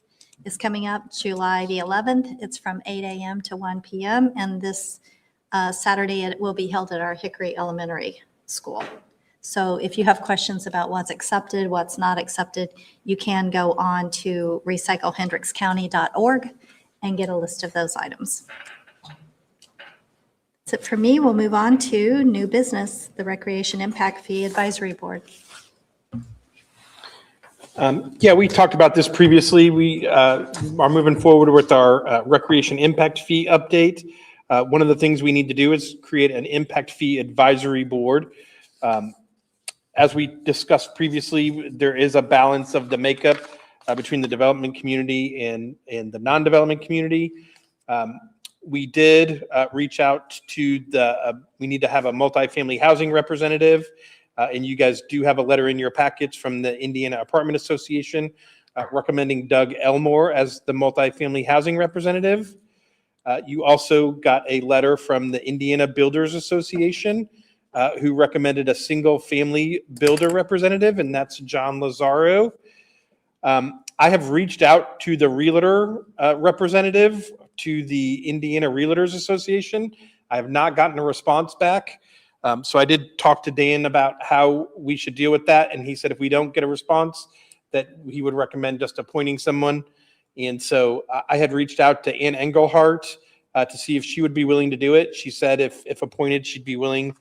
[SPEAKER 4] is coming up July the 11th. It's from 8 a.m. to 1 p.m. And this Saturday, it will be held at our Hickory Elementary School. So if you have questions about what's accepted, what's not accepted, you can go on to recyclehendrickscounty.org and get a list of those items. That's it for me. We'll move on to new business, the Recreation Impact Fee Advisory Board.
[SPEAKER 1] Yeah, we talked about this previously. We are moving forward with our recreation impact fee update. One of the things we need to do is create an impact fee advisory board. As we discussed previously, there is a balance of the makeup between the development community and the non-development community. We did reach out to we need to have a multifamily housing representative. And you guys do have a letter in your packets from the Indiana Apartment Association recommending Doug Elmore as the multifamily housing representative. You also got a letter from the Indiana Builders Association who recommended a single family builder representative, and that's John Lazaro. I have reached out to the realtor representative to the Indiana Realtors Association. I have not gotten a response back. So I did talk to Dan about how we should deal with that. And he said if we don't get a response, that he would recommend just appointing someone. And so I had reached out to Ann Engelhart to see if she would be willing to do it. She said if appointed, she'd be willing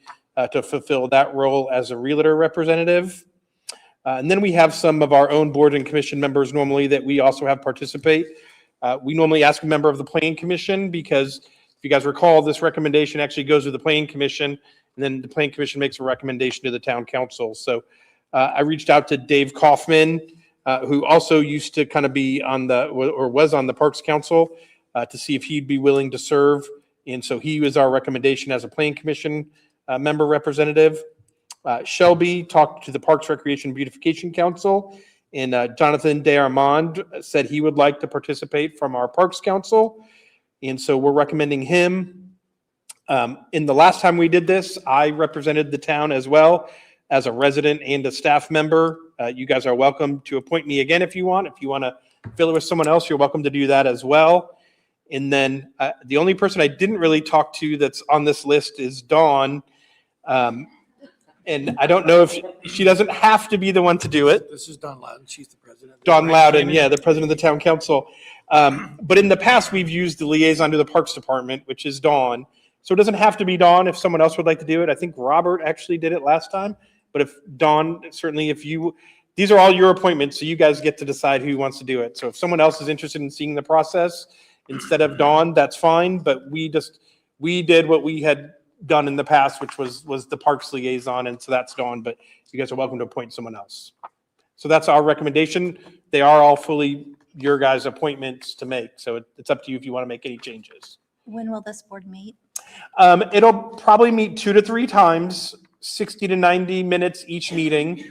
[SPEAKER 1] to fulfill that role as a realtor representative. And then we have some of our own board and commission members normally that we also have participate. We normally ask a member of the planning commission because if you guys recall, this recommendation actually goes to the planning commission and then the planning commission makes a recommendation to the town council. So I reached out to Dave Kaufman, who also used to kind of be on the, or was on the Parks Council, to see if he'd be willing to serve. And so he was our recommendation as a planning commission member representative. Shelby talked to the Parks Recreation Beautification Council, and Jonathan DeArmond said he would like to participate from our Parks Council. And so we're recommending him. In the last time we did this, I represented the town as well as a resident and a staff member. You guys are welcome to appoint me again if you want. If you want to fill it with someone else, you're welcome to do that as well. And then the only person I didn't really talk to that's on this list is Dawn. And I don't know if she doesn't have to be the one to do it.
[SPEAKER 12] This is Don Loudon. She's the president.
[SPEAKER 1] Dawn Loudon, yeah, the president of the town council. But in the past, we've used the liaison to the Parks Department, which is Dawn. So it doesn't have to be Dawn if someone else would like to do it. I think Robert actually did it last time. But if Dawn, certainly if you, these are all your appointments, so you guys get to decide who wants to do it. So if someone else is interested in seeing the process instead of Dawn, that's fine. But we did what we had done in the past, which was the Parks liaison, and so that's Dawn, but you guys are welcome to appoint someone else. So that's our recommendation. They are all fully your guys' appointments to make, so it's up to you if you want to make any changes.
[SPEAKER 4] When will this board meet?
[SPEAKER 1] It'll probably meet 2 to 3 times, 60 to 90 minutes each meeting,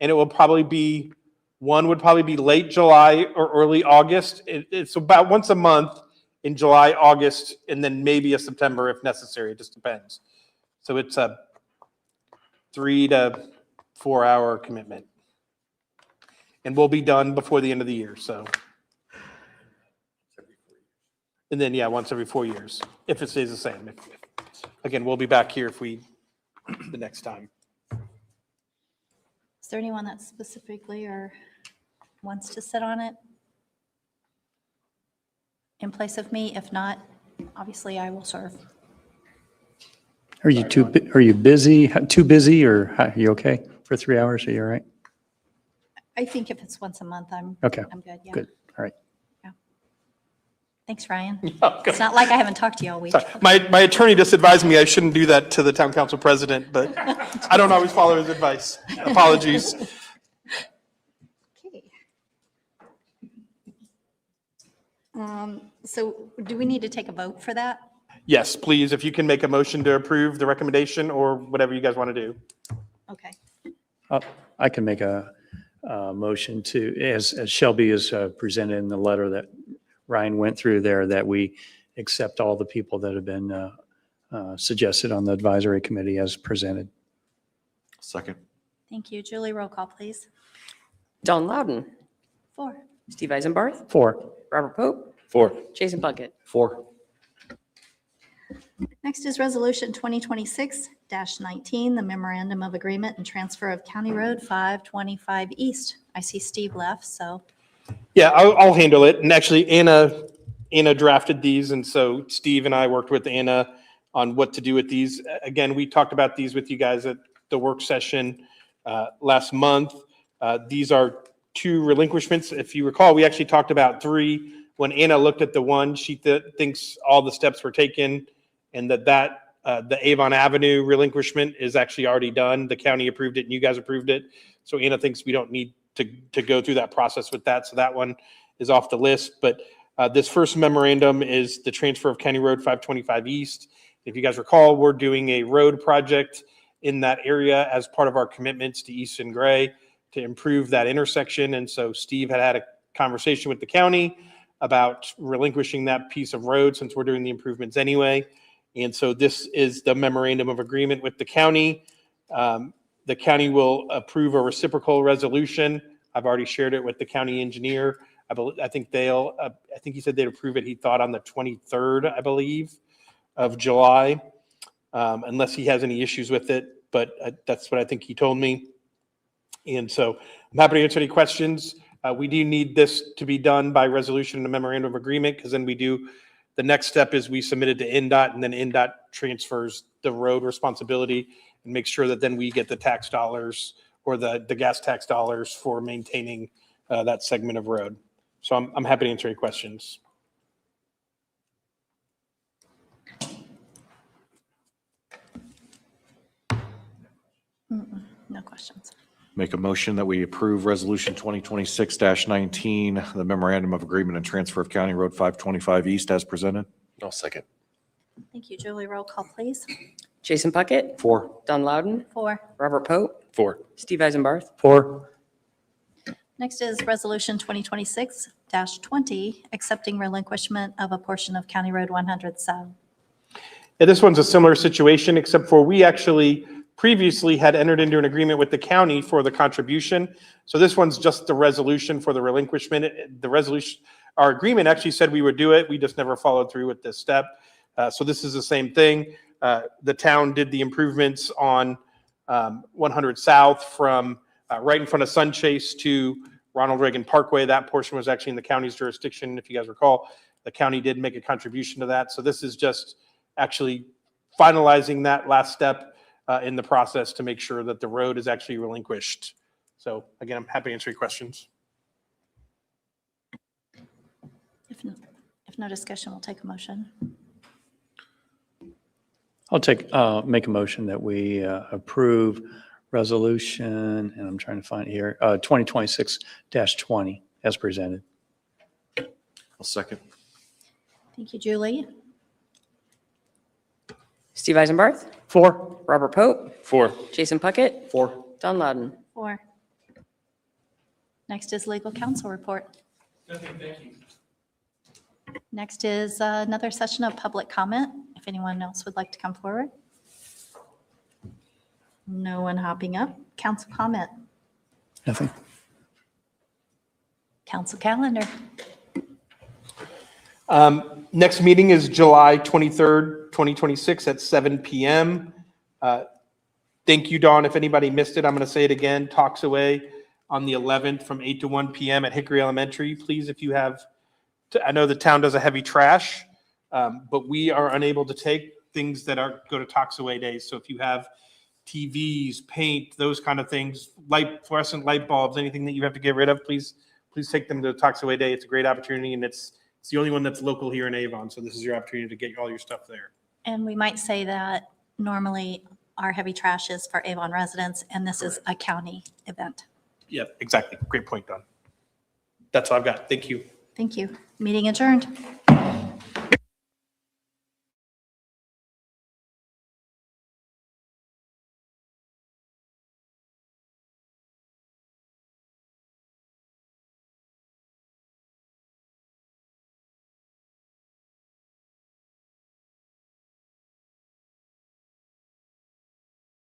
[SPEAKER 1] and it will probably be, one would probably be late July or early August. It's about once a month in July, August, and then maybe a September if necessary. It just depends. So it's a 3 to 4 hour commitment. And we'll be done before the end of the year, so. And then, yeah, once every 4 years, if it stays the same. Again, we'll be back here if we, the next time.
[SPEAKER 4] Is there anyone that specifically or wants to sit on it in place of me? If not, obviously I will serve.
[SPEAKER 2] Are you busy, too busy, or are you okay for 3 hours? Are you all right?
[SPEAKER 4] I think if it's once a month, I'm
[SPEAKER 2] Okay.
[SPEAKER 4] I'm good. Yeah.
[SPEAKER 2] Good, all right.
[SPEAKER 4] Thanks, Ryan.
[SPEAKER 1] Okay.
[SPEAKER 4] It's not like I haven't talked to you all week.
[SPEAKER 1] Sorry. My attorney just advised me I shouldn't do that to the town council president, but I don't always follow his advice. Apologies.
[SPEAKER 4] Okay. So do we need to take a vote for that?
[SPEAKER 1] Yes, please, if you can make a motion to approve the recommendation or whatever you guys want to do.
[SPEAKER 4] Okay.
[SPEAKER 2] I can make a motion to, as Shelby is presented in the letter that Ryan went through there, that we accept all the people that have been suggested on the advisory committee as presented.
[SPEAKER 6] Second.
[SPEAKER 4] Thank you. Julie, roll call, please.
[SPEAKER 3] Dawn Loudon,
[SPEAKER 4] 4.
[SPEAKER 3] Steve Eisenbarth,
[SPEAKER 2] 4.
[SPEAKER 3] Robert Pope,
[SPEAKER 6] 4.
[SPEAKER 3] Jason Puckett.
[SPEAKER 6] 4.
[SPEAKER 4] Next is Resolution 2026-19, the Memorandum of Agreement and Transfer of County Road 525 East. I see Steve left, so.
[SPEAKER 1] Yeah, I'll handle it. And actually, Anna drafted these, and so Steve and I worked with Anna on what to do with these. Again, we talked about these with you guys at the work session last month. These are 2 relinquishments. If you recall, we actually talked about 3. When Anna looked at the one, she thinks all the steps were taken, and that the Avon Avenue relinquishment is actually already done. The county approved it, and you guys approved it. So Anna thinks we don't need to go through that process with that. So that one is off the list. But this first memorandum is the transfer of County Road 525 East. If you guys recall, we're doing a road project in that area as part of our commitments to East and Gray to improve that intersection. And so Steve had a conversation with the county about relinquishing that piece of road since we're doing the improvements anyway. And so this is the memorandum of agreement with the county. The county will approve a reciprocal resolution. I've already shared it with the county engineer. I think he said they'd approve it, he thought on the 23rd, I believe, of July, unless he has any issues with it. But that's what I think he told me. And so I'm happy to answer any questions. We do need this to be done by resolution and a memorandum of agreement, because then the next step is we submit it to NDOT, and then NDOT transfers the road responsibility and makes sure that then we get the tax dollars or the gas tax dollars for maintaining that segment of road. So I'm happy to answer any questions.
[SPEAKER 4] No questions.
[SPEAKER 6] Make a motion that we approve Resolution 2026-19, the memorandum of agreement and transfer of County Road 525 East as presented.
[SPEAKER 14] I'll second.
[SPEAKER 4] Thank you, Julie. Roll call, please.
[SPEAKER 3] Jason Puckett,
[SPEAKER 6] 4.
[SPEAKER 3] Don Loudon,
[SPEAKER 4] 4.
[SPEAKER 3] Robert Pope,
[SPEAKER 14] 4.
[SPEAKER 3] Steve Eisenbarth.
[SPEAKER 2] 4.
[SPEAKER 4] Next is Resolution 2026-20, accepting relinquishment of a portion of County Road 100 South.
[SPEAKER 1] Yeah, this one's a similar situation, except for we actually previously had entered into an agreement with the county for the contribution. So this one's just the resolution for the relinquishment. The resolution, our agreement actually said we would do it. We just never followed through with this step. So this is the same thing. The town did the improvements on 100 South from right in front of Sunchase to Ronald Reagan Parkway. That portion was actually in the county's jurisdiction. If you guys recall, the county did make a contribution to that. So this is just actually finalizing that last step in the process to make sure that the road is actually relinquished. So again, I'm happy to answer your questions.
[SPEAKER 4] If no discussion, we'll take a motion.
[SPEAKER 2] I'll make a motion that we approve resolution, and I'm trying to find it here, 2026-20 as presented.
[SPEAKER 6] I'll second.
[SPEAKER 4] Thank you, Julie.
[SPEAKER 3] Steve Eisenbarth,
[SPEAKER 2] 4.
[SPEAKER 3] Robert Pope,
[SPEAKER 14] 4.
[SPEAKER 3] Jason Puckett,
[SPEAKER 6] 4.
[SPEAKER 3] Don Loudon.
[SPEAKER 4] 4. Next is legal counsel report.
[SPEAKER 5] Nothing, thank you.
[SPEAKER 4] Next is another session of public comment. If anyone else would like to come forward. No one hopping up. Council comment.
[SPEAKER 2] Nothing.
[SPEAKER 4] Council calendar.
[SPEAKER 1] Next meeting is July 23rd, 2026 at 7 p.m. Thank you, Dawn. If anybody missed it, I'm going to say it again. Talks Away on the 11th from 8 to 1 p.m. at Hickory Elementary. Please, if you have, I know the town does a heavy trash, but we are unable to take things that go to Talks Away days. So if you have TVs, paint, those kind of things, fluorescent light bulbs, anything that you have to get rid of, please take them to Talks Away Day. It's a great opportunity, and it's the only one that's local here in Avon. So this is your opportunity to get all your stuff there.
[SPEAKER 4] And we might say that normally our heavy trash is for Avon residents, and this is a county event.
[SPEAKER 1] Yeah, exactly. Great point, Don. That's all I've got. Thank you.
[SPEAKER 4] Thank you. Meeting adjourned.